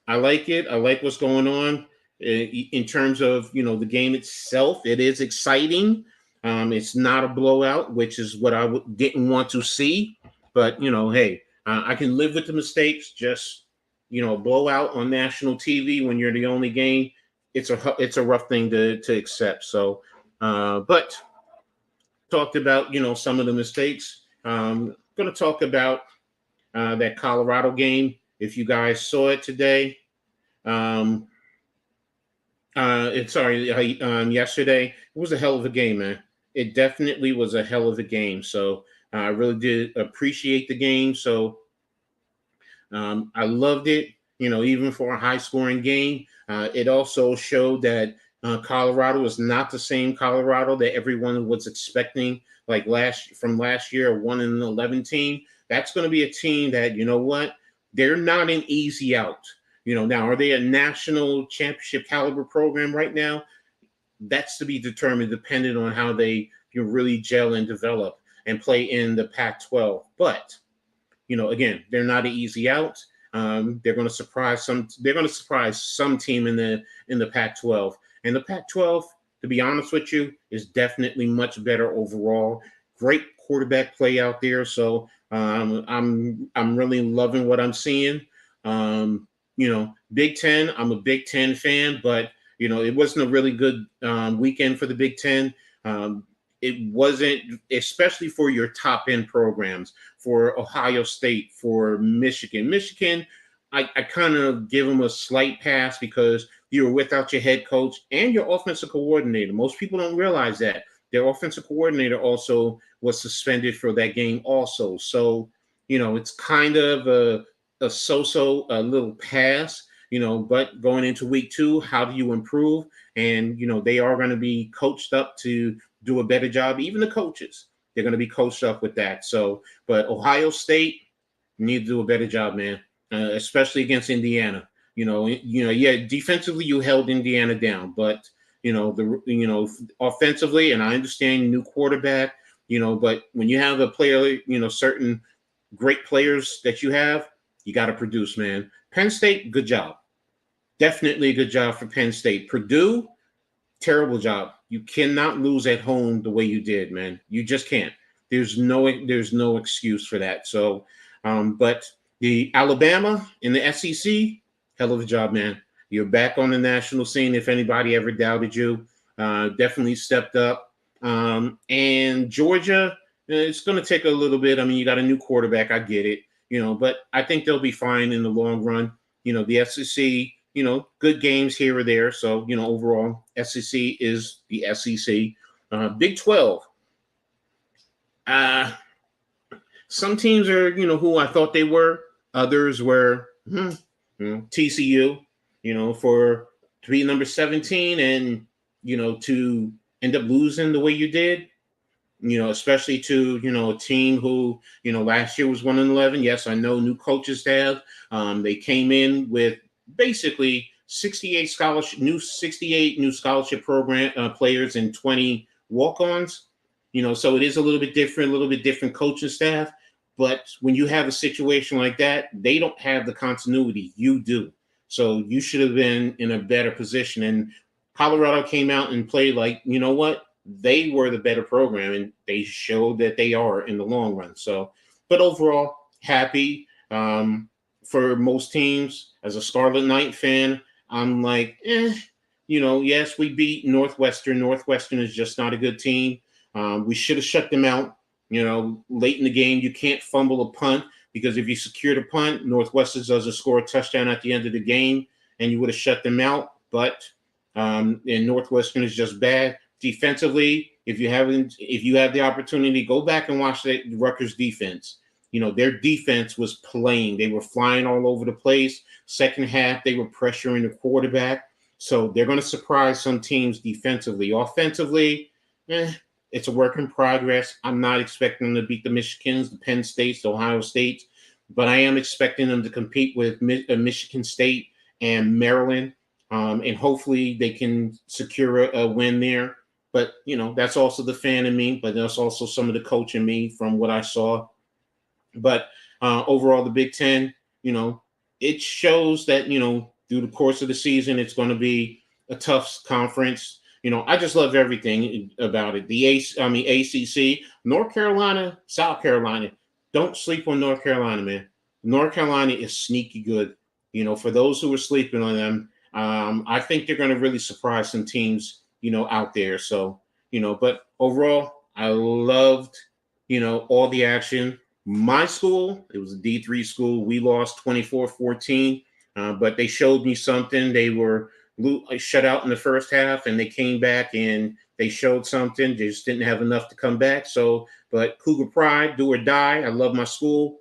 I like it. I like what's going on in terms of the game itself. It is exciting. It's not a blowout, which is what I didn't want to see. But hey, I can live with the mistakes. Just blowout on national TV when you're the only game. It's a rough thing to accept. So, but talked about some of the mistakes. Going to talk about that Colorado game. If you guys saw it today, yesterday, it was a hell of a game, man. It definitely was a hell of a game. So I really did appreciate the game. So I loved it. Even for a high scoring game, it also showed that Colorado is not the same Colorado that everyone was expecting. Like last year, a 1-11 team. That's going to be a team that they're not an easy out. Now are they a national championship caliber program right now? That's to be determined, depending on how they really gel and develop and play in the Pac-12. But again, they're not an easy out. They're going to surprise some. They're going to surprise some team in the Pac-12. And the Pac-12, to be honest with you, is definitely much better overall. Great quarterback play out there. So I'm really loving what I'm seeing. Big Ten. I'm a Big Ten fan, but it wasn't a really good weekend for the Big Ten. Um, it wasn't, especially for your top end programs, for Ohio State, for Michigan. I kind of give them a slight pass because you were without your head coach and your offensive coordinator. Most people don't realize that their offensive coordinator also was suspended for that game also. So, it's kind of a little pass, but going into week 2, how do you improve? And, they are going to be coached up to do a better job. Even the coaches, they're going to be coached up with that. So, but Ohio State need to do a better job, man, especially against Indiana. Yeah, defensively you held Indiana down, but offensively, and I understand new quarterback, but when you have a player, certain great players that you got to produce, man. Penn State, good job. Definitely a good job for Penn State. Purdue, terrible job. You cannot lose at home the way you did, man. You just can't. There's no excuse for that. So, but the Alabama in the SEC, hell of a job, man. You're back on the national scene. If anybody ever doubted you, definitely stepped up. And Georgia, it's going to take a little bit. I mean, you got a new quarterback. I get it, but I think they'll be fine in the long run. The SEC, good games here or there. So, overall, SEC is the SEC. Big 12. Some teams are, who I thought they were. Others were TCU, for to be number 17 and, to end up losing the way you did, especially to, a team who, last year was 1-11. Yes, I know new coaches have. They came in with basically 68 new scholarship program players and 20 walk-ons. So it is a little bit different coaching staff. But when you have a situation like that, they don't have the continuity. You do. So you should have been in a better position. And Colorado came out and played like, you know what? They were the better program, and they showed that they are in the long run. So, but overall, happy for most teams. As a Scarlet Knight fan, I'm like, yes, we beat Northwestern. Northwestern is just not a good team. We should have shut them out. Late in the game, you can't fumble a punt because if you secure the punt, Northwestern doesn't score a touchdown at the end of the game, and you would have shut them out. But and Northwestern is just bad defensively. If you have the opportunity, go back and watch the Rutgers defense. Their defense was playing. They were flying all over the place. Second half, they were pressuring the quarterback. So they're going to surprise some teams defensively. Offensively, it's a work in progress. I'm not expecting them to beat the Michigans, the Penn States, the Ohio States, but I am expecting them to compete with Michigan State and Maryland, and hopefully they can secure a win there. But, that's also the fan in me, but that's also some of the coach in me from what I saw. But overall, the Big Ten, it shows that, through the course of the season, it's going to be a tough conference. I just love everything about it. ACC, North Carolina, South Carolina. Don't sleep on North Carolina, man. North Carolina is sneaky good. For those who are sleeping on them, I think they're going to really surprise some teams, out there. So, but overall, I loved, all the action. My school, it was a D3 school. We lost 24-14, but they showed me something. They were shut out in the first half, and they came back and they showed something. They just didn't have enough to come back. So, but Cougar Pride, do or die. I love my school,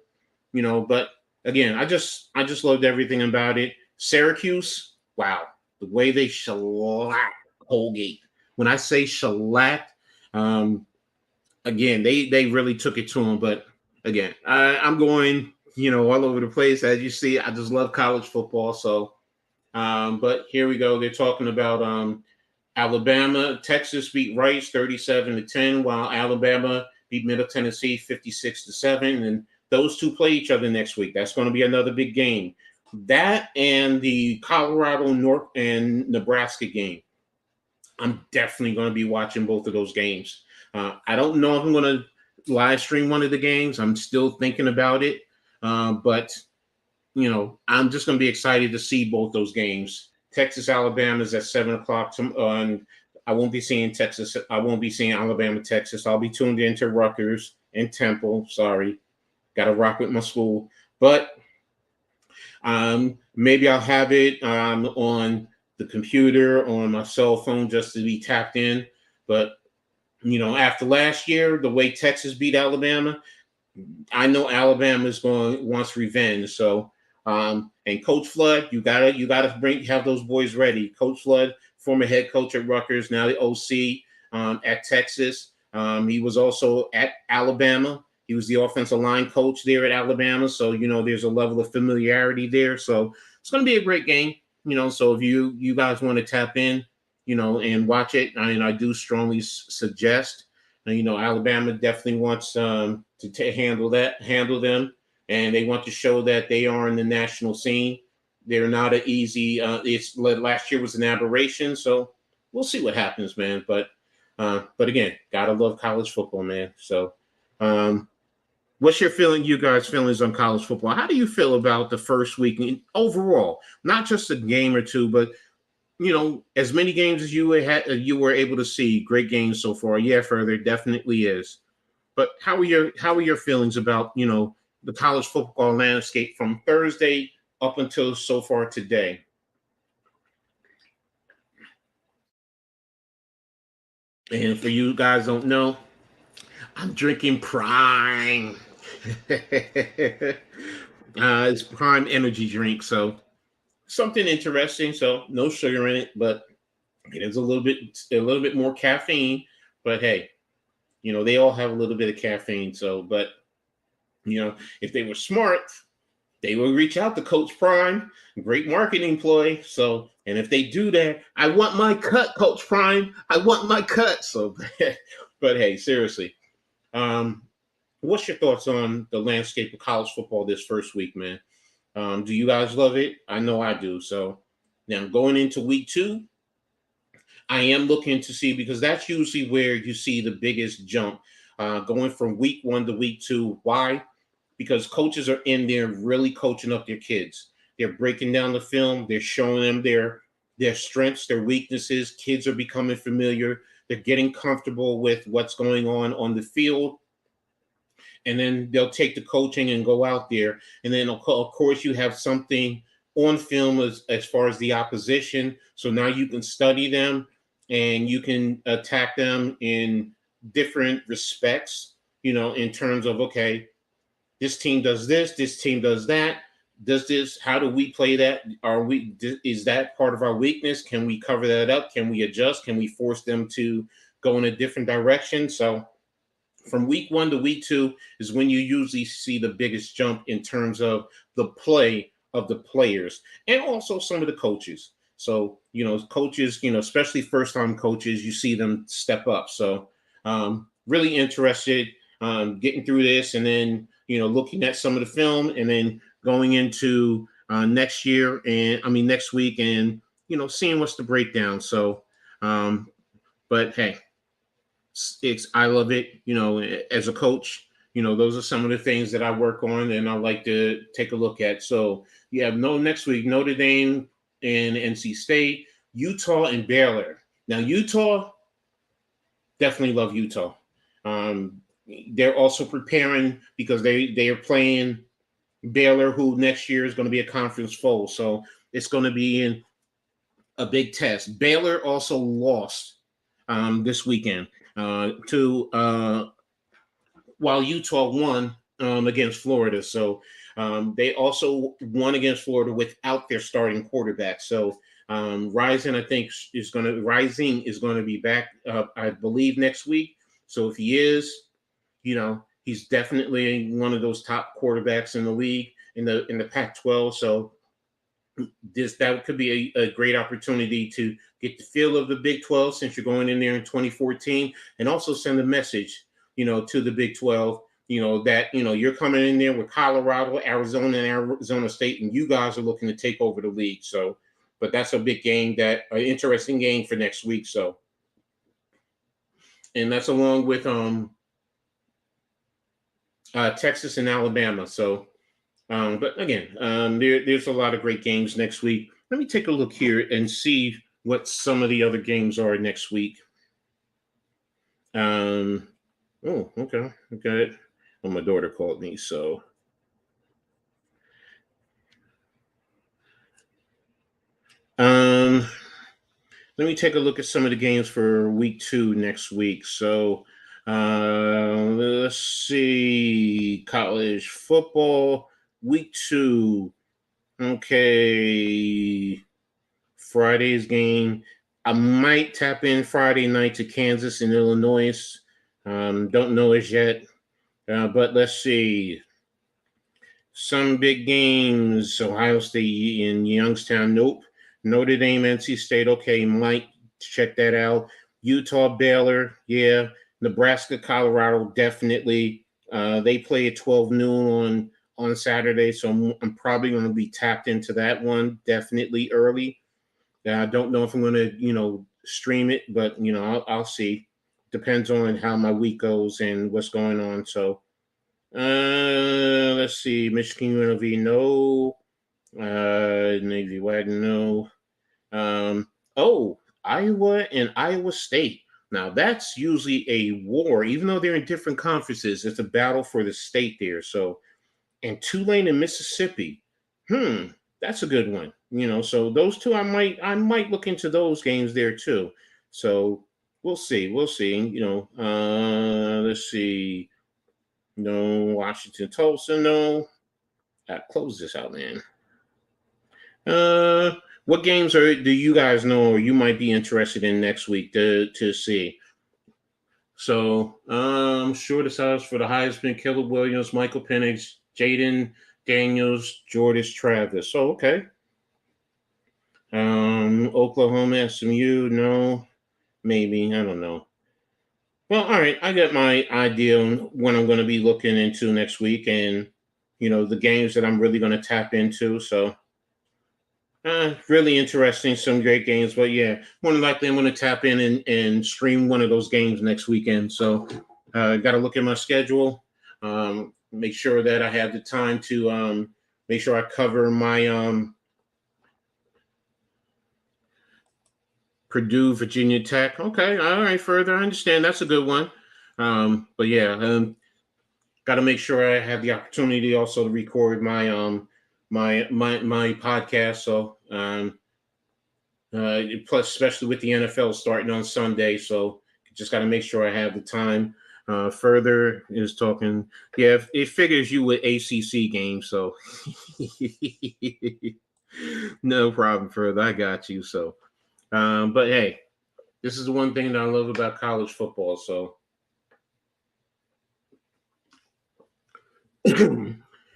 but again, I just loved everything about it. Syracuse, wow, the way they shellacked Colgate. When I say shellacked, again, they really took it to them. But again, I'm going, all over the place. As you see, I just love college football. So, but here we go. They're talking about Alabama. Texas beat Rice 37-10, while Alabama beat Middle Tennessee 56-7. And those two play each other next week. That's going to be another big game. That and the Colorado North and Nebraska game. I'm definitely going to be watching both of those games. I don't know if I'm going to live stream one of the games. I'm still thinking about it, but I'm just going to be excited to see both those games. Texas Alabama is at 7 o'clock. I won't be seeing Texas. I won't be seeing Alabama Texas. I'll be tuned into Rutgers and Temple. Sorry, got to rock with my school, but maybe I'll have it on the computer, on my cell phone, just to be tapped in. But after last year, the way Texas beat Alabama, I know Alabama wants revenge. So, and Coach Flood, you gotta have those boys ready. Coach Flood, former head coach at Rutgers, now the OC at Texas. He was also at Alabama. He was the offensive line coach there at Alabama. So, there's a level of familiarity there. So it's going to be a great game. So if you guys want to tap in, and watch it, I do strongly suggest. Alabama definitely wants to handle them, and they want to show that they are in the national scene. They're not an easy. Last year was an aberration, so we'll see what happens, man. But again, gotta love college football, man. So, what's your feelings on college football? How do you feel about the first week overall? Not just a game or two, but as many games as you were able to see, great games so far. Yeah, further definitely is. But how are your feelings about the college football landscape from Thursday up until so far today? And for you guys don't know, I'm drinking Prime. It's Prime energy drink, so something interesting. So no sugar in it, but it is a little bit more caffeine. But hey, they all have a little bit of caffeine. So, but if they were smart, they will reach out to Coach Prime, great marketing ploy. So, and if they do that, I want my cut, Coach Prime. I want my cut. So, but hey, seriously, what's your thoughts on the landscape of college football this first week, man? Do you guys love it? I know I do. So now going into week 2, I am looking to see, because that's usually where you see the biggest jump, going from week 1 to week 2. Why? Because coaches are in there really coaching up their kids. They're breaking down the film. They're showing them their strengths, their weaknesses. Kids are becoming familiar. They're getting comfortable with what's going on the field. And then they'll take the coaching and go out there. And then, of course, you have something on film as far as the opposition. So now you can study them and you can attack them in different respects, in terms of, okay, this team does this team does that. Does this, how do we play that? Is that part of our weakness? Can we cover that up? Can we adjust? Can we force them to go in a different direction? So from week 1 to week 2 is when you usually see the biggest jump in terms of the play of the players and also some of the coaches. So, coaches, especially first-time coaches, you see them step up. So really interested getting through this, and then, looking at some of the film, and then going into next week, and, seeing what's the breakdown. So, but hey, I love it. As a coach, those are some of the things that I work on and I like to take a look at. So you have next week, Notre Dame and NC State, Utah and Baylor. Now, Utah, definitely love Utah. They're also preparing because they are playing Baylor, who next year is going to be a conference foe. So it's going to be in a big test. Baylor also lost this weekend while Utah won against Florida. So they also won against Florida without their starting quarterback. So Rising is going to be back, I believe, next week. So if he is, he's definitely one of those top quarterbacks in the league in the Pac-12. So that could be a great opportunity to get the feel of the Big 12, since you're going in there in 2014, and also send a message, to the Big 12, that, you're coming in there with Colorado, Arizona, and Arizona State, and you guys are looking to take over the league. So, but that's a big game, an interesting game for next week. So, and that's along with Texas and Alabama. So, but again, there's a lot of great games next week. Let me take a look here and see what some of the other games are next week. Oh, okay, okay. Well, my daughter called me, so um, let me take a look at some of the games for week 2 next week. So, let's see, college football week 2. Okay, Friday's game. I might tap in Friday night to Kansas and Illinois. Don't know as yet, but let's see. Some big games. Ohio State in Youngstown. Nope. Notre Dame, NC State. Okay, might check that out. Utah, Baylor. Yeah. Nebraska, Colorado. Definitely. They play at 12 noon on Saturday, so I'm probably going to be tapped into that one. Definitely early. I don't know if I'm going to stream it, but I'll see. Depends on how my week goes and what's going on. So let's see. Michigan UNLV, no. Navy Wagon, no. Oh, Iowa and Iowa State. Now that's usually a war, even though they're in different conferences. It's a battle for the state there. So, and Tulane and Mississippi. That's a good one. So those two, I might look into those games there too. So we'll see. We'll see. Let's see. No, Washington, Tulsa, no. Close this out, man. What games do you guys know or you might be interested in next week to see? So, shortest hours for the Heisman: Caleb Williams, Michael Penix, Jaden Daniels, Jordan Travis. So, okay. Oklahoma, SMU, no, maybe, I don't know. Well, all right, I got my idea on what I'm going to be looking into next week, and the games that I'm really going to tap into. So, really interesting, some great games. But yeah, more than likely, I'm going to tap in and stream one of those games next weekend. So, got to look at my schedule, make sure that I have the time to make sure I cover my Purdue, Virginia Tech. Okay, all right, further. I understand. That's a good one. But yeah, got to make sure I have the opportunity also to record my podcast. So plus, especially with the NFL starting on Sunday, so just got to make sure I have the time. Further is talking. Yeah, it figures you with ACC games, so no problem. Further, I got you. So, but hey, this is the one thing that I love about college football. So,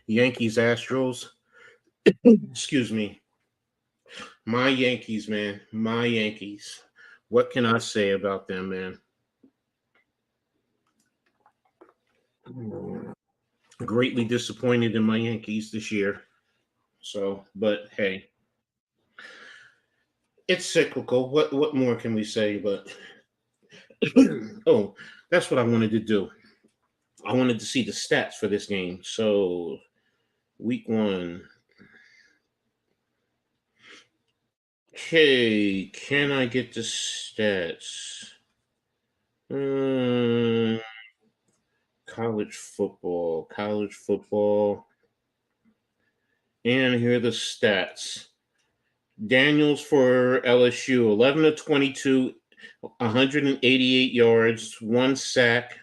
Yankees, Astros. Excuse me. My Yankees, man. My Yankees. What can I say about them, man? Greatly disappointed in my Yankees this year. So, but hey, it's cyclical. What more can we say? But oh, that's what I wanted to do. I wanted to see the stats for this game. So, week 1. Okay, can I get the stats? Um, college football. And here are the stats. Daniels for LSU, 11 to 22, 188 yards, 1 sack.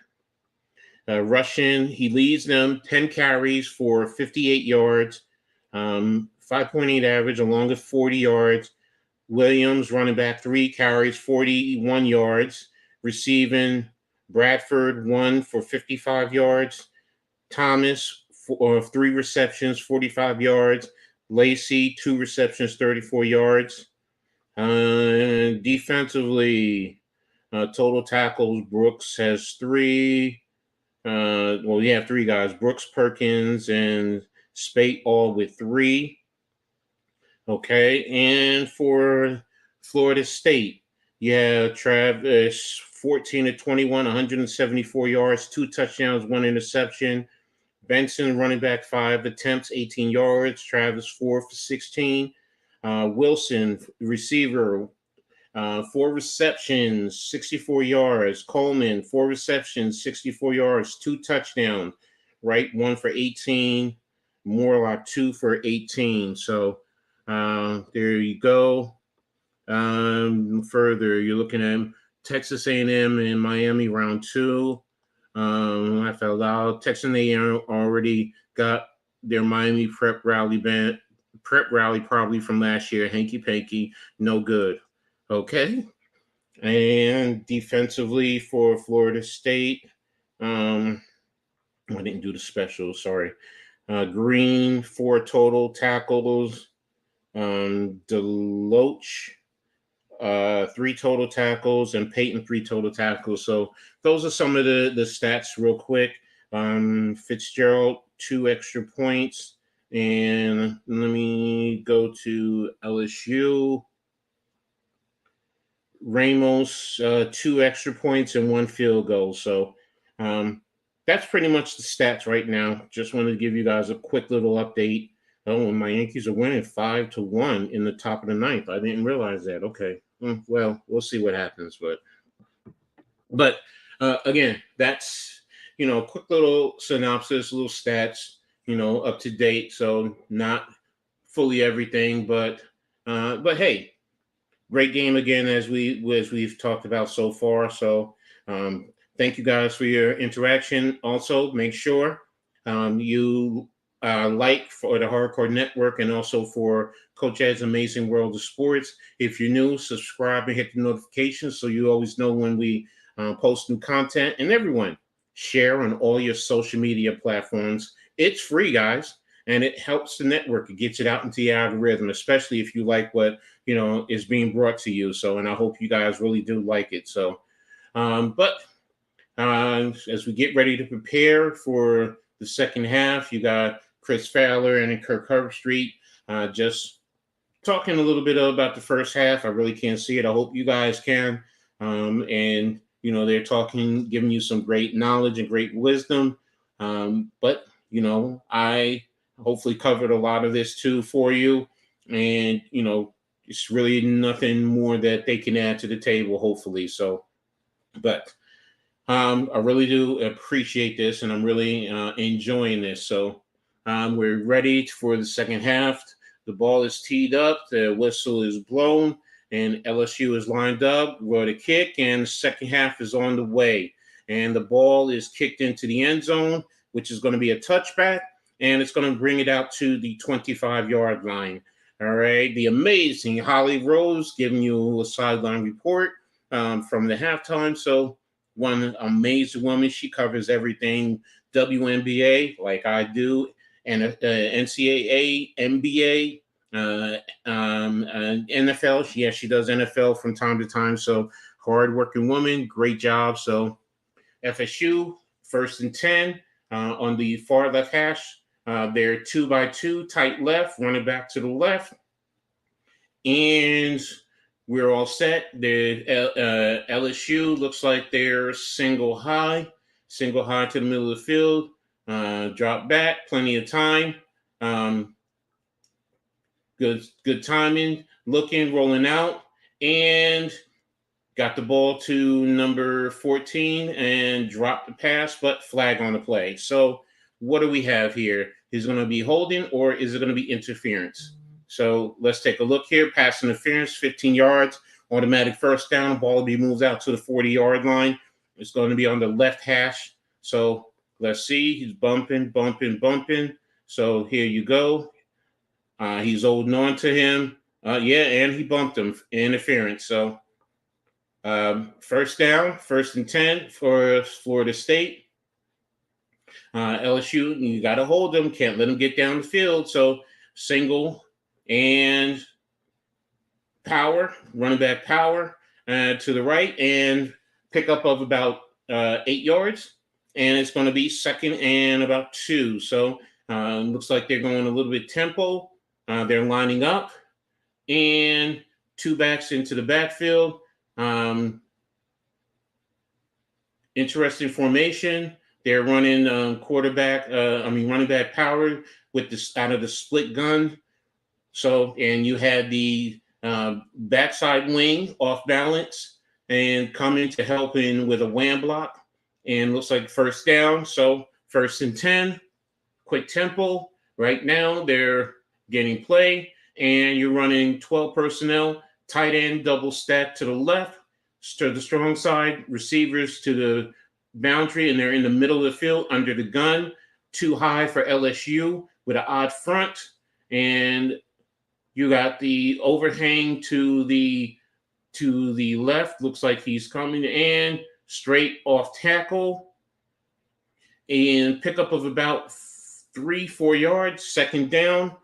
Russian, he leads them 10 carries for 58 yards, 5.8 average, along with 40 yards. Williams, running back, 3 carries, 41 yards. Receiving, Bradford, 1 for 55 yards. Thomas, 3 receptions, 45 yards. Lacey, 2 receptions, 34 yards. Defensively, total tackles, Brooks has 3. Well, you have 3 guys: Brooks, Perkins, and Spate, all with 3. Okay, and for Florida State, yeah, Travis, 14 to 21, 174 yards, 2 touchdowns, 1 interception. Benson, running back, 5 attempts, 18 yards. Travis, 4 for 16. Wilson, receiver, 4 receptions, 64 yards. Coleman, 4 receptions, 64 yards, 2 touchdowns. Right, 1 for 18. Morlock, 2 for 18. So there you go. Further, you're looking at Texas A&M and Miami round 2. I felt out. Texas A&M already got their Miami prep rally probably from last year. Hanky panky, no good. Okay. And defensively for Florida State, I didn't do the special. Sorry. Green, 4 total tackles. Deloach, 3 total tackles, and Peyton, 3 total tackles. So those are some of the stats real quick. Fitzgerald, 2 extra points. And let me go to LSU. Ramos, 2 extra points and 1 field goal. So that's pretty much the stats right now. Just wanted to give you guys a quick little update. Oh, my Yankees are winning 5-1 in the top of the ninth. I didn't realize that. Okay. Well, we'll see what happens. But again, that's, quick little synopsis, little stats, up to date. So not fully everything, but hey, great game again, as we've talked about so far. So thank you guys for your interaction. Also, make sure you like for the Hardcore Network and also for Coach Ed's Amazing World of Sports. If you're new, subscribe and hit the notifications so you always know when we post new content. And everyone, share on all your social media platforms. It's free, guys, and it helps the network. It gets it out into the algorithm, especially if you like what is being brought to you. So, and I hope you guys really do like it. So, but as we get ready to prepare for the second half, you got Chris Fowler and Kirk Herbstreit just talking a little bit about the first half. I really can't see it. I hope you guys can. And they're talking, giving you some great knowledge and great wisdom. But I hopefully covered a lot of this too for you. And it's really nothing more that they can add to the table, hopefully. So, but I really do appreciate this, and I'm really enjoying this. So we're ready for the second half. The ball is teed up, the whistle is blown, and LSU is lined up for the kick, and the second half is on the way. And the ball is kicked into the end zone, which is going to be a touchback, and it's going to bring it out to the 25-yard line. All right, the amazing Holly Rose giving you a sideline report from the halftime. So one amazing woman. She covers everything WNBA like I do, and NCAA, NBA, NFL. Yeah, she does NFL from time to time. So hardworking woman, great job. So FSU, 1st and 10 on the far left hash. They're 2-by-2, tight left, running back to the left. And we're all set. The LSU looks like they're single high to the middle of the field. Drop back, plenty of time. Good timing. Looking, rolling out, and got the ball to number 14 and dropped the pass, but flag on the play. So what do we have here? Is it going to be holding or is it going to be interference? So let's take a look here. Pass interference, 15 yards, automatic first down. Ball will be moved out to the 40-yard line. It's going to be on the left hash. So let's see. He's bumping. So here you go. He's holding on to him. And he bumped him. Interference. So first down, 1st and 10 for Florida State. LSU, you got to hold them. Can't let them get down the field. So single and power, running back power to the right, and pickup of about 8 yards. And it's going to be 2nd and about 2. So looks like they're going a little bit tempo. They're lining up, and 2 backs into the backfield. Interesting formation. They're running running back power with this out of the split gun. So, and you had the backside wing off balance and coming to help in with a wham block. And looks like first down. So, 1st and 10, quick tempo. Right now, they're getting play, and you're running 12 personnel, tight end double stack to the left, to the strong side, receivers to the boundary, and they're in the middle of the field under the gun. Too high for LSU with an odd front, and you got the overhang to the left. Looks like he's coming and straight off tackle and pickup of about 3-4 yards. 2nd down.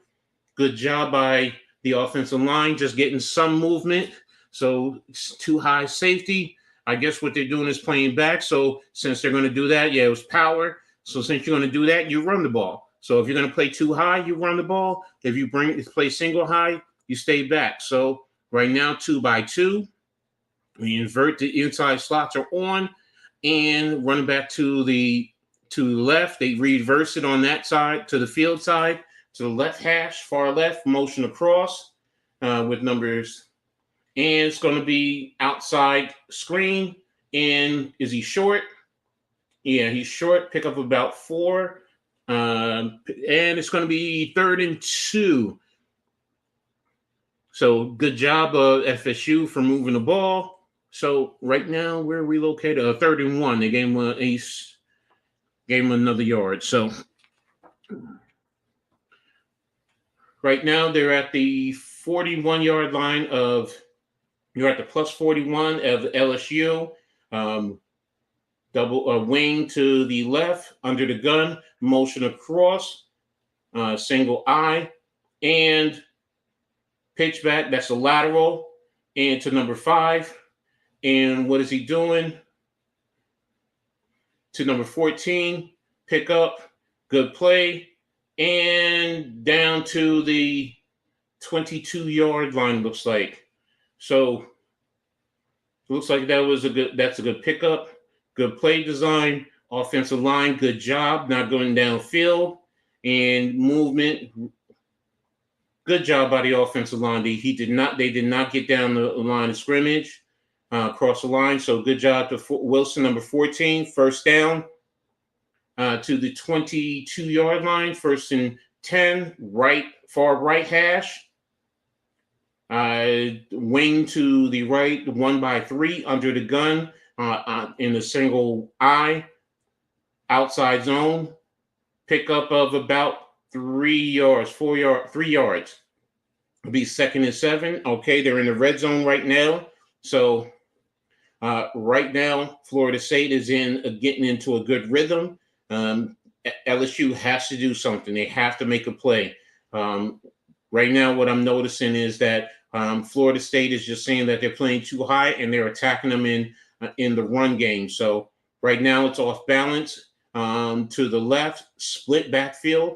Good job by the offensive line, just getting some movement. So it's too high safety. I guess what they're doing is playing back. So since they're going to do that, yeah, it was power. So since you're going to do that, you run the ball. So if you're going to play too high, you run the ball. If you play single high, you stay back. So right now, 2-by-2. We invert the inside slots are on, and running back to the left. They reverse it on that side to the field side, to the left hash, far left, motion across with numbers. And it's going to be outside screen. And is he short? Yeah, he's short. Pick up about 4. And it's going to be 3rd and 2. So good job, FSU, for moving the ball. So right now, where are we located? 3rd and 1. They gave him an ace, gave him another yard. So right now, they're at the 41-yard line of. You're at the plus 41 of LSU. Double wing to the left under the gun, motion across, single eye, and pitch back. That's a lateral, and to number 5. And what is he doing? To number 14, pick up, good play, and down to the 22-yard line. Looks like. So looks like that's a good pickup, good play design, offensive line, good job, not going downfield, and movement. Good job by the offensive line. They did not get down the line of scrimmage, across the line. So good job to Wilson, number 14, 1st down to the 22-yard line, 1st and 10, far right hash. Wing to the right, 1-by-3 under the gun in a single eye, outside zone, pickup of about 3 yards, 3 yards. It'll be 2nd and 7. Okay, they're in the red zone right now. So right now, Florida State is getting into a good rhythm. LSU has to do something. They have to make a play. Right now, what I'm noticing is that Florida State is just saying that they're playing too high and they're attacking them in the run game. So right now it's off balance to the left, split backfield.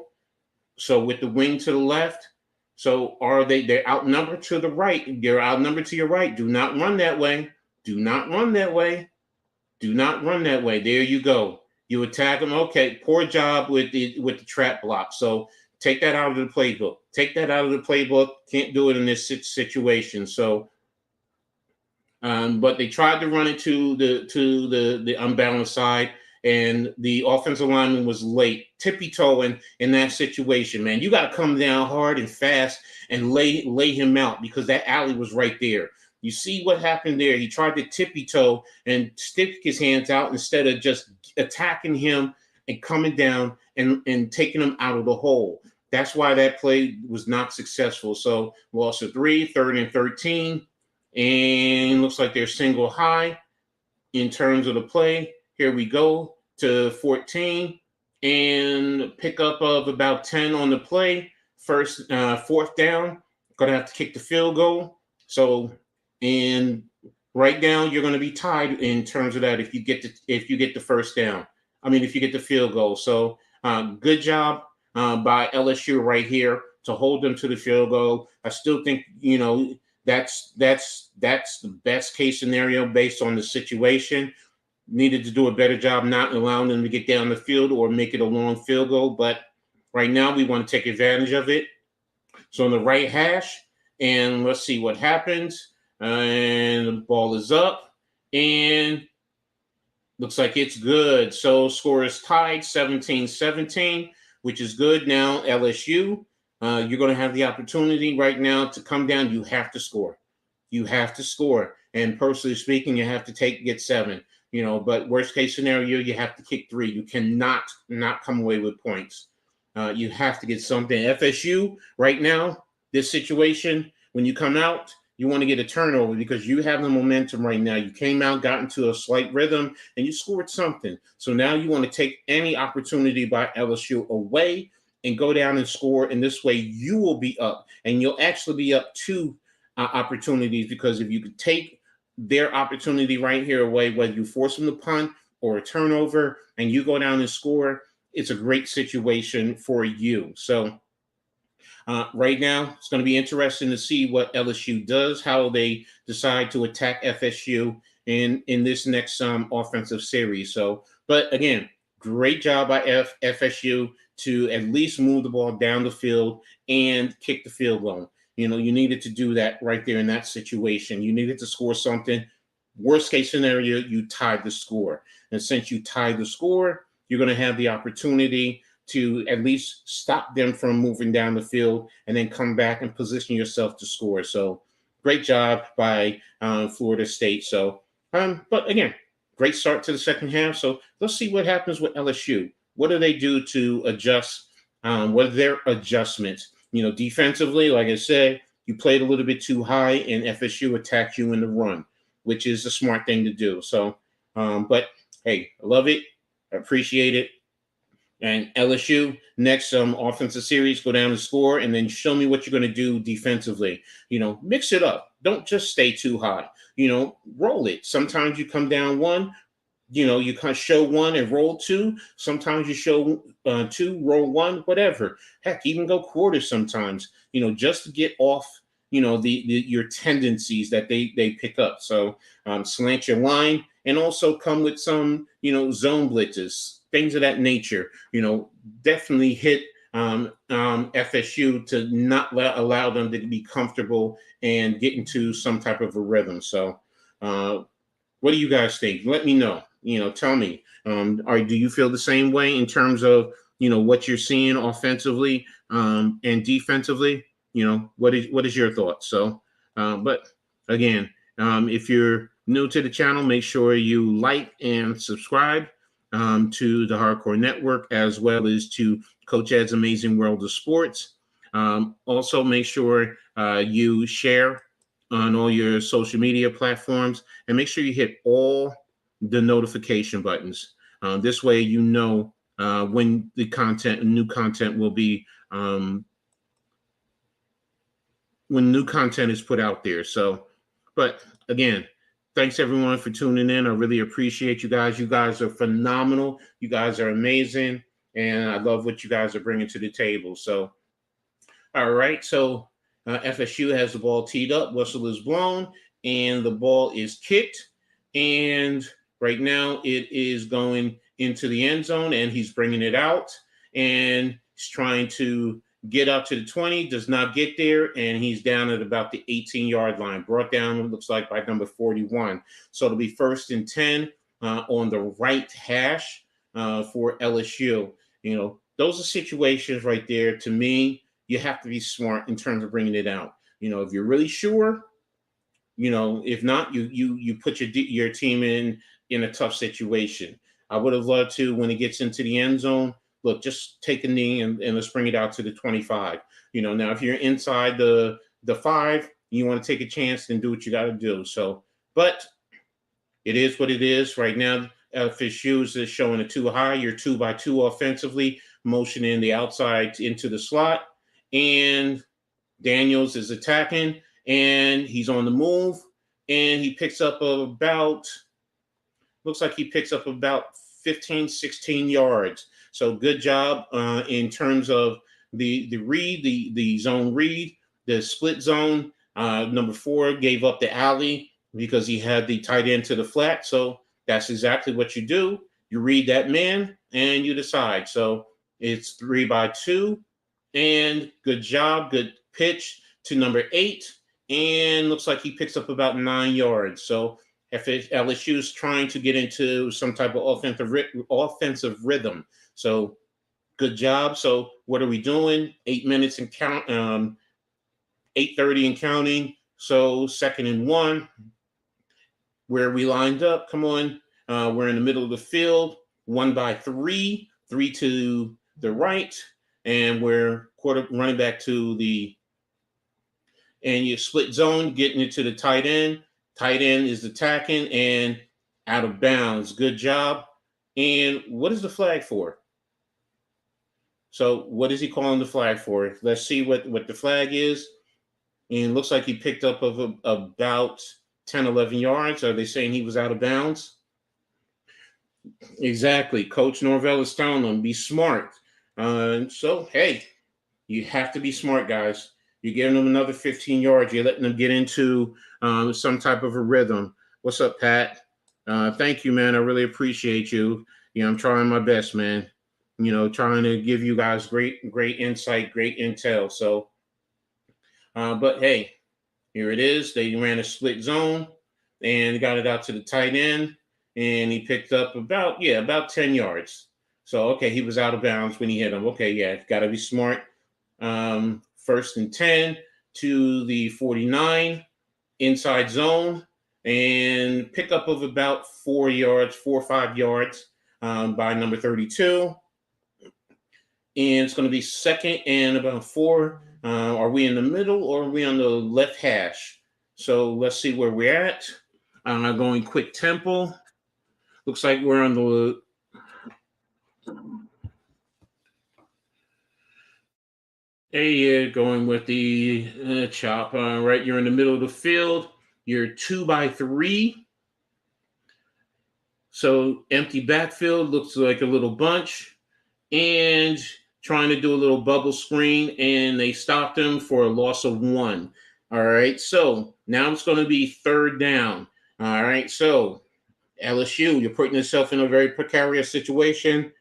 So with the wing to the left. So they're outnumbered to the right. They're outnumbered to your right. Do not run that way. Do not run that way. Do not run that way. There you go. You attack them. Okay, poor job with the trap block. So take that out of the playbook. Take that out of the playbook. Can't do it in this situation. So, but they tried to run it to the unbalanced side, and the offensive lineman was late, tippy-toeing in that situation. Man, you got to come down hard and fast and lay him out, because that alley was right there. You see what happened there? He tried to tippy-toe and stick his hands out instead of just attacking him and coming down and taking him out of the hole. That's why that play was not successful. So loss of 3, 3rd and 13. And looks like they're single high in terms of the play. Here we go to 14 and pickup of about 10 on the play. 4th down, going to have to kick the field goal. So, and right now you're going to be tied in terms of that if you get the 1st down. If you get the field goal. So good job by LSU right here to hold them to the field goal. I still think, that's the best case scenario based on the situation. needed to do a better job not allowing them to get down the field or make it a long field goal. But right now, we want to take advantage of it. So on the right hash, and let's see what happens. And the ball is up, and looks like it's good. So score is tied 17-17, which is good. Now LSU, you're going to have the opportunity right now to come down. You have to score. You have to score. And personally speaking, you have to get 7. But worst case scenario, you have to kick 3. You cannot not come away with points. You have to get something. FSU right now, this situation, when you come out, you want to get a turnover because you have the momentum right now. You came out, got into a slight rhythm, and you scored something. So now you want to take any opportunity by LSU away and go down and score. And this way you will be up, and you'll actually be up 2 opportunities, because if you could take their opportunity right here away, whether you force them to punt or a turnover, and you go down and score, it's a great situation for you. So right now, it's going to be interesting to see what LSU does, how they decide to attack FSU in this next offensive series. So, but again, great job by FSU to at least move the ball down the field and kick the field goal. You needed to do that right there in that situation. You needed to score something. Worst case scenario, you tied the score. And since you tied the score, you're going to have the opportunity to at least stop them from moving down the field and then come back and position yourself to score. So great job by Florida State. So, but again, great start to the second half. So let's see what happens with LSU. What do they do to adjust? What are their adjustments? Defensively, like I said, you played a little bit too high, and FSU attacked you in the run, which is the smart thing to do. So, but hey, I love it. I appreciate it. And LSU, next offensive series, go down and score, and then show me what you're going to do defensively. Mix it up. Don't just stay too high. Roll it. Sometimes you come down 1, you kind of show 1 and roll 2. Sometimes you show 2, roll 1, whatever. Heck, even go quarters sometimes, just to get off, your tendencies that they pick up. So slant your line, and also come with some, zone blitzes, things of that nature. Definitely hit FSU to not allow them to be comfortable and get into some type of a rhythm. So what do you guys think? Let me know. Tell me. Do you feel the same way in terms of what you're seeing offensively and defensively? What is your thoughts? So, but again, if you're new to the channel, make sure you like and subscribe to the Hardcore Network, as well as to Coach Ed's Amazing World of Sports. Also, make sure you share on all your social media platforms, and make sure you hit all the notification buttons. This way, when new content will be, when new content is put out there. So, but again, thanks everyone for tuning in. I really appreciate you guys. You guys are phenomenal. You guys are amazing. And I love what you guys are bringing to the table. So, all right. So FSU has the ball teed up. Whistle is blown, and the ball is kicked. And right now it is going into the end zone, and he's bringing it out. And he's trying to get up to the 20, does not get there, and he's down at about the 18-yard line. Brought down, it looks like, by number 41. So it'll be 1st and 10 on the right hash for LSU. Those are situations right there. To me, you have to be smart in terms of bringing it out. If you're really sure, if not, you put your team in a tough situation. I would have loved to, when it gets into the end zone, look, just take a knee and let's bring it out to the 25. Now if you're inside the 5, you want to take a chance, then do what you got to do. So, but it is what it is right now. FSU is showing a too high. You're 2-by-2 offensively, motioning the outside into the slot, and Daniels is attacking, and he's on the move, and he picks up looks like he picks up about 15, 16 yards. So good job in terms of the read, the zone read, the split zone. Number 4 gave up the alley because he had the tight end to the flat. So That's exactly what you do. You read that man and you decide. So it's 3-2. And good job. Good pitch to number 8. And looks like he picks up about 9 yards. So if LSU is trying to get into some type of offensive rhythm. So good job. So what are we doing? 8 minutes and count. 8:30 and counting. So 2nd and 1. Where we lined up? Come on. We're in the middle of the field. 1-3. 3 to the right, and we're running back to the. And you split zone, getting it to the tight end. Tight end is attacking and out of bounds. Good job. And what is the flag for? So what is he calling the flag for? Let's see what the flag is. And it looks like he picked up about 10, 11 yards. Are they saying he was out of bounds? Exactly. Coach Norvell is telling them, be smart. So, hey, you have to be smart, guys. You're giving them another 15 yards. You're letting them get into some type of a rhythm. What's up, Pat? Thank you, man. I really appreciate you. I'm trying my best, man. Trying to give you guys great insight, great intel. So, but hey, here it is. They ran a split zone and got it out to the tight end, and he picked up about 10 yards. So, okay, he was out of bounds when he hit him. Okay, yeah, got to be smart. 1st and 10 to the 49 inside zone, and pickup of about 4 or 5 yards by number 32. And it's going to be 2nd and about 4. Are we in the middle or are we on the left hash? So let's see where we're at. Going quick tempo. Looks like we're on the. Hey, going with the chop. Right, you're in the middle of the field. You're 2-3. So empty backfield, looks like a little bunch. And trying to do a little bubble screen, and they stopped him for a loss of 1. All right, so now it's going to be 3rd down. All right, so LSU, you're putting yourself in a very precarious situation.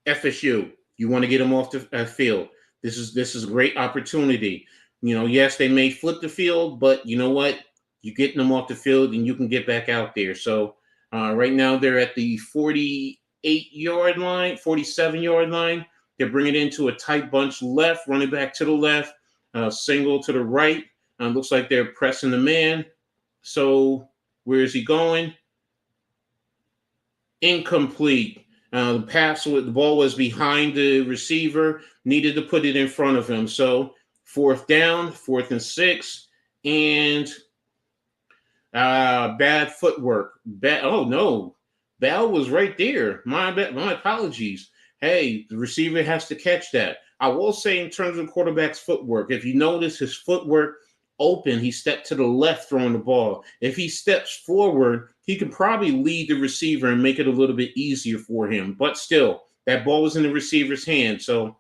FSU, you want to get them off the field. This is a great opportunity. Yes, they may flip the field, but you know what? You're getting them off the field, and you can get back out there. So right now they're at the 48-yard line, 47-yard line. They're bringing it into a tight bunch left, running back to the left, single to the right. Looks like they're pressing the man. So where is he going? Incomplete. The ball was behind the receiver, needed to put it in front of him. So 4th down, 4th and 6, and bad footwork. Oh no, Bell was right there. My apologies. Hey, the receiver has to catch that. I will say in terms of quarterback's footwork, if you notice his footwork open, he stepped to the left throwing the ball. If he steps forward, he could probably lead the receiver and make it a little bit easier for him. But still, that ball was in the receiver's hand. So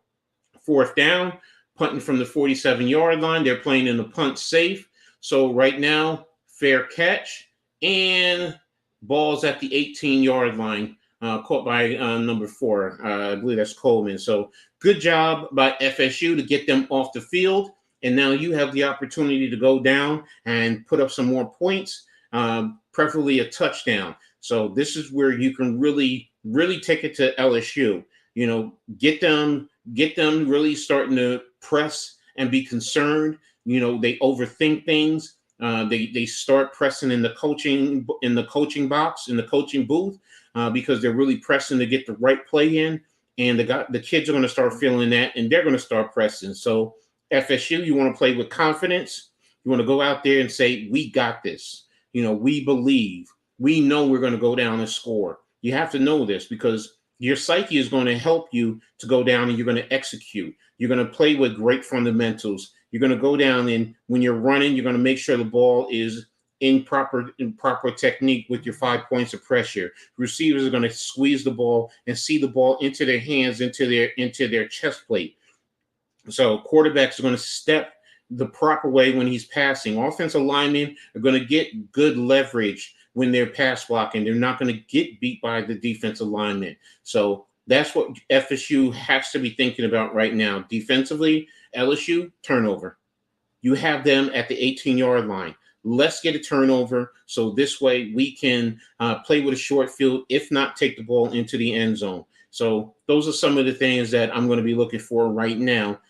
4th down, punting from the 47-yard line. They're playing in the punt safe. So right now, fair catch, and ball's at the 18-yard line, caught by number 4. I believe that's Coleman. So good job by FSU to get them off the field. And now you have the opportunity to go down and put up some more points, preferably a touchdown. So this is where you can really, really take it to LSU. Get them really starting to press and be concerned. They overthink things. They start pressing in the coaching box, in the coaching booth, because they're really pressing to get the right play in. And the kids are going to start feeling that, and they're going to start pressing. So FSU, you want to play with confidence. You want to go out there and say, we got this. We believe. We know we're going to go down and score. You have to know this because your psyche is going to help you to go down and you're going to execute. You're going to play with great fundamentals. You're going to go down, and when you're running, you're going to make sure the ball is in proper technique with your 5 points of pressure. Receivers are going to squeeze the ball and see the ball into their hands, into their chest plate. So quarterbacks are going to step the proper way when he's passing. Offensive linemen are going to get good leverage when they're pass blocking. They're not going to get beat by the defensive lineman. So that's what FSU has to be thinking about right now. Defensively, LSU, turnover. You have them at the 18-yard line. Let's get a turnover so this way we can play with a short field, if not take the ball into the end zone. So those are some of the things that I'm going to be looking for right now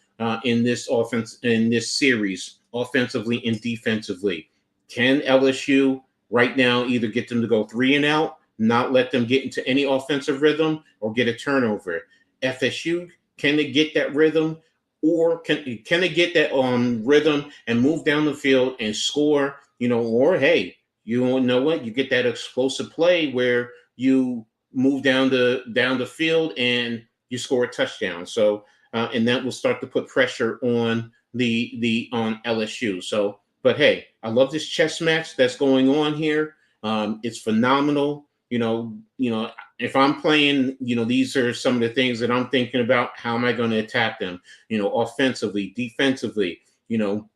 in this offense, in this series, offensively and defensively. Can LSU right now either get them to go 3 and out, not let them get into any offensive rhythm, or get a turnover? FSU, can they get that rhythm? Or can they get that rhythm and move down the field and score? Or hey, you know what? You get that explosive play where you move down the field and you score a touchdown. So and that will start to put pressure on on LSU. So, but hey, I love this chess match that's going on here. It's phenomenal. If I'm playing, these are some of the things that I'm thinking about. How am I going to attack them? Offensively, defensively.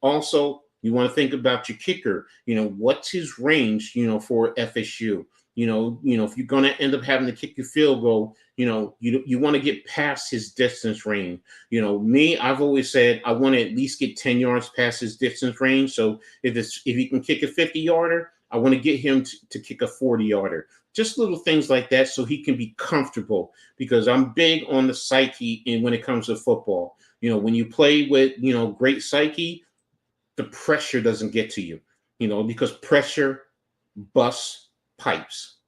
Also you want to think about your kicker. What's his range? For FSU. If you're going to end up having to kick your field goal, you want to get past his distance range. I've always said I want to at least get 10 yards past his distance range. So if he can kick a 50-yarder, I want to get him to kick a 40-yarder. Just little things like that so he can be comfortable, because I'm big on the psyche when it comes to football. When you play with, great psyche, the pressure doesn't get to you, because pressure busts pipes.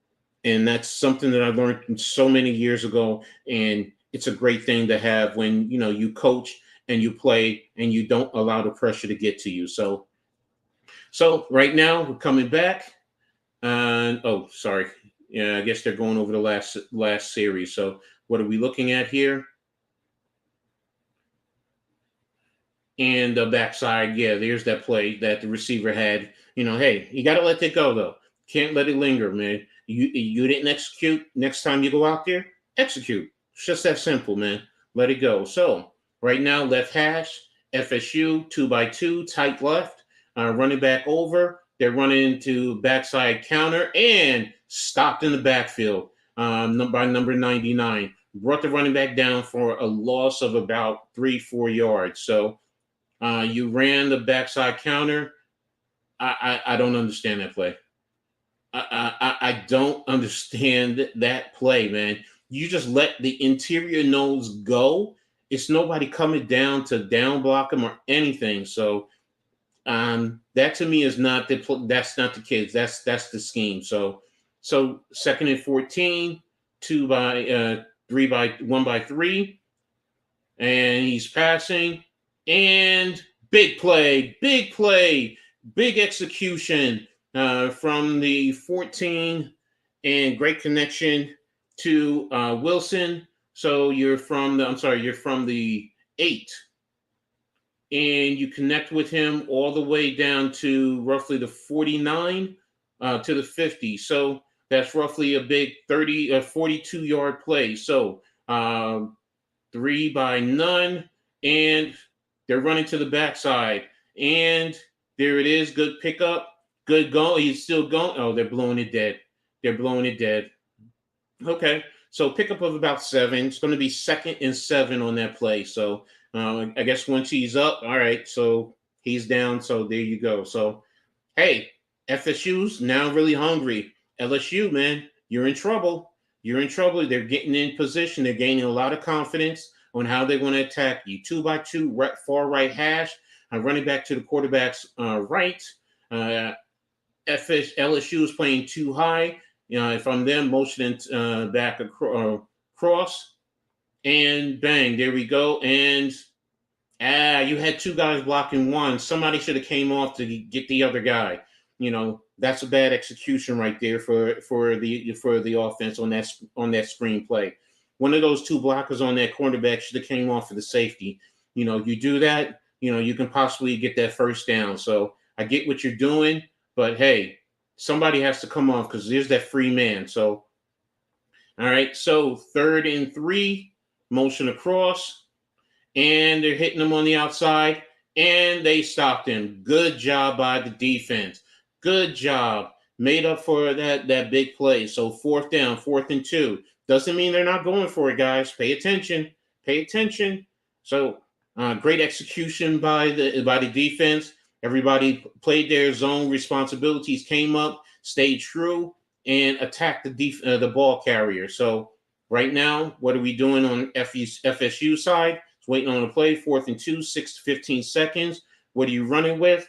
And that's something that I learned so many years ago. And it's a great thing to have when, you coach and you play and you don't allow the pressure to get to you. So right now we're coming back. And sorry. Yeah, I guess they're going over the last series. So what are we looking at here? And the backside, yeah, there's that play that the receiver had. Hey, you got to let that go, though. Can't let it linger, man. You didn't execute. Next time you go out there, execute. It's just that simple, man. Let it go. So right now, left hash, FSU, 2x2, tight left, running back over. They're running into backside counter and stopped in the backfield by number 99. Brought the running back down for a loss of about 3-4 yards. So you ran the backside counter. I don't understand that play. I don't understand that play, man. You just let the interior nose go. It's nobody coming down to down block him or anything. So that to me is that's not the kids. That's the scheme. So 2nd and 14, 1x3, and he's passing, and big play, big execution from the 14, and great connection to Wilson. So you're from the 8, and you connect with him all the way down to roughly the 49 to the 50. So that's roughly a big 42-yard play. So 3 by none, and they're running to the backside, and there it is. Good pickup, good go. He's still going. Oh, they're blowing it dead. Okay, so pickup of about 7. It's going to be 2nd and 7 on that play. So I guess once he's up, all right. So he's down. So there you go. So hey, FSU's now really hungry. LSU, man, you're in trouble. They're getting in position. They're gaining a lot of confidence on how they're going to attack you. 2x2, far right hash. Running back to the quarterback's right. LSU is playing too high. If I'm them, motioning back across, and bang, there we go. And you had 2 guys blocking one. Somebody should have came off to get the other guy. That's a bad execution right there for the offense on that screen play. One of those 2 blockers on that cornerback should have came off for the safety. You do that, you can possibly get that first down. So I get what you're doing, but hey, somebody has to come off because there's that free man. So all right, so 3rd and 3, motion across, and they're hitting him on the outside, and they stopped him. Good job by the defense. Good job. made up for that big play. So 4th down, 4th and 2. Doesn't mean they're not going for it, guys. Pay attention. Pay attention. So great execution by the defense. Everybody played their zone responsibilities, came up, stayed true, and attacked the ball carrier. So right now, what are we doing on FSU side? It's waiting on a play, 4th and 2, 6 to 15 seconds. What are you running with?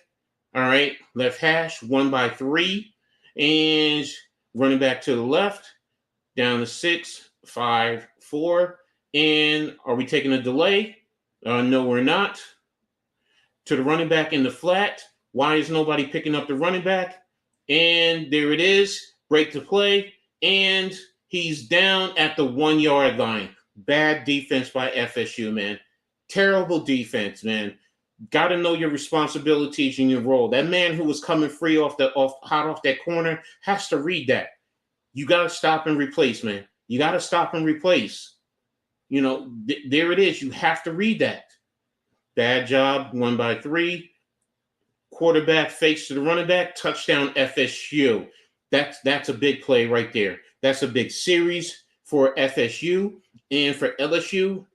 All right, left hash, 1 by 3, and running back to the left, down to 6, 5, 4. And are we taking a delay? No, we're not. To the running back in the flat. Why is nobody picking up the running back? And there it is. Break the play. And he's down at the 1-yard line. Bad defense by FSU, man. Terrible defense, man. Got to know your responsibilities and your role. That man who was coming free hot off that corner has to read that. You got to stop and replace, man. You got to stop and replace. There it is. You have to read that. Bad job, 1 by 3. Quarterback fakes to the running back, touchdown FSU. That's a big play right there. That's a big series for FSU. And for LSU,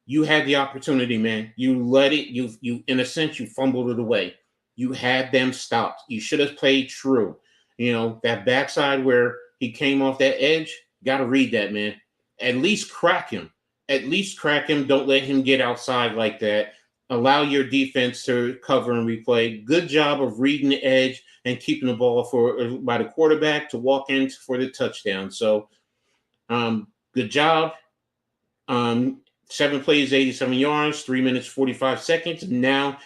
you had the opportunity, man. You let it, you in a sense, you fumbled it away. You had them stopped. You should have played true. That backside where he came off that edge, got to read that, man. At least crack him. At least crack him. Don't let him get outside like that. Allow your defense to cover and replay. Good job of reading the edge and keeping the ball by the quarterback to walk in for the touchdown. So, good job. 7 plays, 87 yards, 3 minutes, 45 seconds. Now,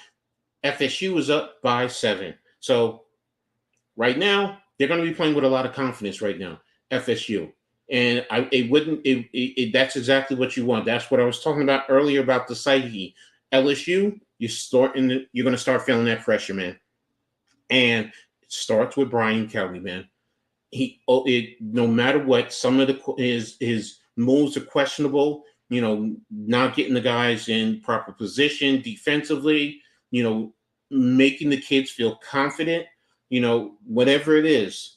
FSU is up by 7. So, right now, they're going to be playing with a lot of confidence right now, FSU. And that's exactly what you want. That's what I was talking about earlier about the psyche. LSU, you're going to start feeling that pressure, man. And it starts with Brian Kelly, man. No matter what, some of his moves are questionable. Not getting the guys in proper position defensively. Making the kids feel confident. Whatever it is.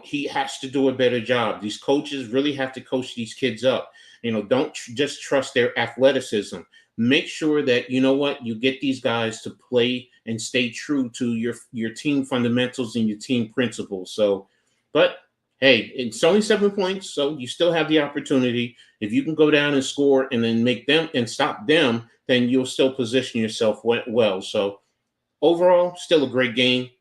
He has to do a better job. These coaches really have to coach these kids up. Don't just trust their athleticism. Make sure that, you get these guys to play and stay true to your team fundamentals and your team principles. So, but hey, it's only 7 points, so you still have the opportunity. If you can go down and score and then make them and stop them, then you'll still position yourself well. So overall, still a great game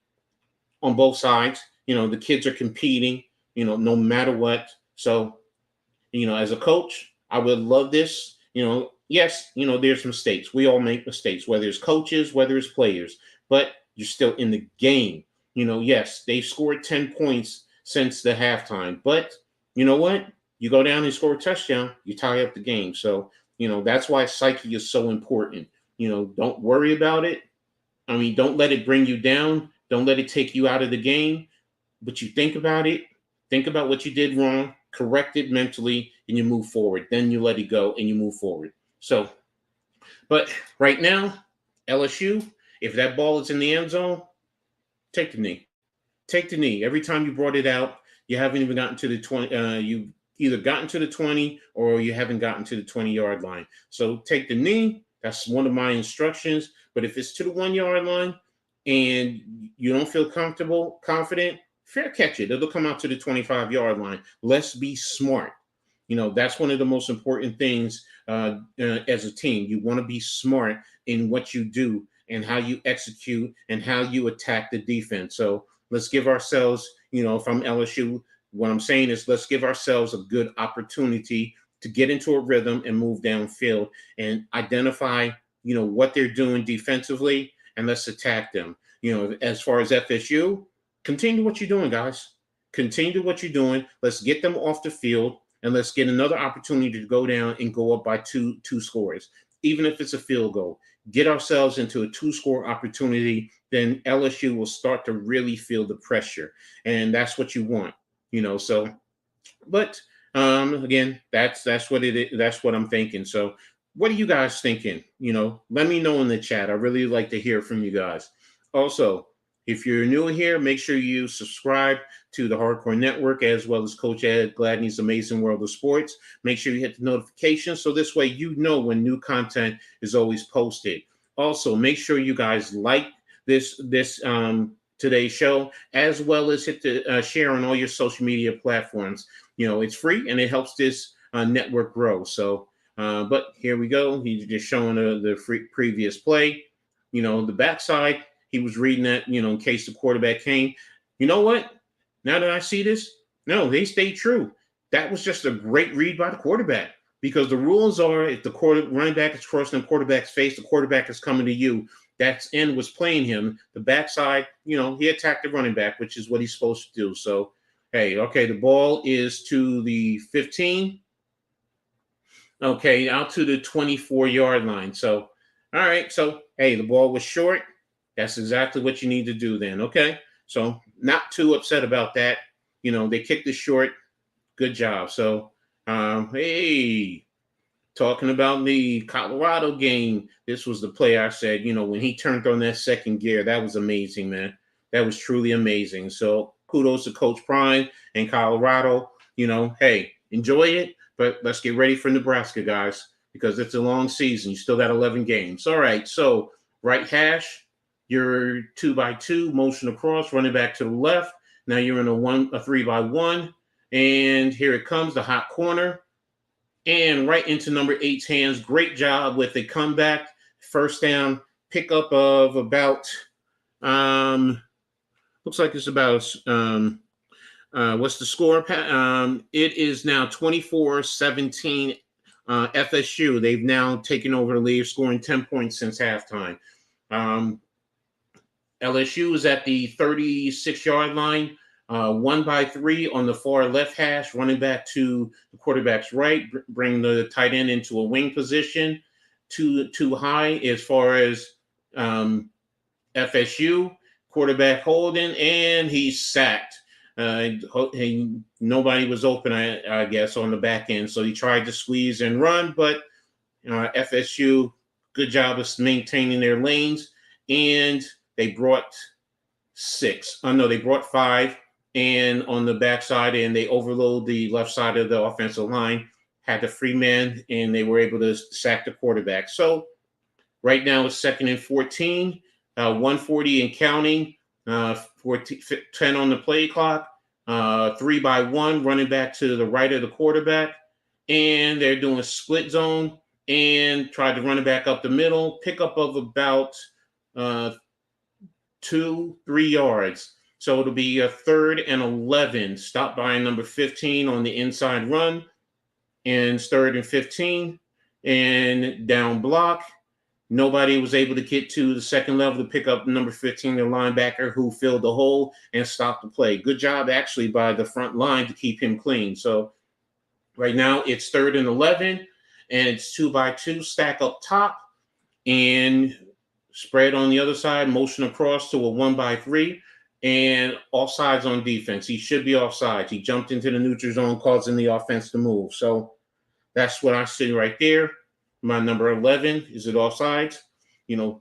on both sides. The kids are competing, no matter what. So, as a coach, I would love this. Yes, there's mistakes. We all make mistakes, whether it's coaches, whether it's players, but you're still in the game. Yes, they scored 10 points since the halftime, but you know what? You go down and score a touchdown, you tie up the game. So, that's why psyche is so important. Don't worry about it. Don't let it bring you down. Don't let it take you out of the game. But you think about it, think about what you did wrong, correct it mentally, and you move forward. Then you let it go and you move forward. So, but right now, LSU, if that ball is in the end zone, take the knee. Take the knee. Every time you brought it out, you haven't even gotten to the 20. You've either gotten to the 20 or you haven't gotten to the 20-yard line. So take the knee. That's one of my instructions. But if it's to the 1-yard line and you don't feel confident, fair catch it. It'll come out to the 25-yard line. Let's be smart. That's one of the most important things as a team. You want to be smart in what you do and how you execute and how you attack the defense. So let's give ourselves, from LSU, what I'm saying is let's give ourselves a good opportunity to get into a rhythm and move downfield and identify, what they're doing defensively, and let's attack them. As far as FSU, continue what you're doing, guys. Continue what you're doing. Let's get them off the field, and let's get another opportunity to go down and go up by two scores, even if it's a field goal. Get ourselves into a 2-score opportunity, then LSU will start to really feel the pressure, and that's what you want. So, but again, that's what it is. That's what I'm thinking. So, what are you guys thinking? Let me know in the chat. I really like to hear from you guys. Also, If you're new here, make sure you subscribe to the Hardcore Network as well as Coach Ed Gladney's Amazing World of Sports. Make sure you hit the notifications so this way you know when new content is always posted. Also, make sure you guys like this today's show, as well as hit the share on all your social media platforms. It's free and it helps this network grow. So, but here we go. He's just showing the previous play. The backside. He was reading that, in case the quarterback came. You know what? Now that I see this, no, they stayed true. That was just a great read by the quarterback, because the rules are if the running back is crossing the quarterback's face, the quarterback is coming to you. That end was playing him. The backside, he attacked the running back, which is what he's supposed to do. So, hey, okay, the ball is to the 15. Okay, out to the 24-yard line. So, all right. So, hey, the ball was short. That's exactly what you need to do then. Okay. So not too upset about that. They kicked it short. Good job. So, hey, talking about the Colorado game, this was the play I said, when he turned on that second gear, that was amazing, man. That was truly amazing. So kudos to Coach Prime and Colorado. Hey, enjoy it, but let's get ready for Nebraska, guys, because it's a long season. You still got 11 games. All right. So right hash, you're 2x2, motion across, running back to the left. Now you're in a 3x1. And here it comes, the hot corner. And right into number 8's hands. Great job with the comeback. First down, pickup of about, looks like it's about, what's the score? It is now 24-17 FSU. They've now taken over the lead, scoring 10 points since halftime. LSU is at the 36-yard line. 1x3 on the far left hash, running back to the quarterback's right, bring the tight end into a wing position. Too high as far as FSU. Quarterback holding, and he's sacked. Nobody was open, I guess, on the back end, so he tried to squeeze and run, but FSU, good job of maintaining their lanes, and they brought 5. And on the backside, and they overload the left side of the offensive line, had the free man, and they were able to sack the quarterback. So right now it's 2nd and 14, 140 and counting, 10 on the play clock, 3x1, running back to the right of the quarterback, and they're doing a split zone and tried to run it back up the middle, pickup of about 2-3 yards. So it'll be a 3rd and 11. Stop by number 15 on the inside run. And 3rd and 15. And down block. Nobody was able to get to the second level to pick up number 15, the linebacker, who filled the hole and stopped the play. Good job, actually, by the front line to keep him clean. So right now it's 3rd and 11. And it's 2x2, stack up top. And spread on the other side, motion across to a 1x3. And offsides on defense. He should be offsides. He jumped into the neutral zone, causing the offense to move. So that's what I see right there. My number 11, is it offsides?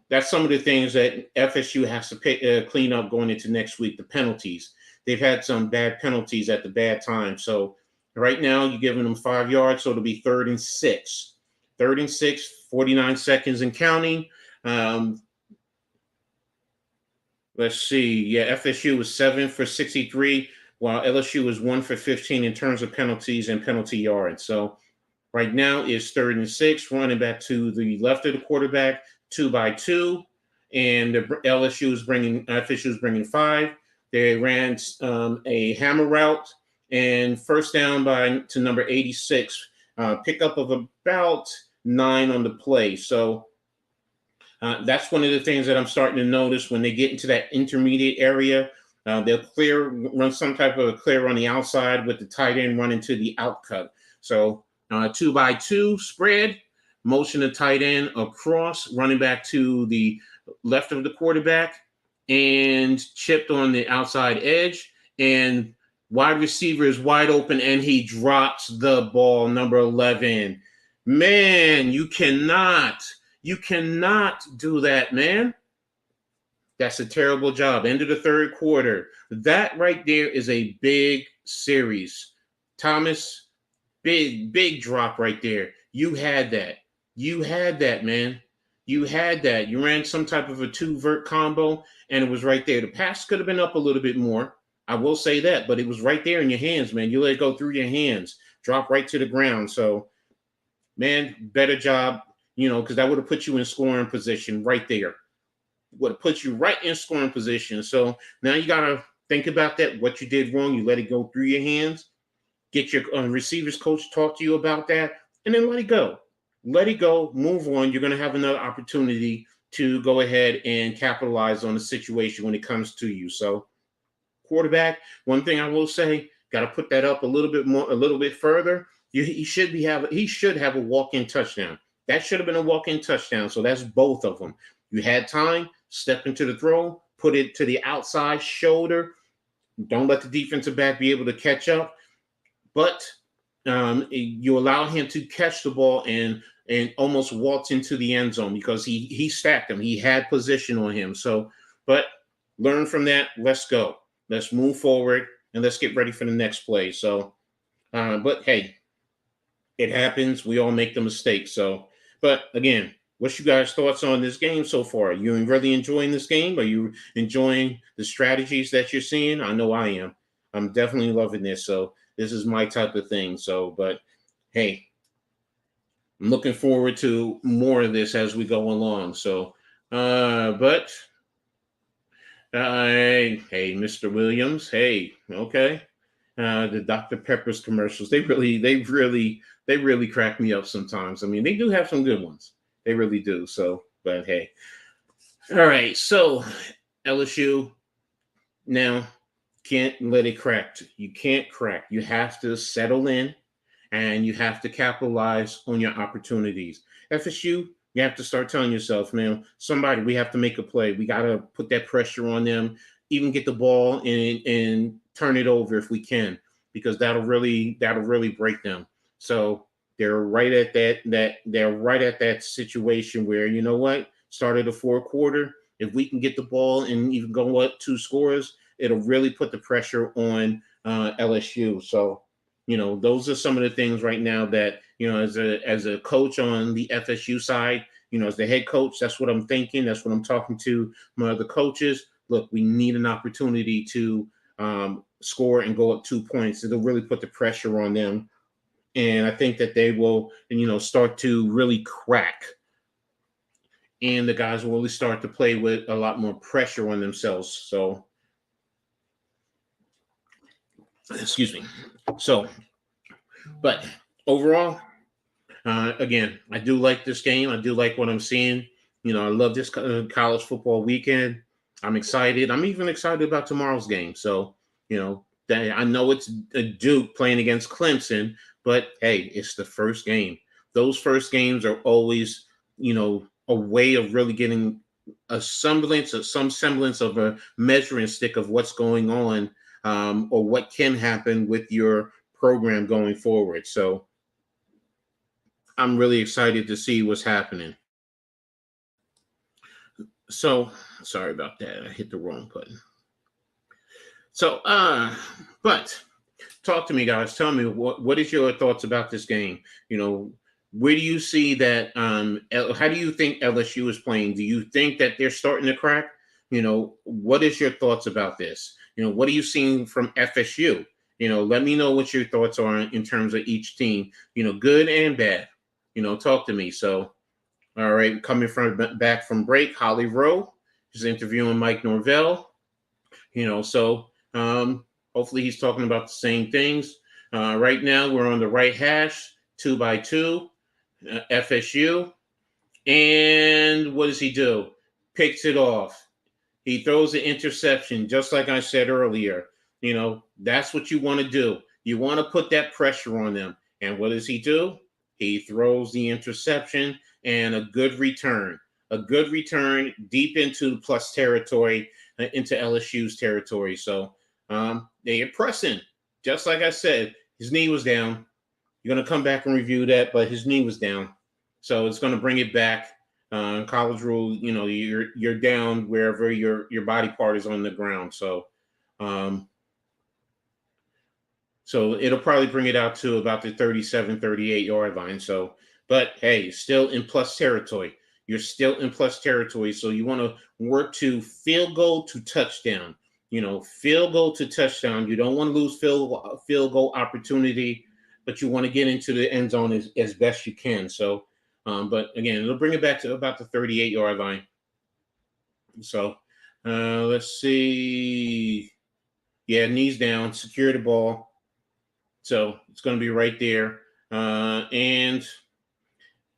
That's some of the things that FSU has to clean up going into next week, the penalties. They've had some bad penalties at the bad time. So right now you're giving them 5 yards, so it'll be 3rd and 6. 3rd and 6, 49 seconds and counting. Let's see. Yeah, FSU was 7 for 63, while LSU was 1 for 15 in terms of penalties and penalty yards. So right now it's 3rd and 6, running back to the left of the quarterback, 2x2, and FSU is bringing 5. They ran a hammer route and first down to number 86, pickup of about 9 on the play. So that's one of the things that I'm starting to notice when they get into that intermediate area. They'll run some type of a clear on the outside with the tight end running to the outcut. So 2x2 spread, motion the tight end across, running back to the left of the quarterback, and chipped on the outside edge. And wide receiver is wide open, and he drops the ball, number 11. Man, you cannot do that, man. That's a terrible job. End of the third quarter. That right there is a big series. Thomas, big drop right there. You had that. You had that, man. You had that. You ran some type of a two vert combo, and it was right there. The pass could have been up a little bit more. I will say that, but it was right there in your hands, man. You let it go through your hands, drop right to the ground. So, man, better job, because that would have put you in scoring position right there. Would have put you right in scoring position. So now you got to think about that. What you did wrong, you let it go through your hands. Get your receivers coach to talk to you about that, and then let it go. Let it go. Move on. You're going to have another opportunity to go ahead and capitalize on the situation when it comes to you. So, quarterback. One thing I will say, got to put that up a little bit more, a little bit further. He should have a walk-in touchdown. That should have been a walk-in touchdown. So that's both of them. You had time, step into the throw, put it to the outside shoulder. Don't let the defensive back be able to catch up. But you allow him to catch the ball and almost waltz into the end zone because he stacked him. He had position on him. So, but learn from that. Let's go. Let's move forward and let's get ready for the next play. So, but hey, it happens. We all make the mistake. So, but again, what's you guys' thoughts on this game so far? Are you really enjoying this game? Are you enjoying the strategies that you're seeing? I know I am. I'm definitely loving this. So this is my type of thing. So, but hey, I'm looking forward to more of this as we go along. So, but hey, Mr. Williams, hey, okay. The Dr. Pepper's commercials, they really crack me up sometimes. I mean, they do have some good ones. They really do. So, but hey. All right. So LSU now can't let it crack. You can't crack. You have to settle in and you have to capitalize on your opportunities. FSU, you have to start telling yourself, man, we have to make a play. We got to put that pressure on them, even get the ball and turn it over if we can, because that'll really break them. So they're right at that situation where, you know what, start of the fourth quarter, if we can get the ball and even go up 2 scores, it'll really put the pressure on LSU. So, those are some of the things right now that, as a coach on the FSU side, as the head coach, that's what I'm thinking. That's what I'm talking to my other coaches. Look, we need an opportunity to score and go up 2 points. It'll really put the pressure on them. And I think that they will, start to really crack. And the guys will really start to play with a lot more pressure on themselves. So, excuse me. So, but overall, again, I do like this game. I do like what I'm seeing. I love this college football weekend. I'm excited. I'm even excited about tomorrow's game. So, I know it's a Duke playing against Clemson, but hey, it's the first game. Those first games are always, a way of really getting some semblance of a measuring stick of what's going on, or what can happen with your program going forward. So I'm really excited to see what's happening. So sorry about that. I hit the wrong button. So, but talk to me, guys. Tell me what is your thoughts about this game? Where do you see that? How do you think LSU is playing? Do you think that they're starting to crack? What is your thoughts about this? What are you seeing from FSU? Let me know what your thoughts are in terms of each team. Good and bad. Talk to me. So, all right, coming back from break, Holly Rowe is interviewing Mike Norvell. So hopefully he's talking about the same things. Right now, we're on the right hash, 2x2, FSU. And what does he do? Picks it off. He throws the interception, just like I said earlier. That's what you want to do. You want to put that pressure on them. And what does he do? He throws the interception and a good return deep into plus territory, into LSU's territory. So they are pressing. Just like I said, his knee was down. You're going to come back and review that, but his knee was down. So it's going to bring it back. College rule, you're down wherever your body part is on the ground. Um, so it'll probably bring it out to about the 37, 38 yard line. So, but hey, still in plus territory. You're still in plus territory. So you want to work to field goal to touchdown. Field goal to touchdown. You don't want to lose field goal opportunity, but you want to get into the end zone as best you can. So, but again, it'll bring it back to about the 38 yard line. So, let's see. Yeah, knees down, secure the ball. So it's going to be right there. And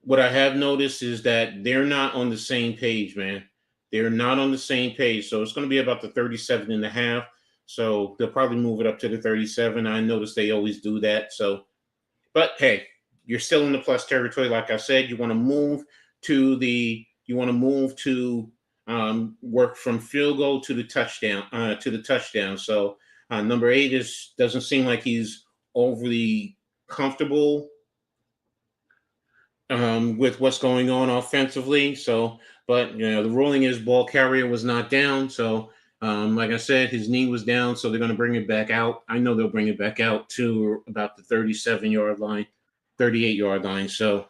what I have noticed is that they're not on the same page, man. They're not on the same page. So it's going to be about the 37 and a half. So they'll probably move it up to the 37. I notice they always do that. So, but hey, you're still in the plus territory. Like I said, you want to move to work from field goal to the touchdown. So number 8 doesn't seem like he's overly comfortable with what's going on offensively. So, but the ruling is ball carrier was not down. So, like I said, his knee was down. So they're going to bring it back out. I know they'll bring it back out to about the 37-yard line, 38-yard line. So,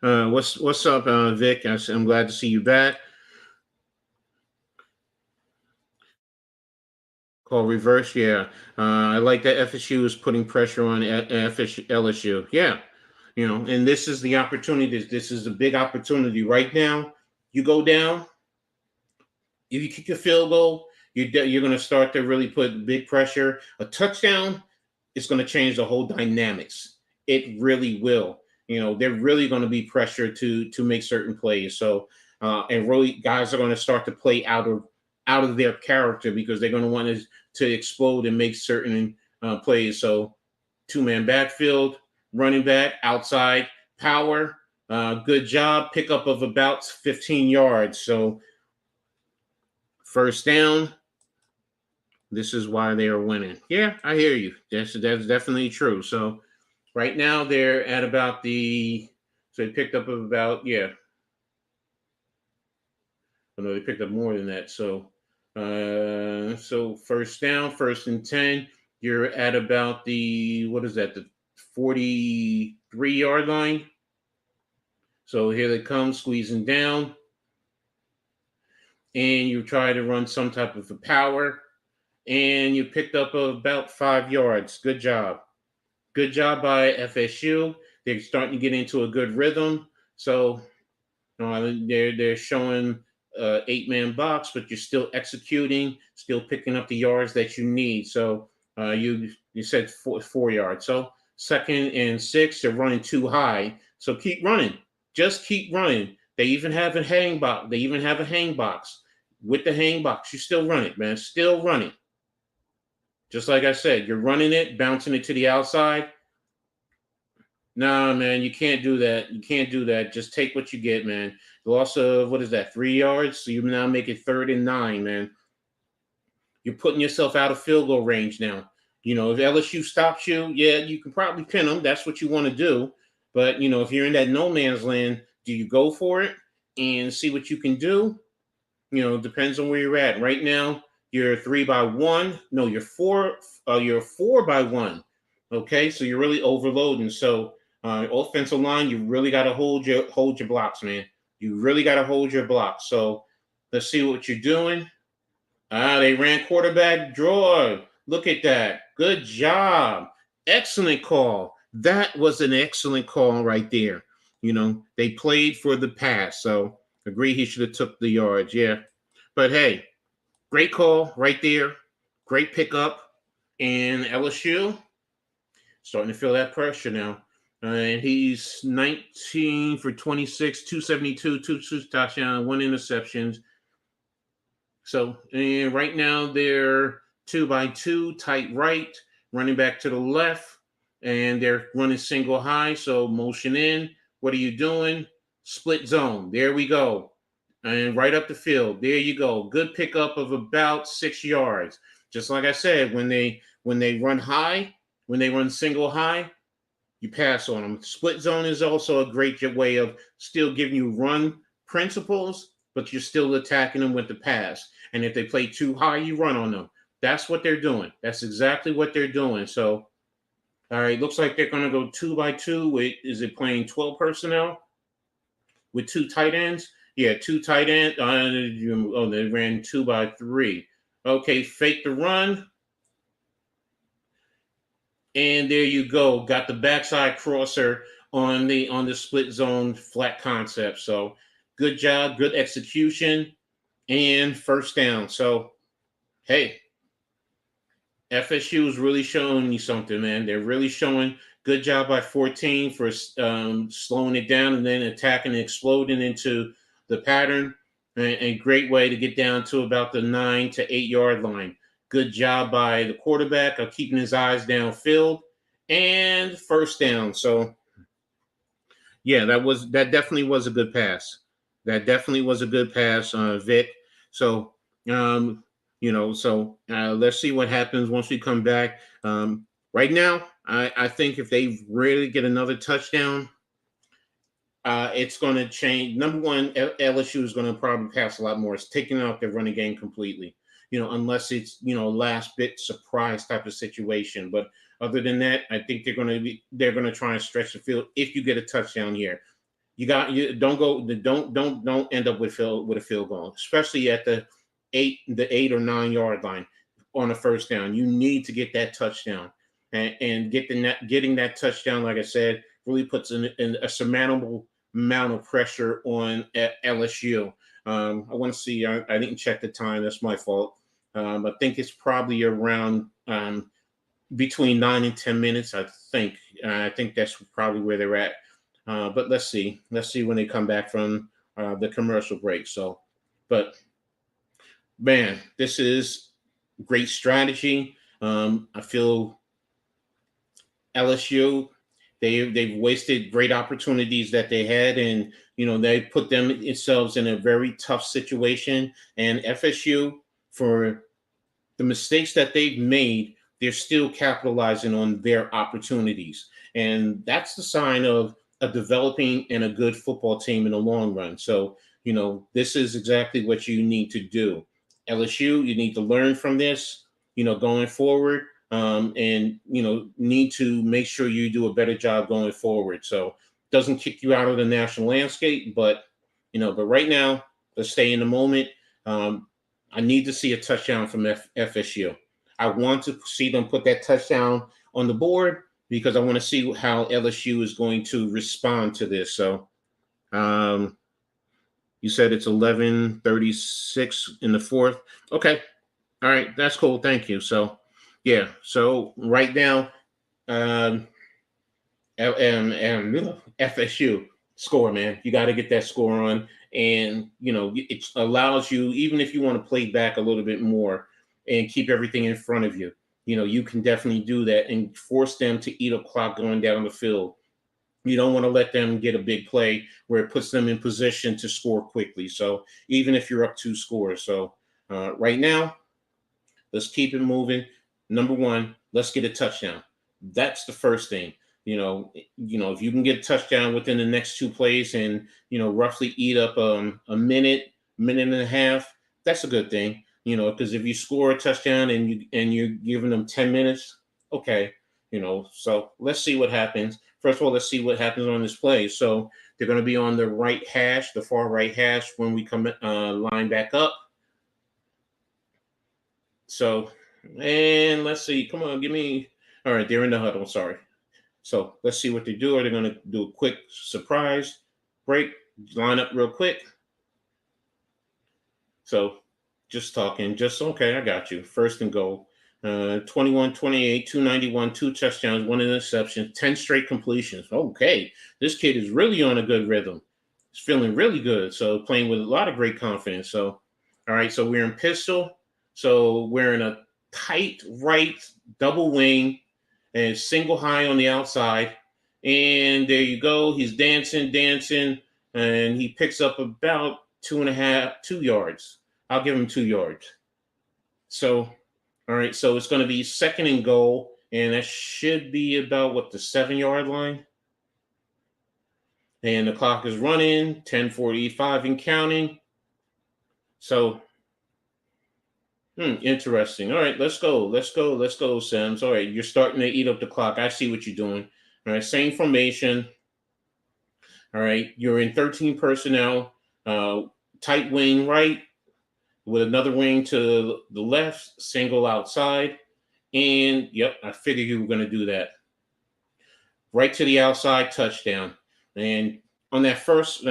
what's up, Vic? I'm glad to see you back. Call reverse, yeah. I like that FSU is putting pressure on LSU. Yeah, and this is the opportunity. This is a big opportunity right now. You go down. If you kick your field goal, you're going to start to really put big pressure. A touchdown is going to change the whole dynamics. It really will. They're really going to be pressure to make certain plays. So, and really, guys are going to start to play out of their character because they're going to want to explode and make certain plays. So, 2-man backfield, running back, outside, power, good job, pickup of about 15 yards. So, first down. This is why they are winning. Yeah, I hear you. That's definitely true. So, right now they're at about so they picked up about, yeah. Oh, no, they picked up more than that. So, so first down, 1st and 10, you're at about what is that, the 43-yard line. So here they come, squeezing down. And you try to run some type of a power. And you picked up about 5 yards. Good job. Good job by FSU. They're starting to get into a good rhythm. So they're showing 8-man box, but you're still executing, still picking up the yards that you need. So you said 4 yards. So 2nd and 6, they're running too high. So keep running. Just keep running. They even have a hang box. With the hang box, you still run it, man. Still running. Just like I said, you're running it, bouncing it to the outside. Nah, man, you can't do that. You can't do that. Just take what you get, man. Loss of, what is that, 3 yards? So you now make it 3rd and 9, man. You're putting yourself out of field goal range now. If LSU stops you, yeah, you can probably pin them. That's what you want to do. But, if you're in that no man's land, do you go for it and see what you can do? Depends on where you're at. Right now, you're 3-by-1. No, you're 4-by-1. Okay, so you're really overloading. So offensive line, you really got to hold your blocks, man. You really got to hold your blocks. So let's see what you're doing. They ran quarterback draw. Look at that. Good job. Excellent call. That was an excellent call right there. They played for the pass. So agree he should have took the yards. Yeah. But hey, great call right there. Great pickup. And LSU starting to feel that pressure now. And he's 19 for 26, 272, 2 touchdowns, 1 interceptions. So, and right now they're 2-by-2, tight right, running back to the left, and they're running single high. So, motion in. What are you doing? Split zone. There we go. And right up the field. There you go. Good pickup of about 6 yards. Just like I said, when they run high, when they run single high, you pass on them. Split zone is also a great way of still giving you run principles, but you're still attacking them with the pass. And if they play too high, you run on them. That's what they're doing. That's exactly what they're doing. So, all right, looks like they're going to go 2-by-2. Wait, is it playing 12 personnel with 2 tight ends? Yeah, 2 tight ends. Oh, they ran 2-by-3. Okay, fake the run. And there you go. Got the backside crosser on the split zone flat concept. So good job, good execution, and first down. So hey, FSU is really showing you something, man. They're really showing good job by 14 for slowing it down and then attacking and exploding into the pattern. And great way to get down to about the 9 to 8 yard line. Good job by the quarterback of keeping his eyes downfield and first down. So yeah, that definitely was a good pass. That definitely was a good pass, Vic. So um, let's see what happens once we come back. Right now, I think if they really get another touchdown, it's going to change. Number one, LSU is going to probably pass a lot more. It's taking out their running game completely. Unless it's last bit surprise type of situation. But other than that, I think they're going to try and stretch the field. If you get a touchdown here, you don't end up with a field goal, especially at the 8 or 9 yard line on a first down. You need to get that touchdown and getting that touchdown. Like I said, really puts in a surmountable amount of pressure on LSU. I want to see. I didn't check the time. That's my fault. I think it's probably around between 9 and 10 minutes. I think that's probably where they're at. But let's see. Let's see when they come back from the commercial break. So, but man, this is great strategy. I feel LSU they've wasted great opportunities that they had, and they put themselves in a very tough situation. And FSU, for the mistakes that they've made, they're still capitalizing on their opportunities, and that's the sign of a developing and a good football team in the long run. So this is exactly what you need to do. LSU, you need to learn from this, going forward, and need to make sure you do a better job going forward. So doesn't kick you out of the national landscape, but right now, let's stay in the moment. I need to see a touchdown from FSU. I want to see them put that touchdown on the board because I want to see how LSU is going to respond to this. So, you said it's 11:36 in the fourth. Okay. All right. That's cool. Thank you. So, yeah. So right now, FSU score, man. You got to get that score on. And, it allows you, even if you want to play back a little bit more and keep everything in front of you, you can definitely do that and force them to eat up clock going down the field. You don't want to let them get a big play where it puts them in position to score quickly. So even if you're up 2 scores. So right now, let's keep it moving. Number one, let's get a touchdown. That's the first thing. If you can get a touchdown within the next 2 plays and roughly eat up a minute and a half, that's a good thing. Because if you score a touchdown and you're giving them 10 minutes, okay. So let's see what happens. First of all, let's see what happens on this play. So they're going to be on the right hash, the far right hash when we come line back up. So, and let's see. Come on, give me. All right, they're in the huddle. Sorry. So let's see what they do. Are they going to do a quick surprise break, line up real quick? So just talking, okay, I got you. First and goal. 21-28, 291, 2 touchdowns, 1 interception, 10 straight completions. Okay, this kid is really on a good rhythm. He's feeling really good. So playing with a lot of great confidence. So, all right, so we're in pistol. So we're in a tight right double wing and single high on the outside. And there you go. He's dancing, and he picks up about 2 yards. I'll give him 2 yards. So, all right, so it's going to be second and goal and that should be about what, the 7-yard line. And the clock is running, 10:45 and counting. So, interesting. All right, let's go. Let's go. Let's go, Sims. All right, you're starting to eat up the clock. I see what you're doing. All right, same formation. All right, you're in 13 personnel, tight wing right with another wing to the left, single outside. And yep, I figured you were going to do that. Right to the outside, touchdown. And on that first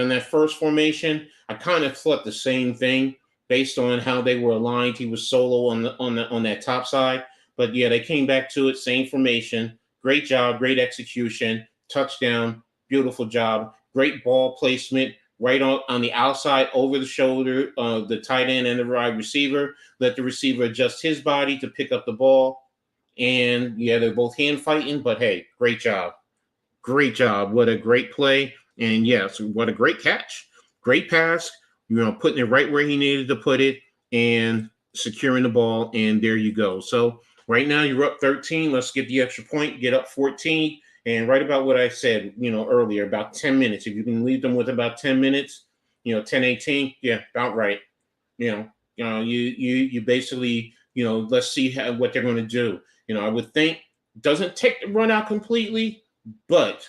formation, I kind of thought the same thing based on how they were aligned. He was solo on that top side, but yeah, they came back to it, same formation. Great job, great execution, touchdown, beautiful job, great ball placement. Right on the outside, over the shoulder, the tight end and the wide receiver. Let the receiver adjust his body to pick up the ball. And yeah, they're both hand fighting, but hey, great job. Great job. What a great play. And yes, what a great catch. Great pass, putting it right where he needed to put it and securing the ball. And there you go. So right now you're up 13. Let's get the extra point, get up 14. And right about what I said, earlier, about 10 minutes. If you can leave them with about 10 minutes, 10, 18, yeah, about right. You basically, let's see what they're going to do. I would think doesn't take the run out completely, but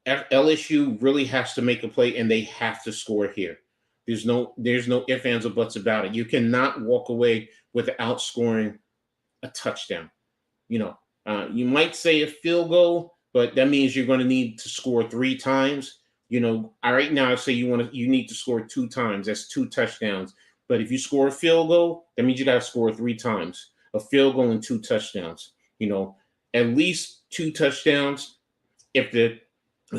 LSU really has to make a play, and they have to score here. There's no ifs, ands, or buts about it. You cannot walk away without scoring a touchdown. You might say a field goal, but that means you're going to need to score 3 times. Right now I say you need to score 2 times. That's 2 touchdowns. But if you score a field goal, that means you got to score 3 times. A field goal and 2 touchdowns. At least 2 touchdowns. If the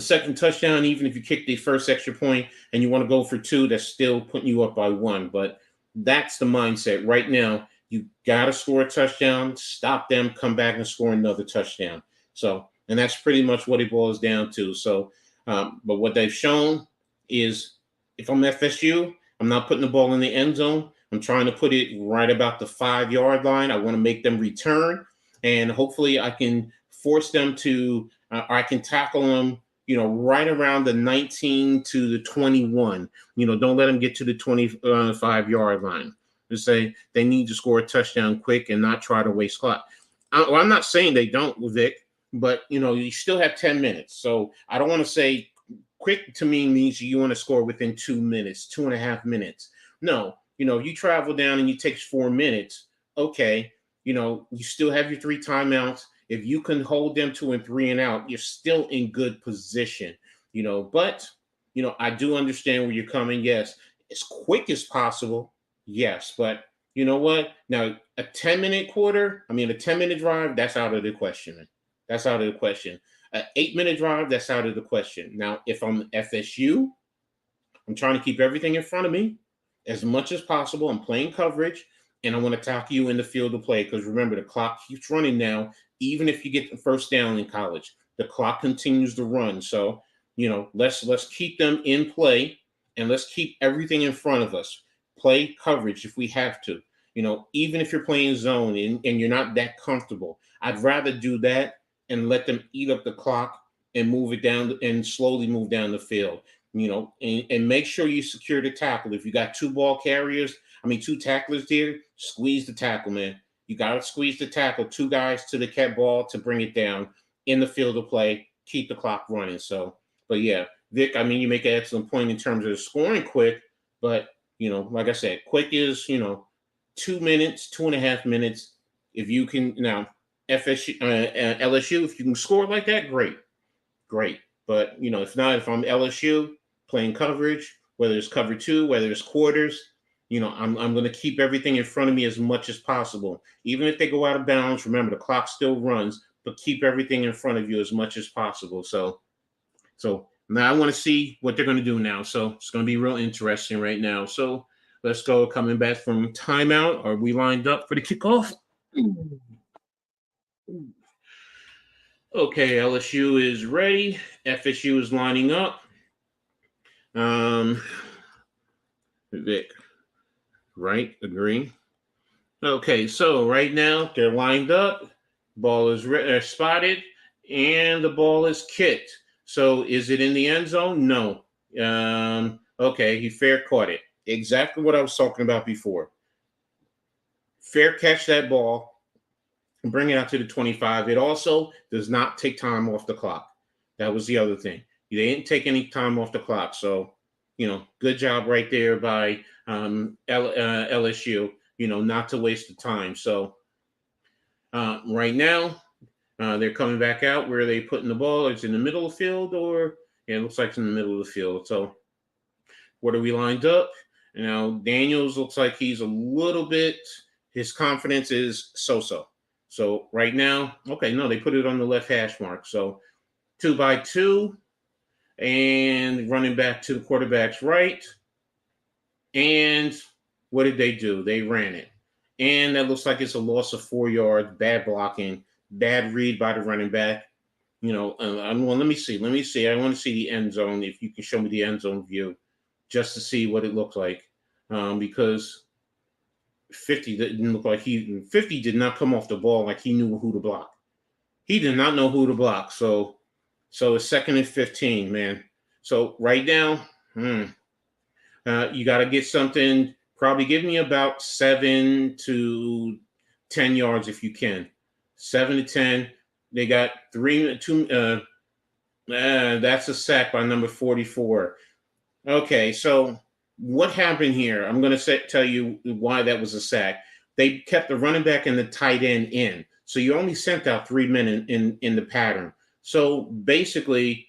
second touchdown, even if you kick the first extra point and you want to go for 2, that's still putting you up by 1. But that's the mindset right now. You got to score a touchdown, stop them, come back and score another touchdown. So, and that's pretty much what it boils down to. So, but what they've shown is if I'm FSU, I'm not putting the ball in the end zone. I'm trying to put it right about the 5-yard line. I want to make them return, and hopefully I can force them to, I can tackle them, right around the 19 to the 21. Don't let them get to the 25-yard line. Just say they need to score a touchdown quick and not try to waste clock. I'm not saying they don't, Vic, but you still have 10 minutes. So I don't want to say quick to me means you want to score within 2 minutes, 2.5 minutes. No, you travel down and you take 4 minutes. Okay, you still have your 3 timeouts. If you can hold them to a 3 and out, you're still in good position. But I do understand where you're coming. Yes, as quick as possible. Yes, but you know what? Now a 10-minute drive, that's out of the question. That's out of the question. An 8-minute drive, that's out of the question. Now, if I'm FSU, I'm trying to keep everything in front of me as much as possible. I'm playing coverage, and I want to tackle you in the field of play because remember, the clock keeps running now. Even if you get the first down in college, the clock continues to run. So, let's keep them in play, and let's keep everything in front of us. Play coverage if we have to. Even if you're playing zone and you're not that comfortable, I'd rather do that and let them eat up the clock and move it down and slowly move down the field. And make sure you secure the tackle. If you got 2 2 tacklers there, squeeze the tackle, man. You got to squeeze the tackle. 2 guys to the cat ball to bring it down in the field of play. Keep the clock running. So, but yeah, Vic, you make an excellent point in terms of scoring quick, but like I said, quick is 2 minutes, 2.5 minutes. If you can now, LSU, if you can score like that, great. But if not, if I'm LSU playing coverage, whether it's cover 2, whether it's quarters, I'm going to keep everything in front of me as much as possible. Even if they go out of bounds, remember the clock still runs, but keep everything in front of you as much as possible. So now I want to see what they're going to do now. So it's going to be real interesting right now. So let's go. Coming back from timeout. Are we lined up for the kickoff? Okay, LSU is ready. FSU is lining up. Vic, right? Agree. Okay, so right now they're lined up. Ball is spotted, and the ball is kicked. So is it in the end zone? No. Okay, he fair caught it. Exactly what I was talking about before. Fair catch that ball and bring it out to the 25. It also does not take time off the clock. That was the other thing. They didn't take any time off the clock. So, good job right there by LSU, not to waste the time. So right now, they're coming back out. Where are they putting the ball? It's in the middle of the field, or it looks like it's in the middle of the field. So what are we lined up? Daniels looks like he's a little bit, his confidence is so-so. So right now, okay, no, they put it on the left hash mark. So 2x2 and running back to the quarterback's right. And what did they do? They ran it. And that looks like it's a loss of 4 yards, bad blocking, bad read by the running back. Well, let me see. I want to see the end zone. If you can show me the end zone view, just to see what it looked like, because 50 didn't look like 50 did not come off the ball like he knew who to block. He did not know who to block. So it's 2nd and 15, man. So right now, you got to get something. Probably give me about 7 to 10 yards if you can. 7 to 10. They got 2. That's a sack by number 44. Okay, so what happened here? I'm going to tell you why that was a sack. They kept the running back and the tight end in. So you only sent out 3 men in the pattern. So basically,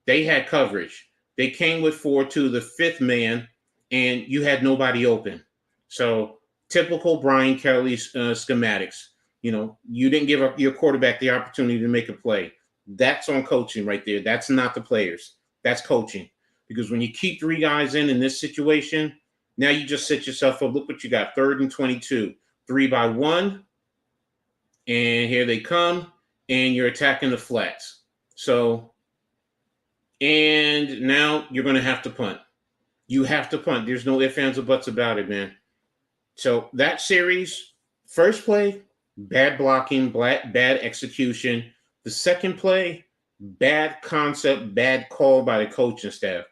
they had coverage. They came with 4 to the 5th man, and you had nobody open. So typical Brian Kelly schematics. You didn't give up your quarterback the opportunity to make a play. That's on coaching right there. That's not the players. That's coaching. Because when you keep 3 guys in this situation, now you just set yourself up. Look what you got, 3rd and 22, 3x1, and here they come, and you're attacking the flats. So, and now you're going to have to punt. You have to punt. There's no ifs, ands, or buts about it, man. So that series, first play, bad blocking, bad execution. The second play, bad concept, bad call by the coaching staff.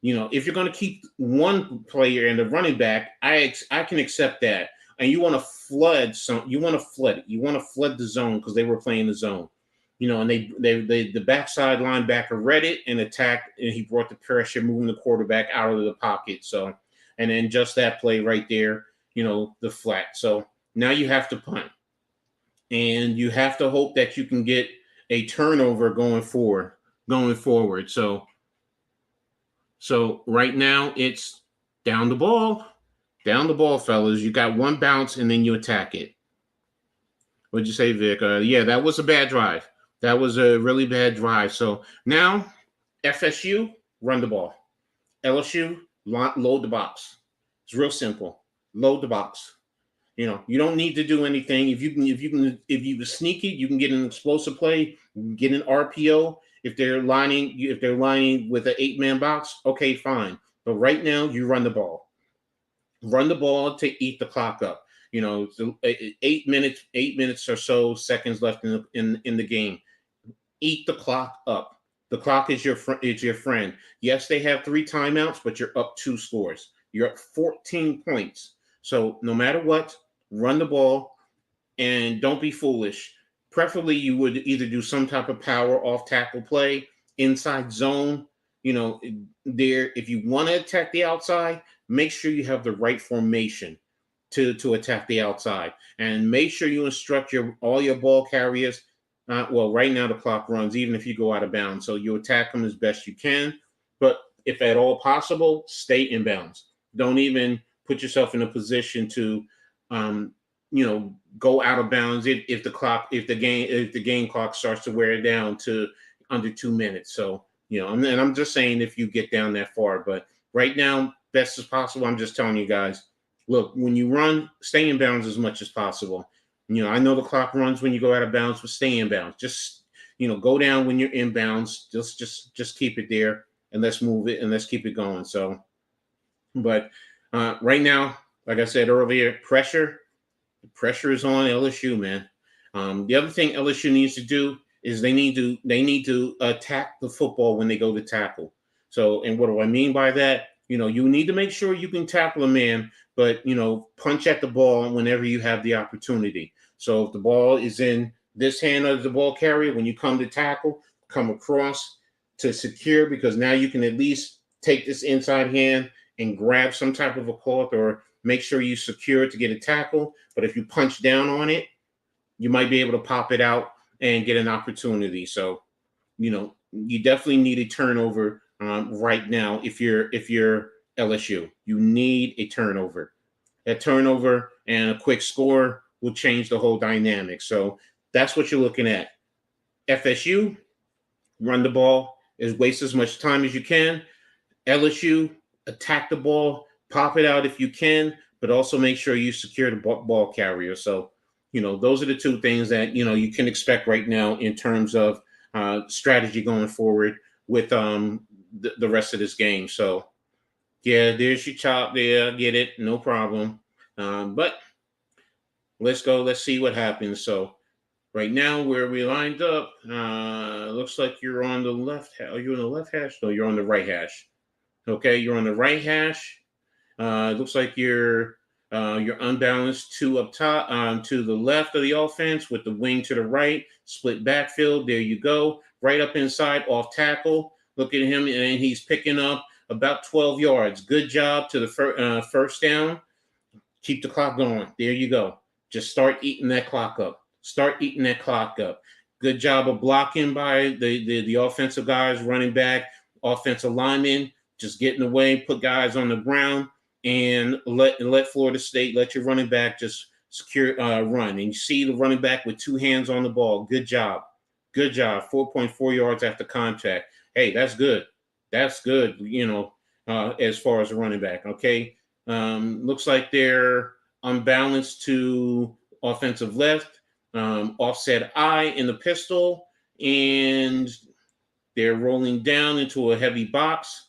If you're going to keep one player and the running back, I can accept that. And you want to flood the zone because they were playing the zone. And the backside linebacker read it and attacked, and he brought the pressure, moving the quarterback out of the pocket. So, and then just that play right there, the flat. So now you have to punt, and you have to hope that you can get a turnover going forward. So right now it's down the ball, fellas. You got one bounce and then you attack it. What'd you say, Vic? Yeah, that was a bad drive. That was a really bad drive. So now FSU, run the ball. LSU, load the box. It's real simple. Load the box. You don't need to do anything. If you sneak it, you can get an explosive play, get an RPO. If they're lining with an 8-man box, okay, fine. But right now, you run the ball. Run the ball to eat the clock up. 8 minutes or so seconds left in the game. Eat the clock up. The clock is your friend. Yes, they have 3 timeouts, but you're up 2 scores. You're up 14 points. So no matter what, run the ball and don't be foolish. Preferably, you would either do some type of power off tackle play, inside zone. If you want to attack the outside, make sure you have the right formation to attack the outside, and make sure you instruct all your ball carriers. Right now the clock runs even if you go out of bounds, so you attack them as best you can. But if at all possible, stay in bounds. Don't even put yourself in a position to go out of bounds if the game clock starts to wear down to under 2 minutes. So, and I'm just saying if you get down that far, but right now, best as possible, I'm just telling you guys, look, when you run, stay in bounds as much as possible. I know the clock runs when you go out of bounds, but stay in bounds. Just, go down when you're in bounds. Just keep it there, and let's move it and let's keep it going. So, but right now, like I said earlier, pressure is on LSU, man. The other thing LSU needs to do is they need to attack the football when they go to tackle. So, and what do I mean by that? You need to make sure you can tackle a man, but punch at the ball whenever you have the opportunity. So if the ball is in this hand of the ball carrier, when you come to tackle, come across to secure, because now you can at least take this inside hand and grab some type of a cloth or make sure you secure it to get a tackle. But if you punch down on it, you might be able to pop it out and get an opportunity. So, you definitely need a turnover right now. If you're LSU, you need a turnover. A turnover and a quick score will change the whole dynamic. So that's what you're looking at. FSU, run the ball, waste as much time as you can. LSU, attack the ball, pop it out if you can, but also make sure you secure the ball carrier. So, those are the two things that, you can expect right now in terms of strategy going forward with the rest of this game. So, yeah, there's your chop there. Get it. No problem. But let's go. Let's see what happens. So, right now, where we lined up, looks like you're on the left. Are you on the left hash? No, you're on the right hash. Okay, you're on the right hash. It looks like you're unbalanced two up top, to the left of the offense with the wing to the right, split backfield. There you go. Right up inside, off tackle. Look at him, and he's picking up about 12 yards. Good job to the first down. Keep the clock going. There you go. Just start eating that clock up. Start eating that clock up. Good job of blocking by the offensive guys, running back, offensive linemen. Just getting away, put guys on the ground, and let Florida State, let your running back just secure run. And you see the running back with two hands on the ball. Good job. Good job. 4.4 yards after contact. Hey, that's good. That's good, as far as the running back. Okay. Looks like they're unbalanced to offensive left, offset I in the pistol, and they're rolling down into a heavy box.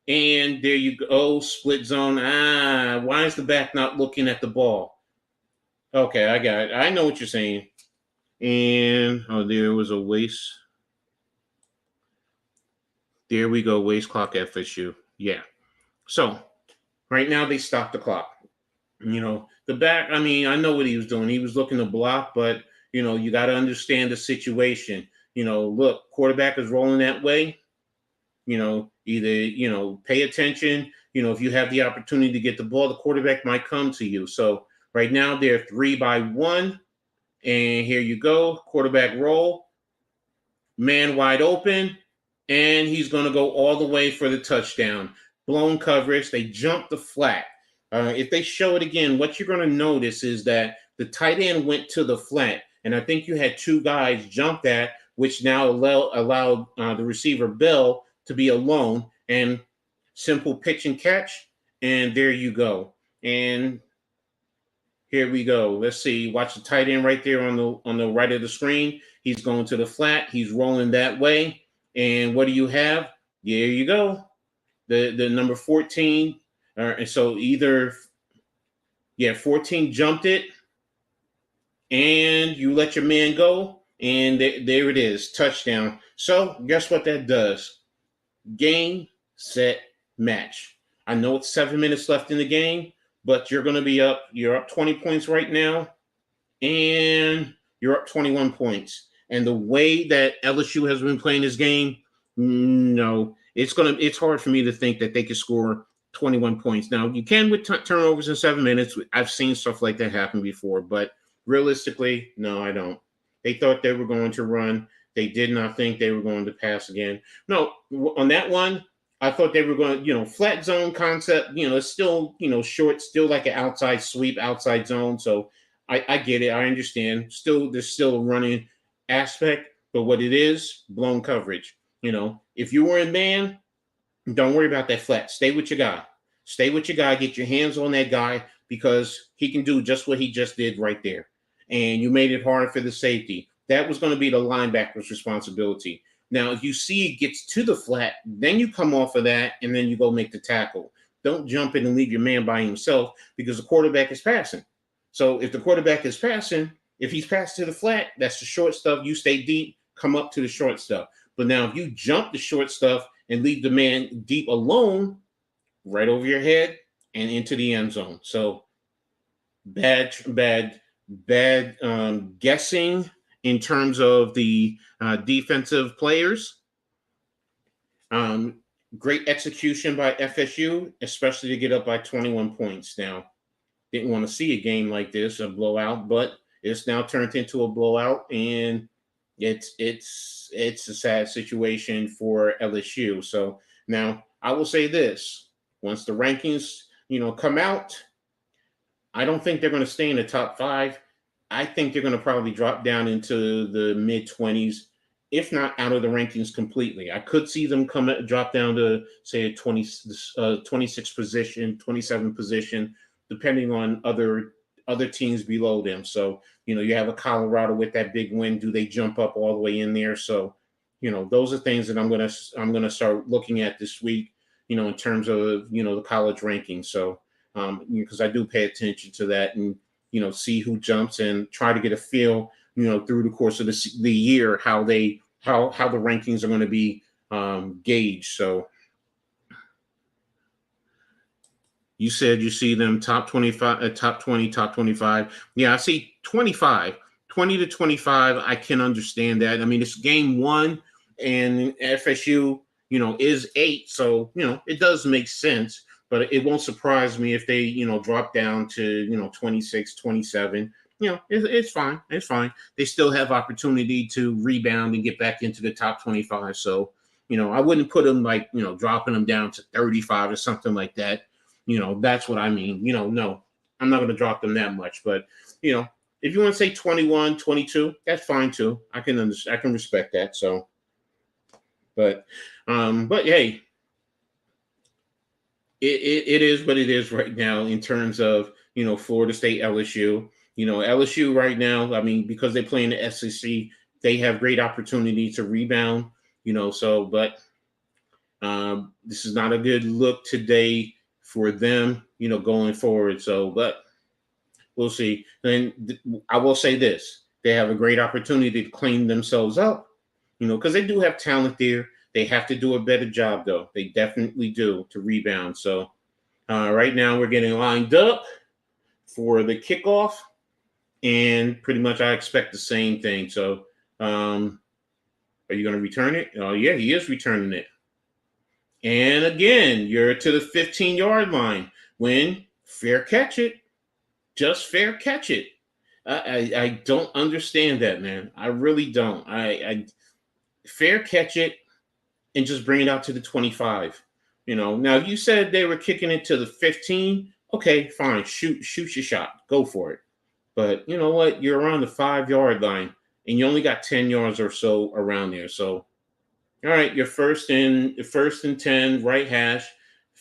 And there you go, split zone. Why is the back not looking at the ball? Okay, I got it. I know what you're saying. And there was a waste. There we go, waste clock FSU. Yeah. So right now they stopped the clock. The back, I know what he was doing. He was looking to block, but you got to understand the situation. Look, quarterback is rolling that way. Either, pay attention. If you have the opportunity to get the ball, the quarterback might come to you. So right now they're 3-1. And here you go. Quarterback roll. Man wide open. And he's going to go all the way for the touchdown. Blown coverage. They jump the flat. If they show it again, what you're going to notice is that the tight end went to the flat. And I think you had two guys jump that, which now allowed the receiver Bell to be alone, and simple pitch and catch. And there you go. And here we go. Let's see. Watch the tight end right there on the right of the screen. He's going to the flat. He's rolling that way. And what do you have? There you go. The number 14. And so 14 jumped it, and you let your man go, and there it is, touchdown. So guess what that does? Game, set, match. I know it's 7 minutes left in the game, but you're going to be up. You're up 20 points right now, and you're up 21 points. And the way that LSU has been playing this game, no, it's hard for me to think that they could score 21 points. Now, you can with turnovers in 7 minutes. I've seen stuff like that happen before, but realistically, no, I don't. They thought they were going to run. They did not think they were going to pass again. No, on that one, I thought they were going, flat zone concept, it's still, short, still like an outside sweep, outside zone. So I get it. I understand. There's still a running aspect, but what it is, blown coverage. If you were in man, don't worry about that flat. Stay with your guy. Stay with your guy. Get your hands on that guy, because he can do just what he just did right there. And you made it hard for the safety. That was going to be the linebacker's responsibility. Now, if you see it gets to the flat, then you come off of that, and then you go make the tackle. Don't jump in and leave your man by himself, because the quarterback is passing. So if the quarterback is passing, If he's passed to the flat, that's the short stuff. You stay deep, come up to the short stuff. But now if you jump the short stuff and leave the man deep alone, right over your head and into the end zone. So bad guessing in terms of the defensive players. Um, Great execution by FSU, especially to get up by 21 points. Now, didn't want to see a game like this, a blowout, but it's now turned into a blowout, and it's a sad situation for LSU. So now I will say this: once the rankings come out, I don't think they're going to stay in the top 5. I think they're going to probably drop down into the mid 20s, if not out of the rankings completely. I could see them drop down to say a 26 position, 27 position, depending on other teams below them. So you have a Colorado with that big win. Do they jump up all the way in there? So those are things that I'm gonna start looking at this week. In terms of the college rankings. So because I do pay attention to that and see who jumps and try to get a feel through the course of the year how the rankings are going to be gauged. So you said you see them top 25, top 20, top 25. Yeah, I see 25, 20 to 25. I can understand that. I mean, it's game 1 and FSU is 8, so it does make sense. But it won't surprise me if they drop down to 26, 27. It's fine. It's fine. They still have opportunity to rebound and get back into the top 25. So I wouldn't put them like dropping them down to 35 or something like that. That's what I mean. No, I'm not going to drop them that much. But if you want to say 21, 22, that's fine too. I can respect that. So, but hey. It is what it is right now in terms of Florida State, LSU. LSU right now, I mean, because they play in the SEC, they have great opportunity to rebound. So but this is not a good look today for them. Going forward. So, but we'll see. And I will say this: they have a great opportunity to clean themselves up. Because they do have talent there. They have to do a better job, though. They definitely do to rebound. So right now we're getting lined up for the kickoff, and pretty much I expect the same thing. So are you going to return it? Oh, yeah, he is returning it. And again, you're to the 15-yard line. When fair catch it, just fair catch it. I don't understand that, man. I really don't. I fair catch it and just bring it out to the 25. Now you said they were kicking it to the 15. Okay, fine. Shoot your shot. Go for it. But you know what? You're around the 5-yard line and you only got 10 yards or so around there. So, all right, you're first and 10, right hash,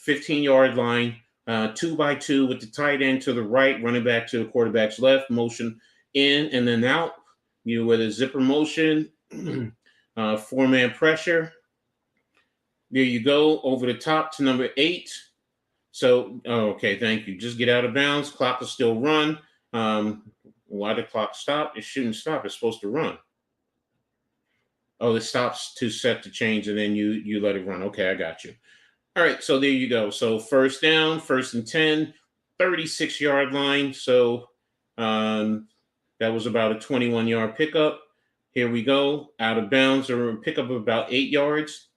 15-yard line, 2x2 with the tight end to the right, running back to the quarterback's left, motion in and then out. With a zipper motion, 4-man pressure. There you go, over the top to number 8. So, okay, thank you. Just get out of bounds. Clock will still run. Why did the clock stop? It shouldn't stop. It's supposed to run. Oh, it stops to set the change, and then you let it run. Okay, I got you. All right, so there you go. So first down, 1st and 10, 36-yard line. So that was about a 21-yard pickup. Here we go. Out of bounds, or pickup of about 8 yards.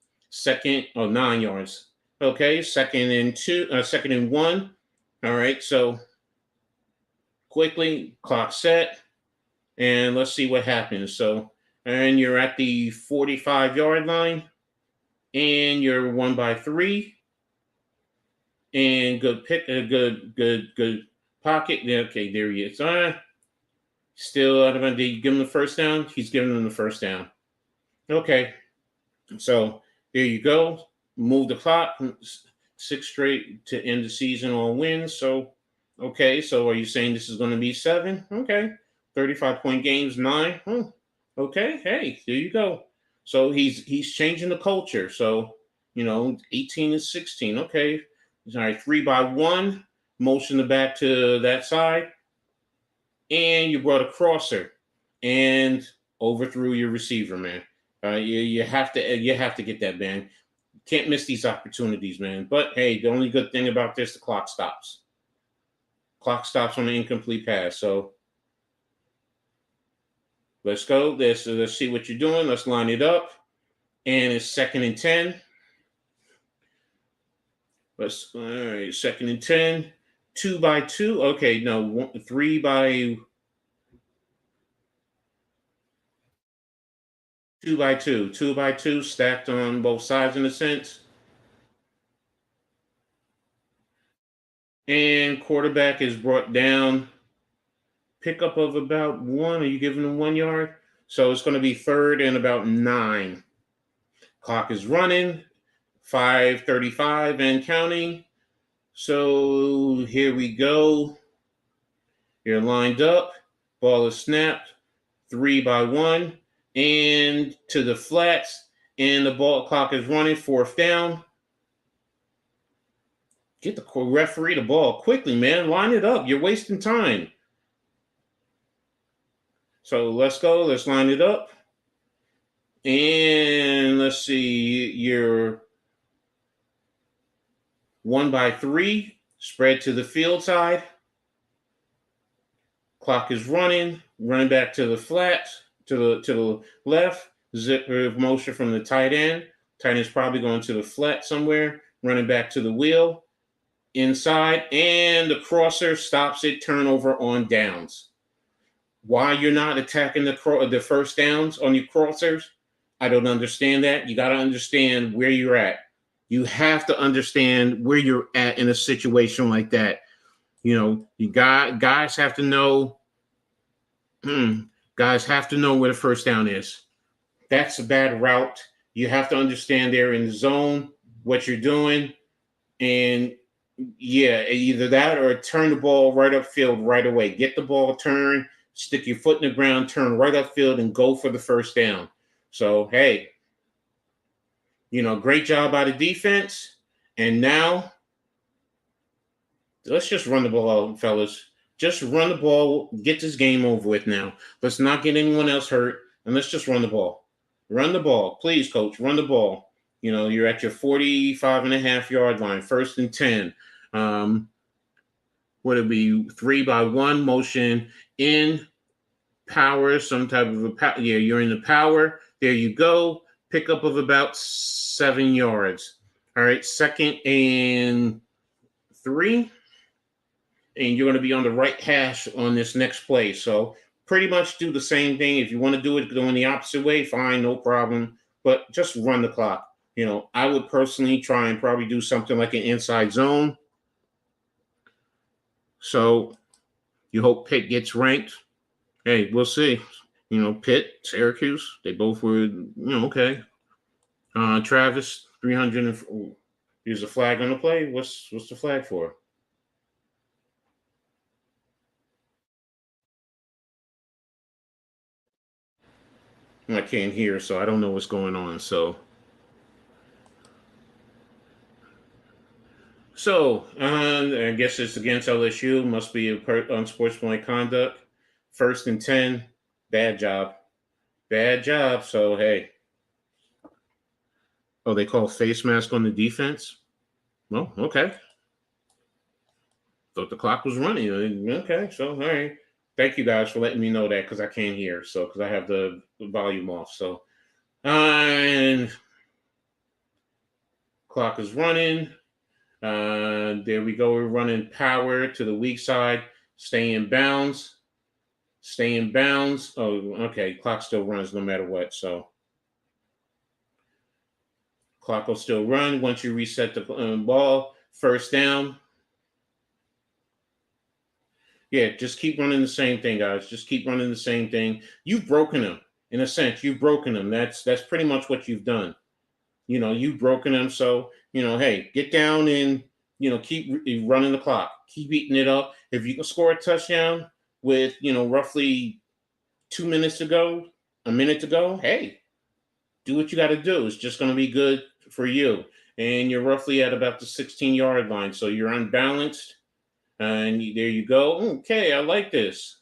9 yards. Okay, 2nd and 1. All right, so quickly, clock set, and let's see what happens. So, and you're at the 45-yard line, and you're 1x3, and good pick, good pocket. Okay, there he is. Still out of it. Did you give him the first down? He's giving him the first down. Okay, so there you go. Move the clock. 6 straight to end the season on wins. So, okay. So are you saying this is going to be 7? Okay. 35-point games, 9. Okay. Hey, there you go. So he's changing the culture. So, 18 and 16. Okay. All right. 3x1. Motion the back to that side. and you brought a crosser and overthrew your receiver, man. You have to get that, man. Can't miss these opportunities, man. But hey, the only good thing about this, the clock stops. Clock stops on the incomplete pass. So let's go. Let's see what you're doing. Let's line it up. And it's 2nd and 10. All right, 2nd and 10. 2 by 2. Okay, no, 3 by 2 by 2. 2 by 2 stacked on both sides in a sense. And quarterback is brought down. Pickup of about 1. Are you giving them 1 yard? So it's going to be 3rd and about 9. Clock is running. 5:35 and counting. So here we go. You're lined up. Ball is snapped. 3 by 1. And to the flats. And the ball clock is running. 4th down. Get the referee the ball quickly, man. Line it up. You're wasting time. So let's go. Let's line it up. And let's see. You're 1 by 3. Spread to the field side. Clock is running. Running back to the flat. To the left. Zip motion from the tight end. Tight end's probably going to the flat somewhere. Running back to the wheel. Inside. And the crosser stops it. Turnover on downs. Why you're not attacking the first downs on your crossers, I don't understand that. You got to understand where you're at. You have to understand where you're at in a situation like that. Guys have to know. Guys have to know where the first down is. That's a bad route. You have to understand they're in the zone, what you're doing, and yeah, either that or turn the ball right upfield right away. Get the ball turned. Stick your foot in the ground, turn right upfield, and go for the first down. So, hey, great job by the defense. And now, let's just run the ball, fellas. Just run the ball. Get this game over with now. Let's not get anyone else hurt, and let's just run the ball. Run the ball. Please, coach, run the ball. You're at your 45.5-yard line, 1st and 10. Would it be 3 by 1 motion in power, some type of a power? Yeah, you're in the power. There you go. Pickup of about 7 yards. All right, 2nd and 3. And you're going to be on the right hash on this next play. So pretty much do the same thing. If you want to do it going the opposite way, fine, no problem. But just run the clock. I would personally try and probably do something like an inside zone. So you hope Pitt gets ranked. Hey, we'll see. Pitt, Syracuse, they both were, okay. Travis, 300. There's a flag on the play. What's the flag for? I can't hear, so I don't know what's going on. So I guess it's against LSU. Must be unsportsmanlike conduct. 1st and 10. Bad job. Bad job. So, hey. Oh, they call face mask on the defense? Well, okay. Thought the clock was running. Okay, so, all right. Thank you guys for letting me know that because I can't hear. So, because I have the volume off. So, and clock is running. There we go. We're running power to the weak side. Stay in bounds. Stay in bounds. Oh, okay. Clock still runs no matter what. So clock will still run once you reset the ball. 1st down. Yeah, just keep running the same thing, guys. Just keep running the same thing. You've broken them. In a sense, you've broken them. That's pretty much what you've done. You've broken them. So, hey, get down and, keep running the clock. Keep eating it up. If you can score a touchdown with, roughly 2 minutes to go, a minute to go, hey, do what you got to do. It's just going to be good for you. And you're roughly at about the 16-yard line. So you're unbalanced. And there you go. Okay, I like this.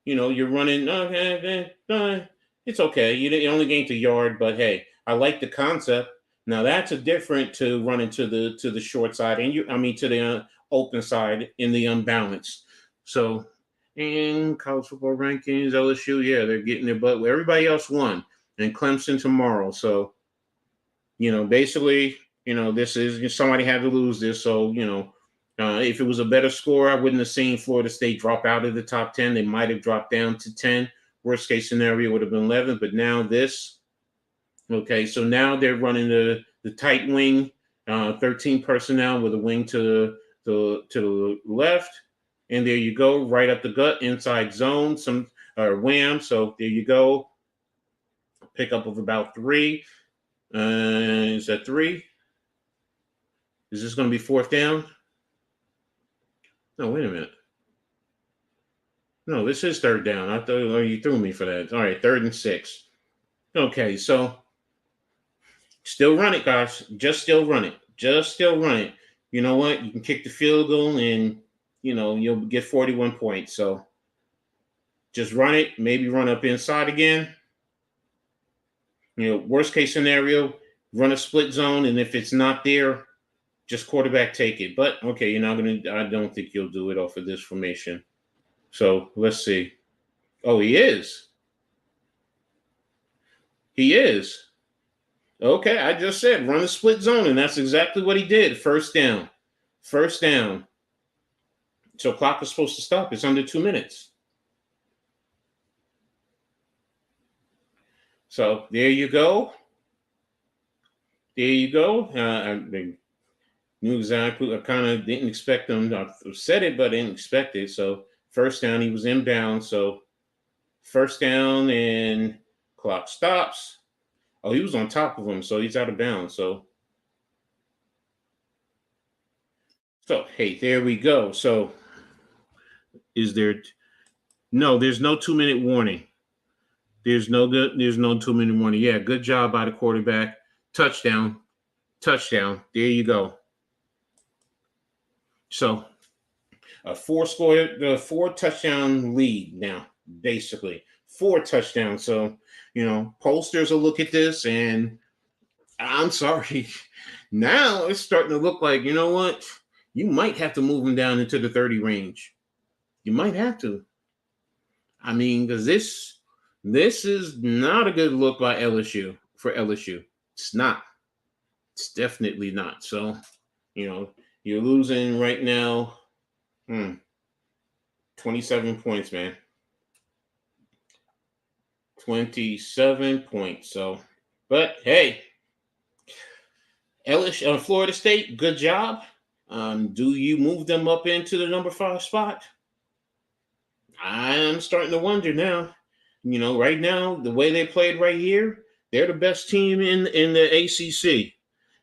You're running. It's okay. You only gained a yard, but hey, I like the concept. Now that's a different to running to the short side, and I mean to the open side in the unbalanced. So in college football rankings, LSU, yeah, they're getting their butt. Everybody else won, and Clemson tomorrow. So basically, this is somebody had to lose this. So if it was a better score, I wouldn't have seen Florida State drop out of the top 10. They might have dropped down to 10. Worst case scenario would have been 11. But now this, okay, so now they're running the tight wing, 13 personnel with a wing to the left. And there you go, right up the gut, inside zone, some wham. So there you go. Pickup of about 3. Is that 3? Is this going to be 4th down? No, wait a minute. No, this is 3rd down. I thought you threw me for that. All right, 3rd and 6. Okay, so still run it, guys. Just still run it. Just still run it. You know what? You can kick the field goal and you'll get 41 points. So just run it. Maybe run up inside again. Worst case scenario, run a split zone, and if it's not there, just quarterback take it. But okay, you're not gonna. I don't think you'll do it off of this formation. So let's see. Oh, he is. He is. Okay, I just said run a split zone, and that's exactly what he did. First down. First down. So clock is supposed to stop. It's under 2 minutes. So there you go. There you go. I knew exactly. I kind of didn't expect him. I said it, but I didn't expect it. So first down, he was inbound. So first down and clock stops. Oh, he was on top of him, so he's out of bounds. So hey, there we go. So is there? No, there's no 2 minute warning. There's no 2 minute warning. Yeah, good job by the quarterback. Touchdown. Touchdown. There you go. So the 4 touchdown lead now, basically 4 touchdowns. So pollsters will look at this, and I'm sorry, now it's starting to look like what, you might have to move them down into the 30 range. You might have to. I mean, because this is not a good look by LSU for LSU. It's not. It's definitely not. So you're losing right now. 27 points, man. 27 points. So, but hey, LSU, Florida State, good job. Do you move them up into the number 5 spot? I'm starting to wonder now. Right now, the way they played right here, they're the best team in the ACC.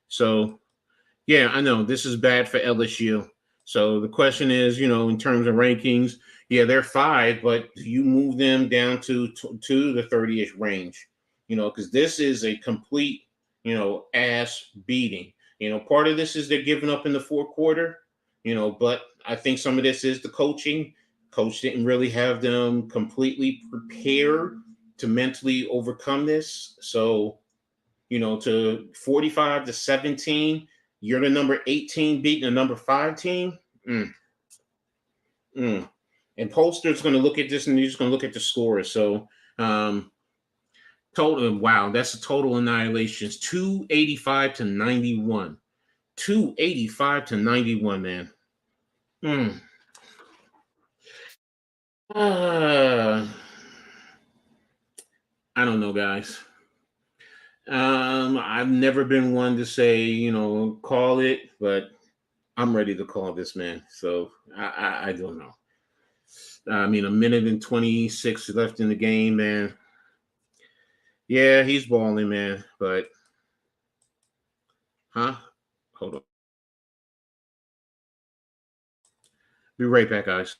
So, yeah, I know this is bad for LSU. So the question is, in terms of rankings, yeah, they're 5, but you move them down to the 30ish range. Because this is a complete, ass beating. Part of this is they're giving up in the 4th quarter. But I think some of this is the coaching. Coach didn't really have them completely prepared to mentally overcome this. So, to 45-17, you're the number 18 beating the number 5 team. Mm, mm. And Polster's going to look at this, and he's going to look at the scores. So, total, wow, that's a total annihilations, 285-91. 285-91, man. Mm. I don't know, guys. I've never been one to say, call it, but I'm ready to call this, man. So I don't know. I mean, a minute and 26 left in the game, man. Yeah, he's balling, man. But, huh? Hold on. Be right back, guys.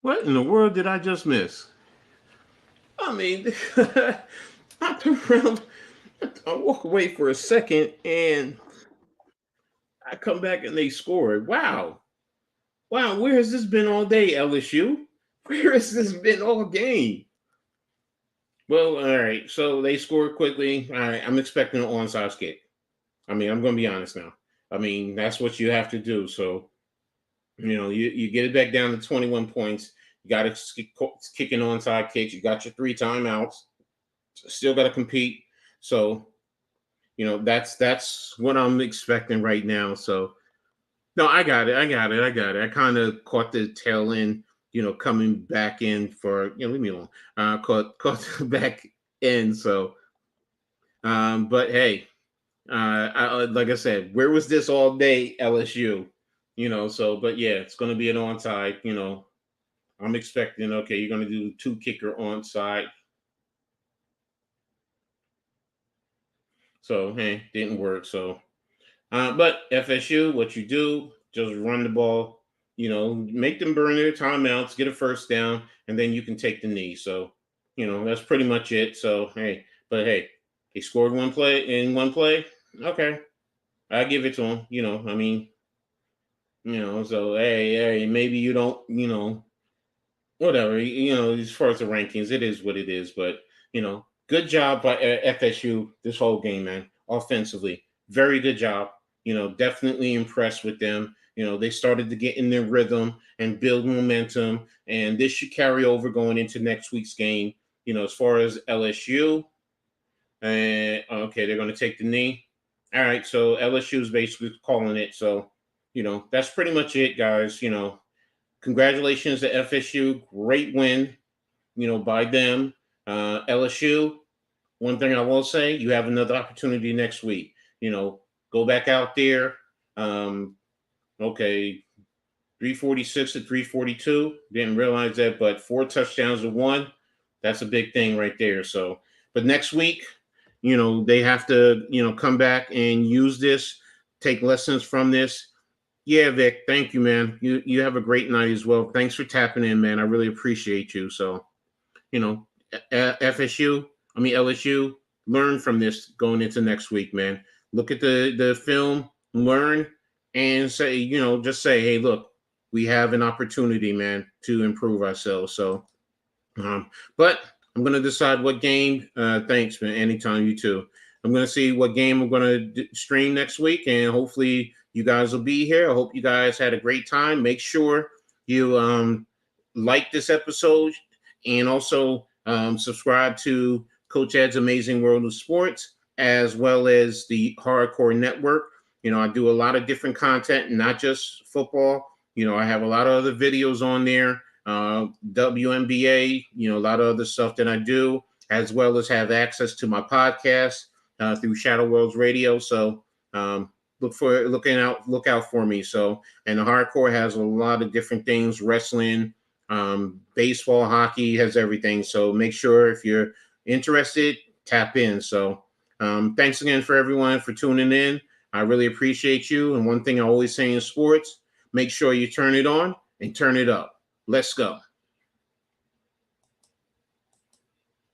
What in the world did I just miss? I mean, I turn around, I walk away for a second, and I come back and they scored. Wow. Wow, where has this been all day, LSU? Where has this been all game? Well, all right. So they scored quickly. All right, I'm expecting an onside kick. I mean, I'm going to be honest now. I mean, that's what you have to do. So, you get it back down to 21 points. You got to kick an onside kicks. You got your 3 timeouts. Still got to compete. So, that's what I'm expecting right now. So, no, I got it. I kind of caught the tail end, coming back in for, leave me alone. Caught the back end. So, but hey, like I said, where was this all day, LSU? So, but yeah, it's going to be an onside. I'm expecting, okay, you're going to do 2 kicker onside. So, hey, didn't work. So, but FSU, what you do, just run the ball, make them burn their timeouts, get a first down, and then you can take the knee. So, that's pretty much it. So, hey, he scored one play in one play. Okay, I give it to him. I mean, so hey, maybe you don't, whatever, as far as the rankings, it is what it is. But, good job by FSU this whole game, man. Offensively, very good job. Definitely impressed with them. They started to get in their rhythm and build momentum, and this should carry over going into next week's game. As far as LSU, and okay, they're going to take the knee. All right, so LSU is basically calling it. So, that's pretty much it, guys. Congratulations to FSU. Great win, by them. LSU, one thing I will say, you have another opportunity next week. Go back out there. Okay, 346 to 342. Didn't realize that, but 4 touchdowns to 1. That's a big thing right there. So, but next week, they have to, come back and use this, take lessons from this. Yeah, Vic, thank you, man. You have a great night as well. Thanks for tapping in, man. I really appreciate you. So, you know, FSU, LSU, learn from this going into next week, man. Look at the film, learn, and say, just say, hey, look, we have an opportunity, man, to improve ourselves. So, but I'm gonna decide what game. Thanks, man. Anytime, you too. I'm gonna see what game I'm gonna stream next week, and hopefully you guys will be here. I hope you guys had a great time. Make sure you like this episode, and also subscribe to Coach Ed's Amazing World of Sports, as well as the Hardcore Network. I do a lot of different content, not just football. I have a lot of other videos on there, WNBA, a lot of other stuff that I do, as well as have access to my podcast through Shadow Worlds Radio. So look out for me. So, and the Hardcore has a lot of different things: wrestling, baseball, hockey, has everything. So make sure, if you're interested, tap in. So thanks again for everyone for tuning in. I really appreciate you. And one thing I always say in sports, make sure you turn it on and turn it up. Let's go.